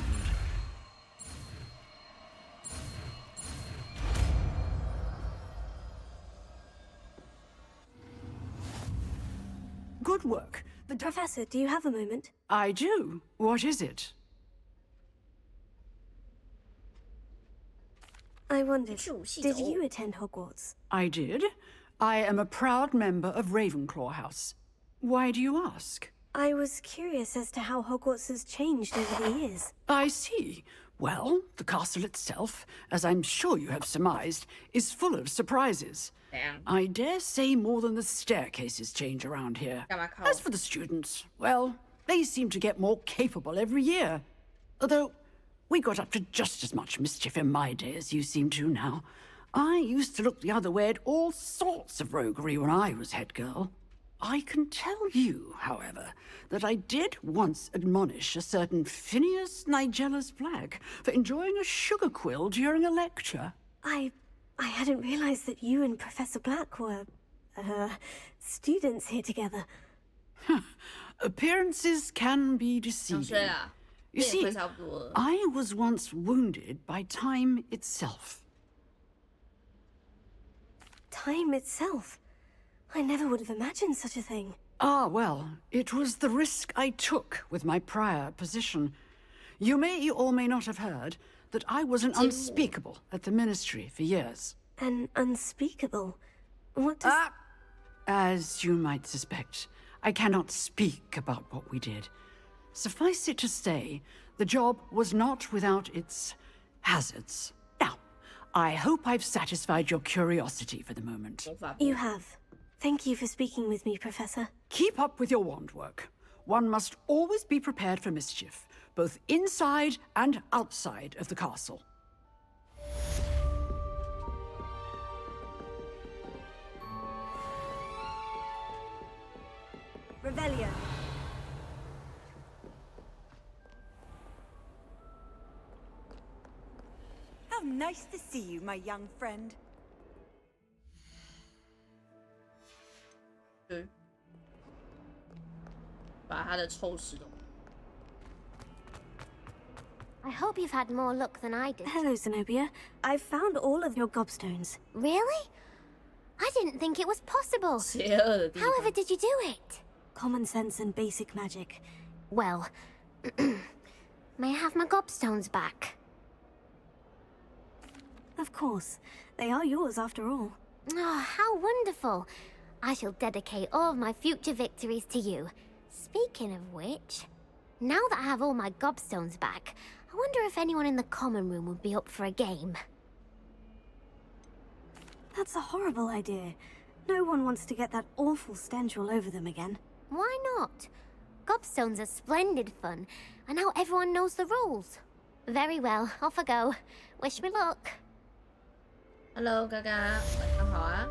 Good work. Professor, do you have a moment? I do. What is it? I wondered, did you attend Hogwarts? I did. I am a proud member of Ravenclaw House. Why do you ask? I was curious as to how Hogwarts has changed over the years. I see. Well, the castle itself, as I'm sure you have surmised, is full of surprises. Damn. I dare say more than the staircases change around here. As for the students, well, they seem to get more capable every year. Although, we got up to just as much mischief in my day as you seem to now. I used to look the other way at all sorts of roguery when I was head girl. I can tell you, however, that I did once admonish a certain Phineas Nigellus Black for enjoying a sugar quill during a lecture. I hadn't realized that you and Professor Black were, students here together. Appearances can be deceiving. You see, I was once wounded by time itself. Time itself? I never would have imagined such a thing. Ah, well, it was the risk I took with my prior position. You may or may not have heard that I was an unspeakable at the Ministry for years. An unspeakable? What does... As you might suspect, I cannot speak about what we did. Suffice it to say, the job was not without its hazards. Now, I hope I've satisfied your curiosity for the moment. You have. Thank you for speaking with me, Professor. Keep up with your wand work. One must always be prepared for mischief, both inside and outside of the castle. Revelio. How nice to see you, my young friend. I hope you've had more luck than I did. Hello, Zenobia. I've found all of your gobstones. Really? I didn't think it was possible. However did you do it? Common sense and basic magic. Well, may I have my gobstones back? Of course. They are yours after all. Oh, how wonderful. I shall dedicate all of my future victories to you. Speaking of which, now that I have all my gobstones back, I wonder if anyone in the common room would be up for a game. That's a horrible idea. No one wants to get that awful stench all over them again. Why not? Gobstones are splendid fun, and now everyone knows the rules. Very well, off I go. Wish me luck. Hello, 嘎嘎，晚上好啊。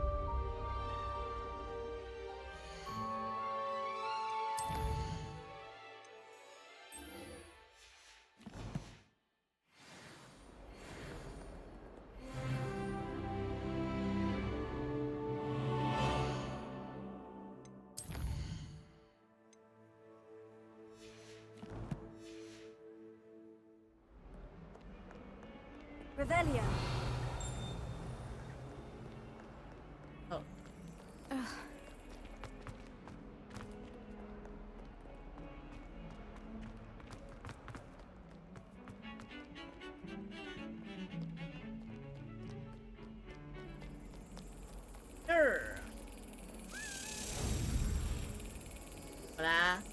Revelio. Oh. Hola.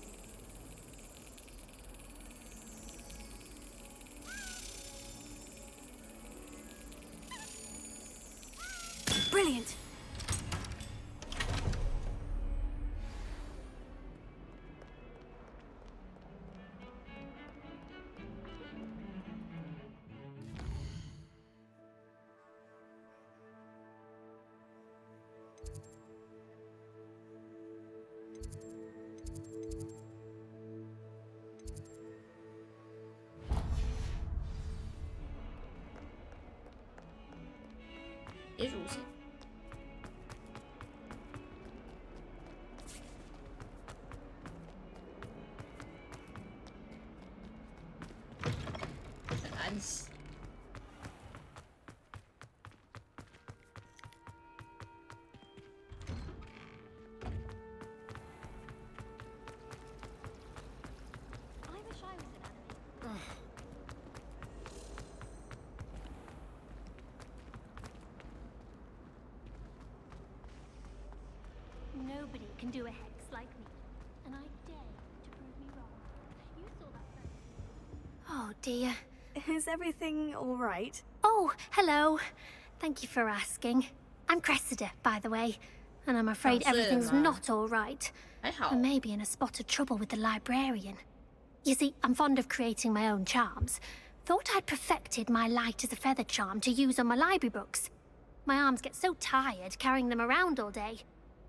Brilliant. 也如是。安息。Nobody can do a hex like me, and I dare you to prove me wrong. You saw that. Oh dear. Is everything all right? Oh, hello. Thank you for asking. I'm Cressida, by the way, and I'm afraid everything's not all right. I may be in a spot of trouble with the librarian. You see, I'm fond of creating my own charms. Thought I'd perfected my light as a feather charm to use on my library books. My arms get so tired carrying them around all day.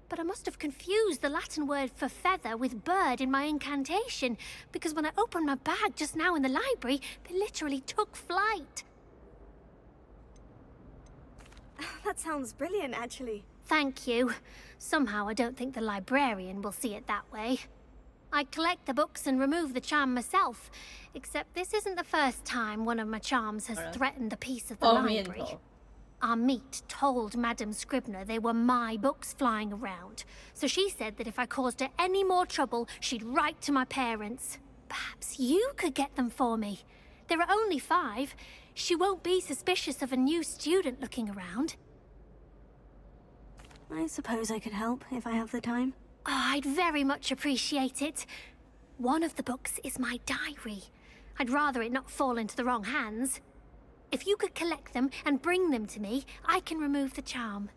But I must have confused the Latin word for feather with bird in my incantation, because when I opened my bag just now in the library, they literally took flight. That sounds brilliant, actually. Thank you. Somehow I don't think the librarian will see it that way. I collect the books and remove the charm myself, except this isn't the first time one of my charms has threatened the peace of the library. Our meet told Madame Scribner they were my books flying around, so she said that if I caused her any more trouble, she'd write to my parents. Perhaps you could get them for me. There are only 5. She won't be suspicious of a new student looking around. I suppose I could help if I have the time. Oh, I'd very much appreciate it. One of the books is my diary. I'd rather it not fall into the wrong hands. If you could collect them and bring them to me, I can remove the charm.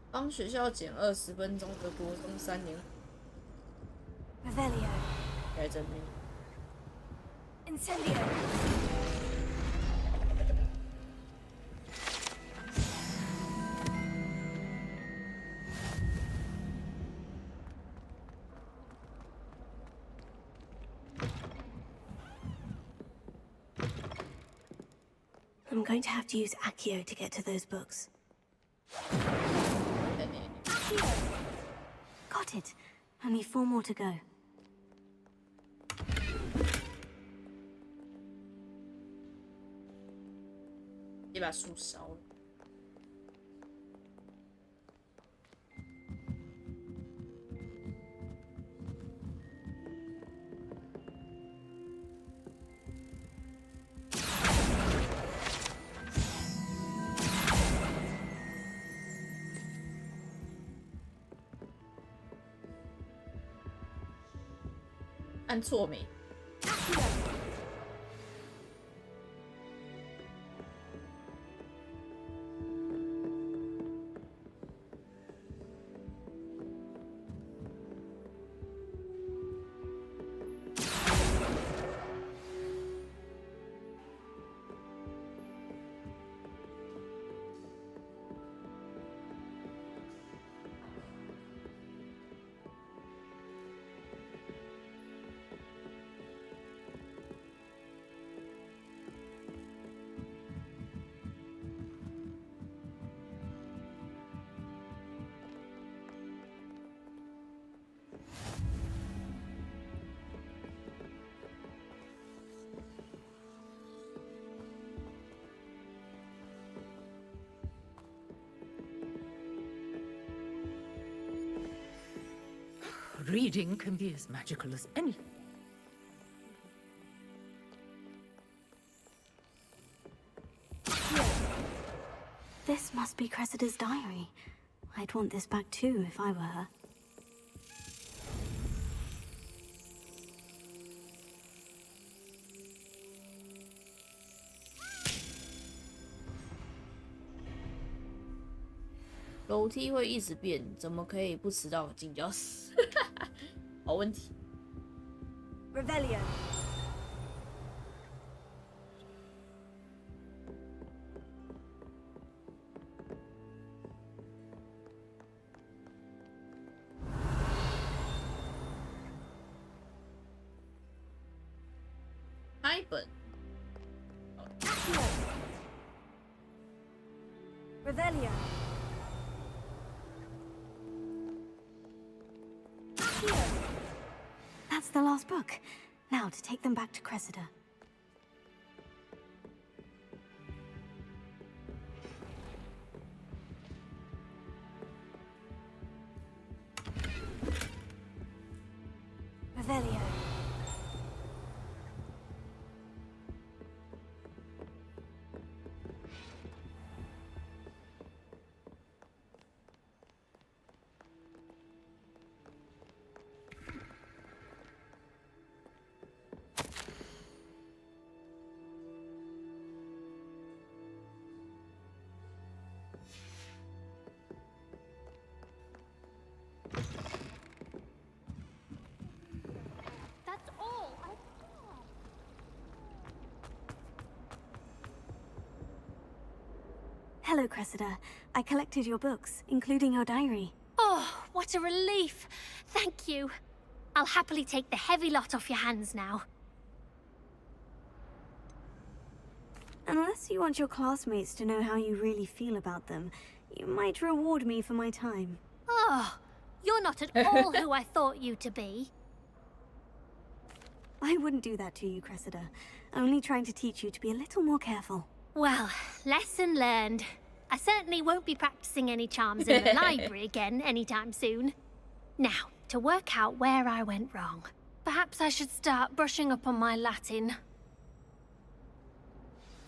帮学校减20分钟的国中3年。Revelio. 来这边。Incendio. I'm going to have to use Accio to get to those books. Accio! Got it. Only 4 more to go. 一把树烧了。按错没？Reading can be as magical as anything. This must be Cressida's diary. I'd want this back too if I were her. "楼梯会一直变，怎么可以不迟到进教室？"好问题。Revelio. Revelio. Here. That's the last book. Now to take them back to Cressida. Revelio. That's all. Hello, Cressida. I collected your books, including your diary. Oh, what a relief. Thank you. I'll happily take the heavy lot off your hands now. Unless you want your classmates to know how you really feel about them, you might reward me for my time. Oh, you're not at all who I thought you to be. I wouldn't do that to you, Cressida. Only trying to teach you to be a little more careful. Well, lesson learned. I certainly won't be practicing any charms in the library again anytime soon. Now, to work out where I went wrong. Perhaps I should start brushing up on my Latin.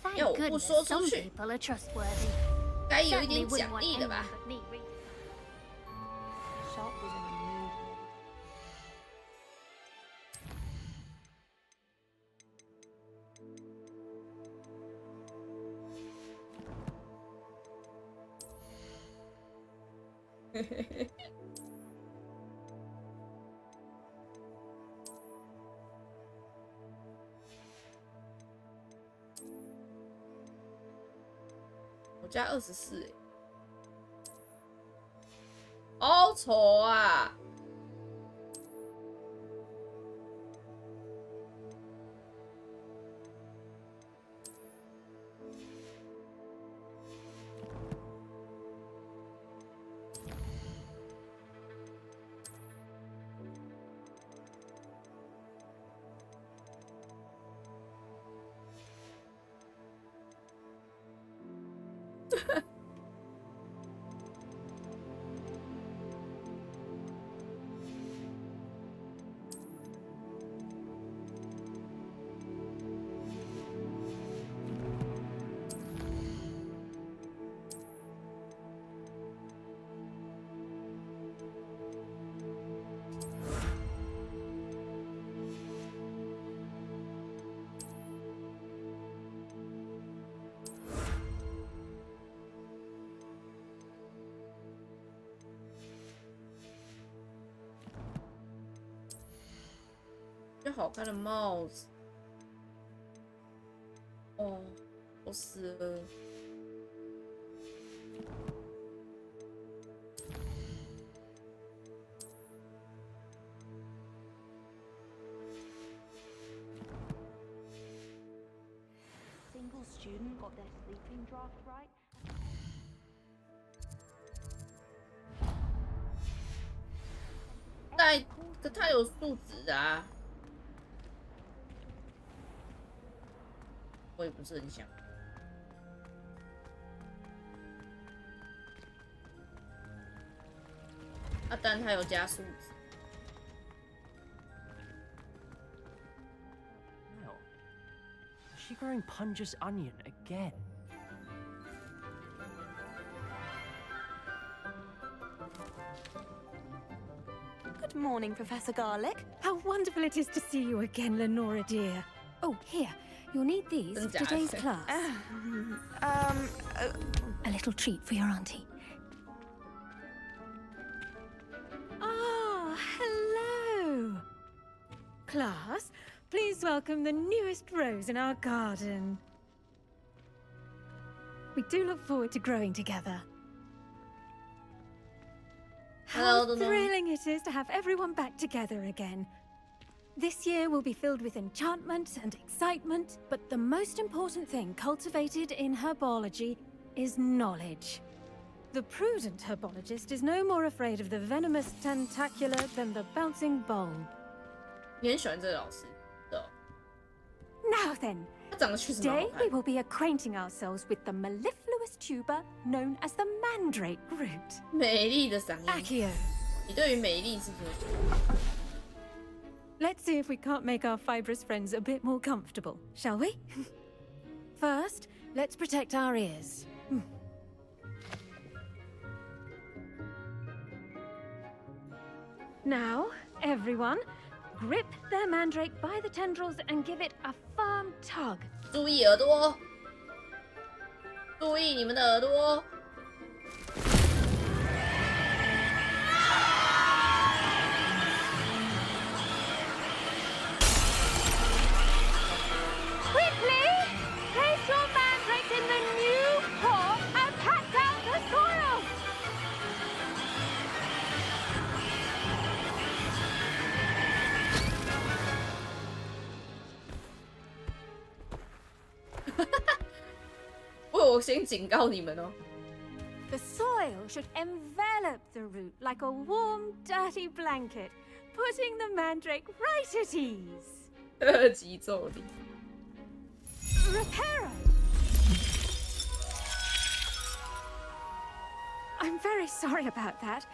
Thank goodness some people are trustworthy. 该有一点奖励的吧。我加24哎，好丑啊！最好看的帽子，哦，我死了。Single student got their sleeping draft right. 但可他有素质啊，我也不是很想。啊，但他有加素质。No. Is she growing Punja's onion again? Good morning, Professor Garlick. How wonderful it is to see you again, Lenora dear. Oh, here. You'll need these for today's class. A little treat for your auntie. Ah, hello. Class, please welcome the newest rose in our garden. We do look forward to growing together. How thrilling it is to have everyone back together again. This year will be filled with enchantment and excitement, but the most important thing cultivated in herbology is knowledge. The prudent herbologist is no more afraid of the venomous tentacular than the bouncing bulb. 你很喜欢这个老师，对哦。 Now then, 他长得确实蛮好 today 看 we will be acquainting ourselves with the mellifluous tuber known as the mandrake root. 美丽的嗓音。 Accio. 你对于美丽是不是？ Let's see if we can't make our fibrous friends a bit more comfortable, shall we? First, let's protect our ears. Now, everyone, grip their mandrake by the tendrils and give it a firm tug. 注意耳朵，注意你们的耳朵。 Quickly! Place your mandrake in the new pot and pat down the soil!我先警告你们哦。 The soil should envelop the root like a warm, dirty blanket, putting the mandrake right at ease. 特级咒力。 Reparo! I'm very sorry about that.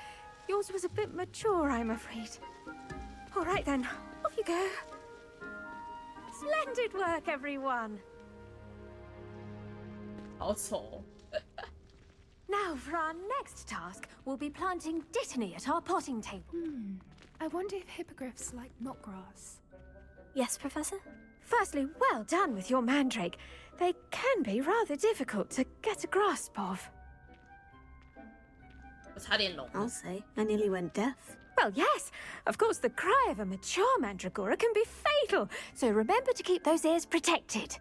Yours was a bit mature, I'm afraid. All right then, off you go. Splendid work, everyone. 好丑。 Now, for our next task, we'll be planting Dittany at our potting table. I wonder if hippogriffs like knotgrass. Yes, Professor? Firstly, well done with your mandrake. They can be rather difficult to get a grasp of. 我差点聋了。 I'll say, I nearly went deaf. Well, yes. Of course, the cry of a mature mandragora can be fatal, so remember to keep those ears protected.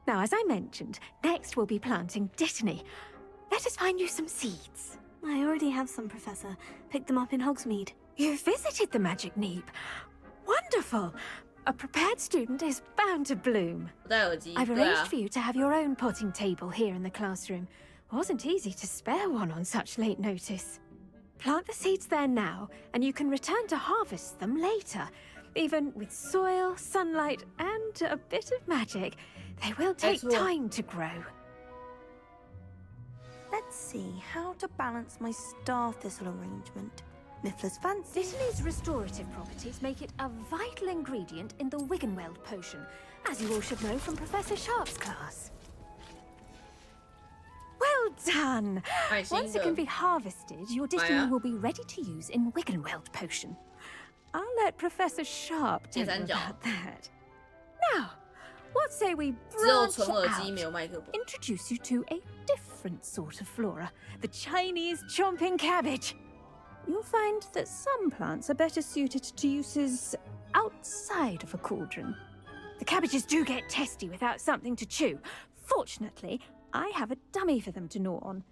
Now, as I mentioned, next we'll be planting Dittany. Let us find you some seeds. I already have some, Professor. Picked them up in Hogsmeade. You visited the Magic Neep. Wonderful. A prepared student is bound to bloom. 不戴耳机。 I've 对 arranged 啊 for you to have your own potting table here in the classroom. Wasn't easy to spare one on such late notice. Plant the seeds there now, and you can return to harvest them later. Even with soil, sunlight, and a bit of magic, they will take time to grow. Let's see how to balance my star thistle arrangement. Mifflin's fancy. Dittany's restorative properties make it a vital ingredient in the Wiggenweld potion, as you all should know from Professor Sharp's class. Well done! Once it can be harvested, your Dittany will be ready to use in Wiggenweld potion. I'll let Professor Sharp tell you about that. Now, what say we branch out, introduce you to a different sort of flora, the Chinese chomping cabbage. You'll find that some plants are better suited to uses outside of a cauldron. The cabbages do get testy without something to chew. Fortunately, I have a dummy for them to gnaw on.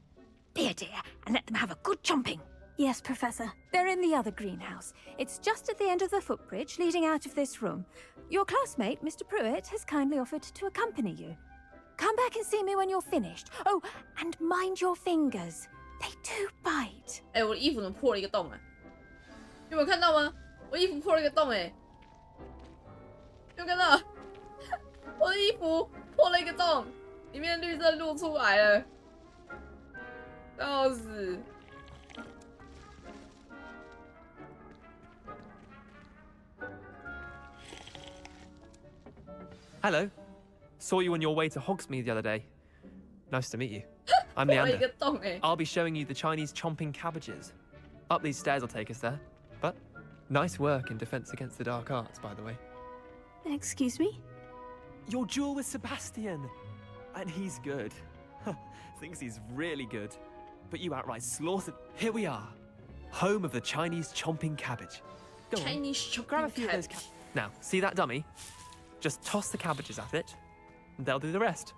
Be a dear and let them have a good chomping. Yes, Professor. They're in the other greenhouse. It's just at the end of the footbridge leading out of this room. Your classmate, Mr. Pruitt, has kindly offered to accompany you. Come back and see me when you're finished. Oh, and mind your fingers. They do bite. 哎，我的衣服怎么破了一个洞啊？有没有看到吗？我衣服破了一个洞哎，有看到？我的衣服破了一个洞，里面绿色露出来了，笑死！ Hello. Saw you on your way to Hogsmeade the other day. Nice to meet you. I'm Leander. I'll be showing you the Chinese chomping cabbages. Up these stairs will take us there. But nice work in Defense Against the Dark Arts, by the way. Excuse me? Your duel with Sebastian. And he's good. Thinks he's really good. But you outright slaughtered. Here we are. Home of the Chinese chomping cabbage. Go on. Chinese chomping Grab a few of those Now, see that dummy? Just toss the cabbages at it, and they'll do the rest.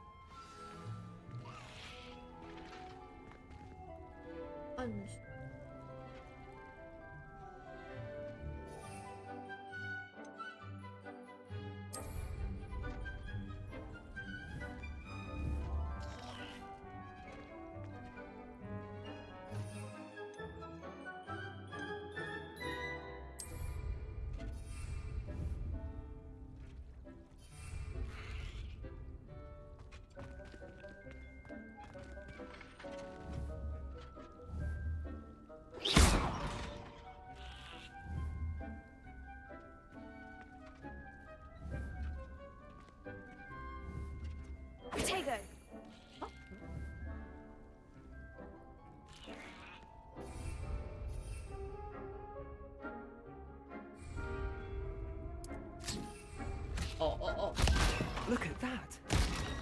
Potato. Oh. Look at that.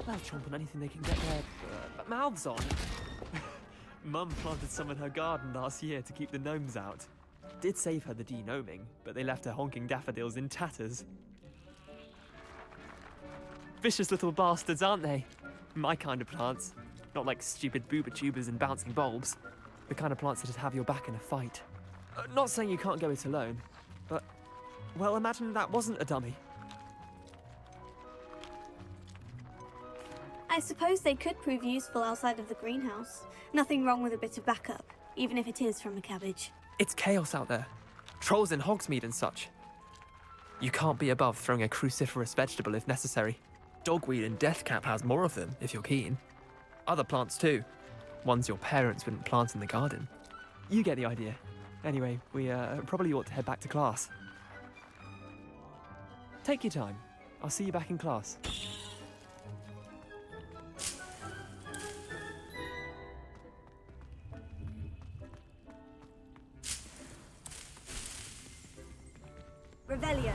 They'll chomp on anything they can get their mouths on. Mum planted some in her garden last year to keep the gnomes out. Did save her the de-gnoming, but they left her honking daffodils in tatters. Vicious little bastards, aren't they? My kind of plants. Not like stupid booba-tubers and bouncing bulbs. The kind of plants that just have your back in a fight. Not saying you can't go it alone, but... well, imagine that wasn't a dummy. I suppose they could prove useful outside of the greenhouse. Nothing wrong with a bit of backup, even if it is from a cabbage. It's chaos out there. Trolls in Hogsmeade and such. You can't be above throwing a cruciferous vegetable if necessary. Dogweed and deathcap has more of them, if you're keen. Other plants too. Ones your parents wouldn't plant in the garden. You get the idea. Anyway, we probably ought to head back to class. Take your time. I'll see you back in class. Revelio.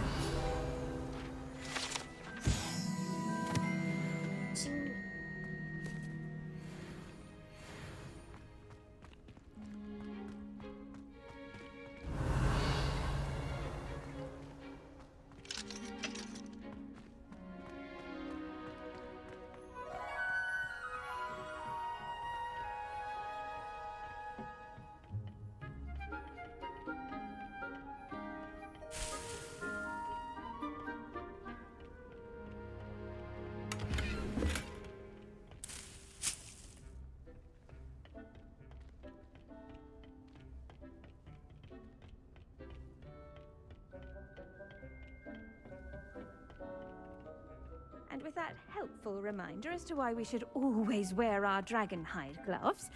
And with that helpful reminder as to why we should always wear our dragon hide gloves,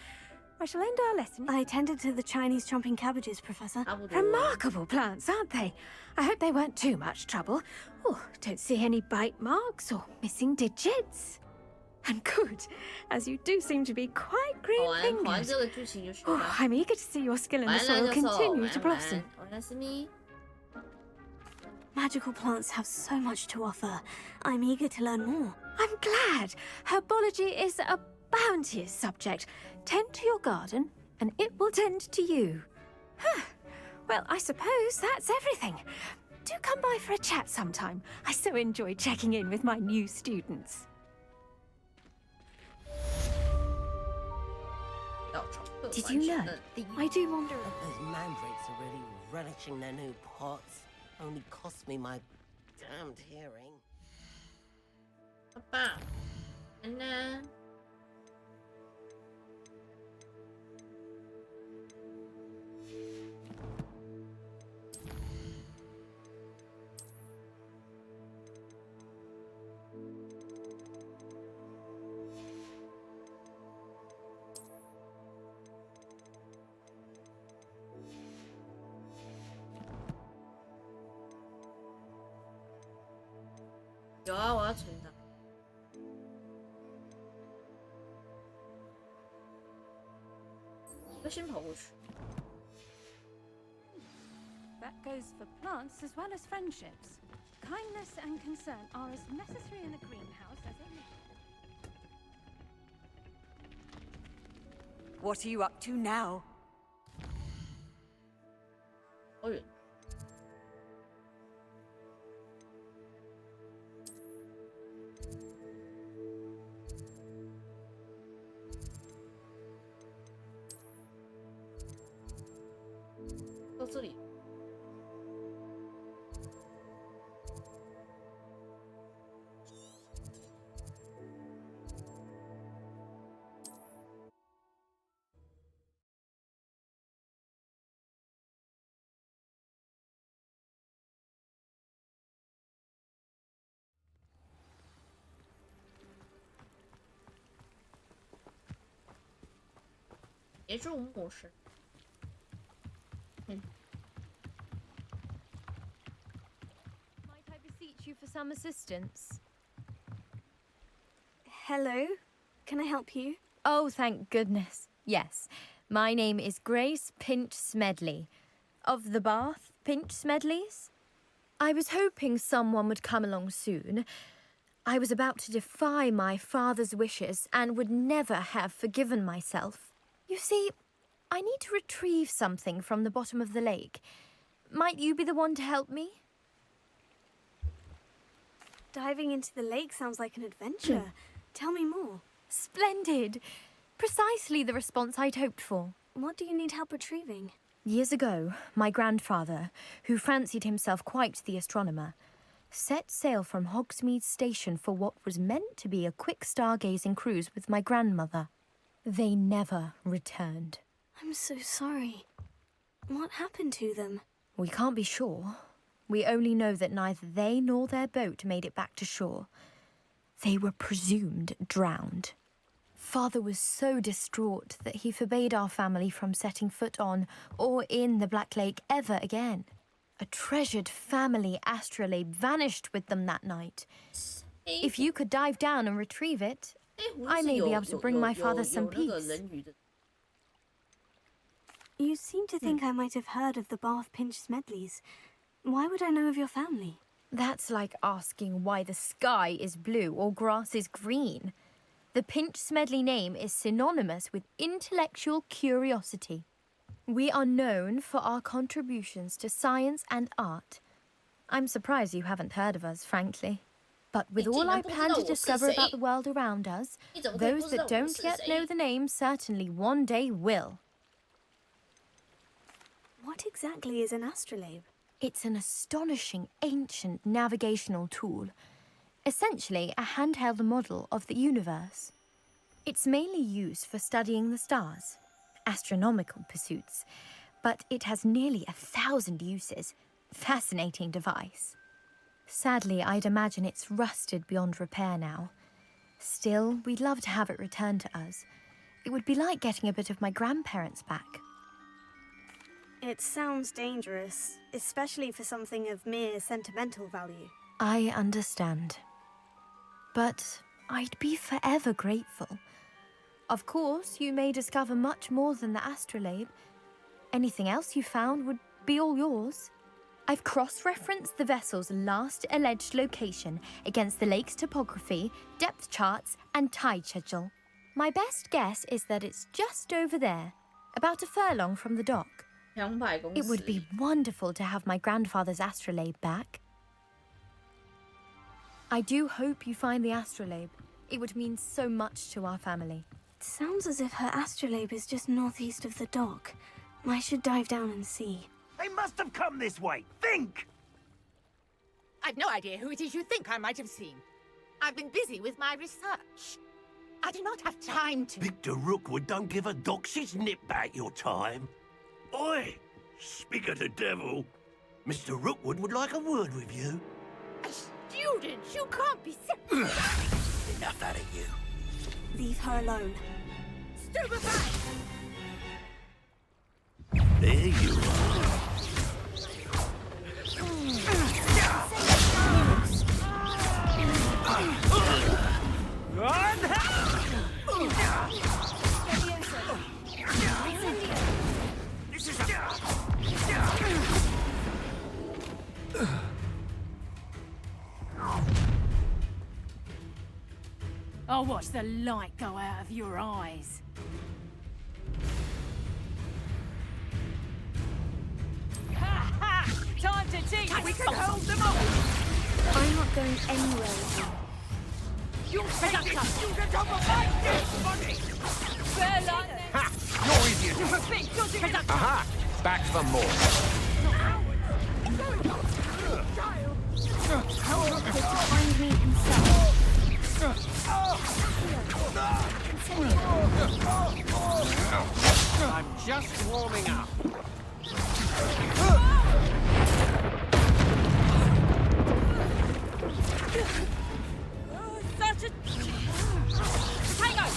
I shall end our lesson. I tended to the Chinese chomping cabbages, Professor. Remarkable plants, aren't they? I hope they weren't too much trouble. Oh, don't see any bite marks or missing digits. And good, as you do seem to be quite green-fingered. Oh, I'm eager to see your skill in the soil continue to blossom. Magical plants have so much to offer. I'm eager to learn more. I'm glad. Herbology is a bounteous subject. Tend to your garden, and it will tend to you. Well, I suppose that's everything. Do come by for a chat sometime. I so enjoy checking in with my new students. Did you know? I do wonder if those mandrakes are really relishing their new pots. Only cost me my damned hearing. And then...有啊，我要存的。我先跑过去。 That goes for plants as well as friendships. Kindness and concern are as necessary in the greenhouse as any. What are you up to now? Oh. My Might I beseech you for some assistance? Hello. Can I help you? Oh, thank goodness. Yes. My name is Grace Pinch Smedley. Of the Bath Pinch Smedleys? I was hoping someone would come along soon. I was about to defy my father's wishes and would never have forgiven myself. You see, I need to retrieve something from the bottom of the lake. Might you be the one to help me? Diving into the lake sounds like an adventure. Tell me more. Splendid! Precisely the response I'd hoped for. What do you need help retrieving? Years ago, my grandfather, who fancied himself quite the astronomer, set sail from Hogsmeade Station for what was meant to be a quick stargazing cruise with my grandmother. They never returned. I'm so sorry. What happened to them? We can't be sure. We only know that neither they nor their boat made it back to shore. They were presumed drowned. Father was so distraught that he forbade our family from setting foot on or in the Black Lake ever again. A treasured family astrolabe vanished with them that night. If you could dive down and retrieve it, I may be able to bring my father some peace. You seem to think I might have heard of the Bath Pinch Smedleys. Why would I know of your family? That's like asking why the sky is blue or grass is green. The Pinch Smedley name is synonymous with intellectual curiosity. We are known for our contributions to science and art. I'm surprised you haven't heard of us, frankly. But with all I plan to discover about the world around us, those that don't yet know the name certainly one day will. What exactly is an astrolabe? It's an astonishing ancient navigational tool. Essentially a handheld model of the universe. It's mainly used for studying the stars, astronomical pursuits, but it has nearly 1,000 uses. Fascinating device. Sadly, I'd imagine it's rusted beyond repair now. Still, we'd love to have it returned to us. It would be like getting a bit of my grandparents back. It sounds dangerous, especially for something of mere sentimental value. I understand. But I'd be forever grateful. Of course, you may discover much more than the astrolabe. Anything else you found would be all yours. I've cross-referenced the vessel's last alleged location against the lake's topography, depth charts, and tide schedule. My best guess is that it's just over there, about a furlong from the dock. It would be wonderful to have my grandfather's astrolabe back. I do hope you find the astrolabe. It would mean so much to our family. It sounds as if her astrolabe is just northeast of the dock. I should dive down and see. They must have come this way. Think! I've no idea who it is you think I might have seen. I've been busy with my research. I do not have time to... Victor Rookwood don't give a doxy's nip back your time. Oi! Speak of the devil. Mr. Rookwood would like a word with you. A student? You can't be Enough out of you. Leave her alone. Stupefy! There you are. This is I'll watch the light go out of your eyes. Ha ha! Time to teach! We can hold them off! I'm not going anywhere with you. You'll shut up! You get up and fight this money! Ha! You're idiots! Aha! Back for more. Find me himself. I'm just warming up. Such a... Tango!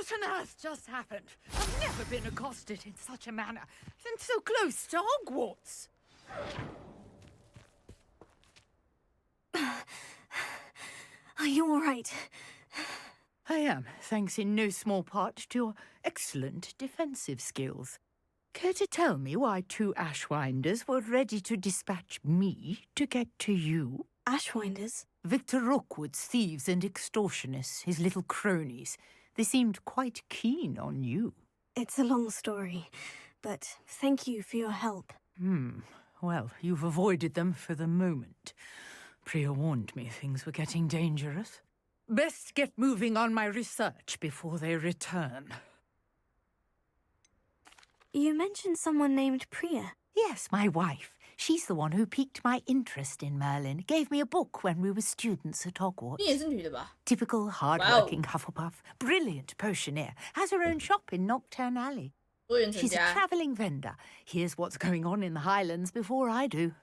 What on earth just happened? I've never been accosted in such a manner, and so close to Hogwarts. Are you all right? I am, thanks in no small part to your excellent defensive skills. Care to tell me why 2 Ashwinders were ready to dispatch me to get to you? Ashwinders? Victor Rookwood's thieves and extortionists, his little cronies. They seemed quite keen on you. It's a long story, but thank you for your help. Well, you've avoided them for the moment. Priya warned me things were getting dangerous. Best get moving on my research before they return. You mentioned someone named Priya. Yes, my wife. She's the one who piqued my interest in Merlin. Gave me a book when we were students at Hogwarts. 你也是女的吧? Typical hard-working Hufflepuff. Brilliant potioneer. Has her own shop in Knockturn Alley. She's a travelling vendor. Hears what's going on in the Highlands before I do.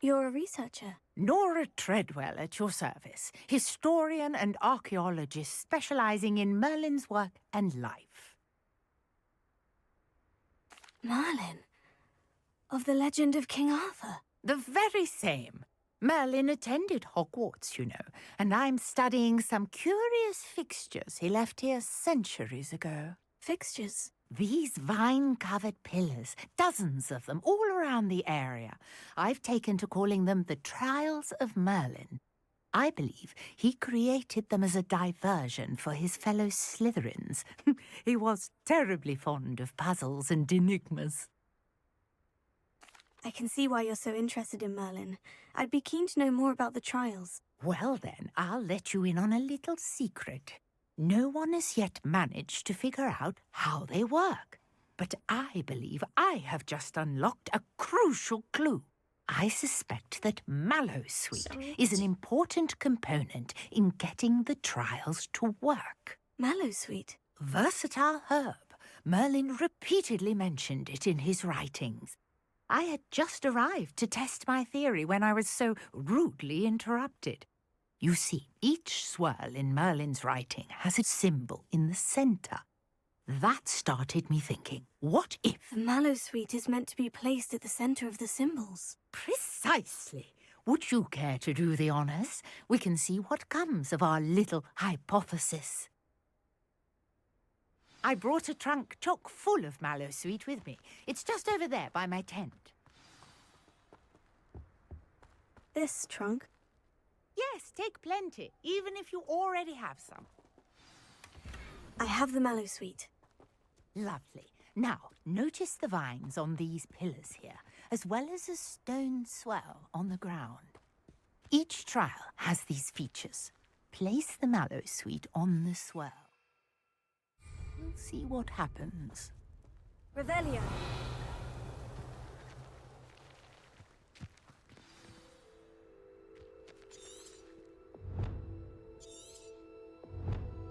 You're a researcher? Nora Treadwell at your service. Historian and archaeologist specialising in Merlin's work and life. Merlin? Of the legend of King Arthur? The very same. Merlin attended Hogwarts, you know, and I'm studying some curious fixtures he left here centuries ago. Fixtures? These vine-covered pillars, dozens of them, all around the area. I've taken to calling them the Trials of Merlin. I believe he created them as a diversion for his fellow Slytherins. He was terribly fond of puzzles and enigmas. I can see why you're so interested in Merlin. I'd be keen to know more about the trials. Well then, I'll let you in on a little secret. No one has yet managed to figure out how they work. But I believe I have just unlocked a crucial clue. I suspect that Mallowsweet is an important component in getting the trials to work. Mallowsweet? Versatile herb. Merlin repeatedly mentioned it in his writings. I had just arrived to test my theory when I was so rudely interrupted. You see, each swirl in Merlin's writing has a symbol in the centre. That started me thinking, what if... The Mallowsweet is meant to be placed at the centre of the symbols. Precisely. Would you care to do the honours? We can see what comes of our little hypothesis. I brought a trunk chock full of Mallowsweet with me. It's just over there by my tent. This trunk? Yes, take plenty, even if you already have some. I have the Mallowsweet. Lovely. Now, notice the vines on these pillars here, as well as a stone swell on the ground. Each trial has these features. Place the Mallowsweet on the swell. We'll see what happens. Revelio.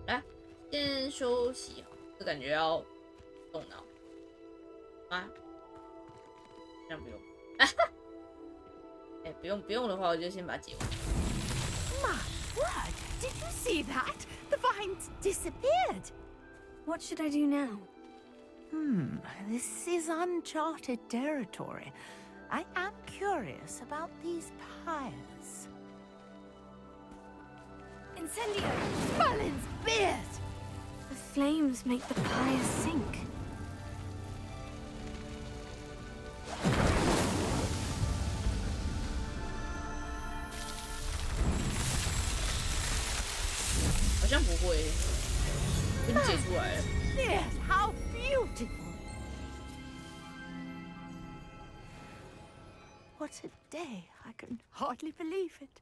Ah, 先休息，这感觉要动脑啊？这样不用。哎，不用的话，我就先把它解完。 My word! Did you see that? The vines disappeared. What should I do now? This is uncharted territory. I am curious about these pyres. Incendio! Merlin's beard! The flames make the pyres sink. Yes, how beautiful! What a day! I can hardly believe it.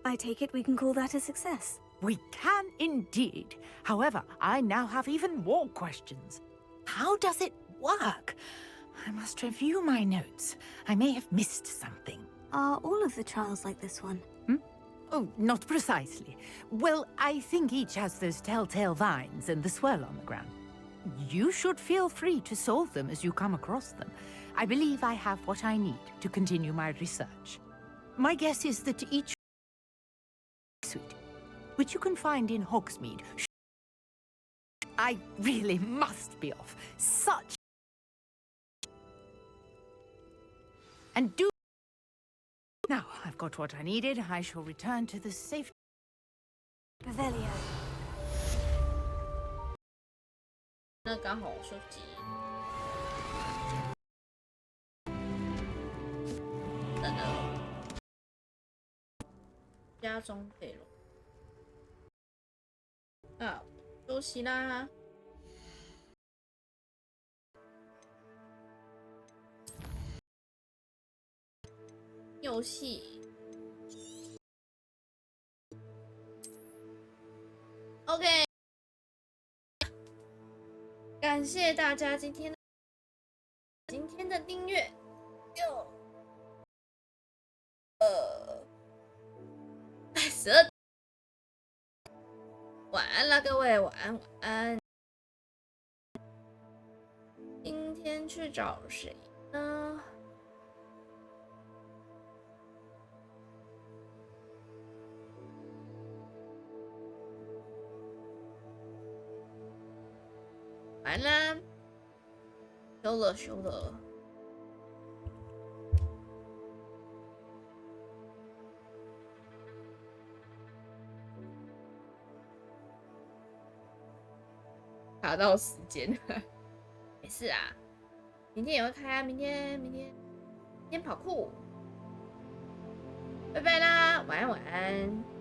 I take it we can call that a success. We can indeed. However, I now have even more questions. How does it work? I must review my notes. I may have missed something. Are all of the trials like this one? Oh, not precisely. Well, I think each has those telltale vines and the swirl on the ground. You should feel free to solve them as you come across them. I believe I have what I need to continue my research. My guess is that each which you can find in Hogsmeade. I really must be off. Such. And do. Now I've got what I needed. I shall return to the safe. Revelio. 那刚好收集。等等。家中备容。啊，休息啦。游戏。OK。感谢大家今天的订阅。12。晚安啦，各位，晚安晚安。今天去找谁呢？晚安啦，休了。卡到时间，没事啊，明天也会开啊，明天跑酷，拜拜啦，晚安晚安。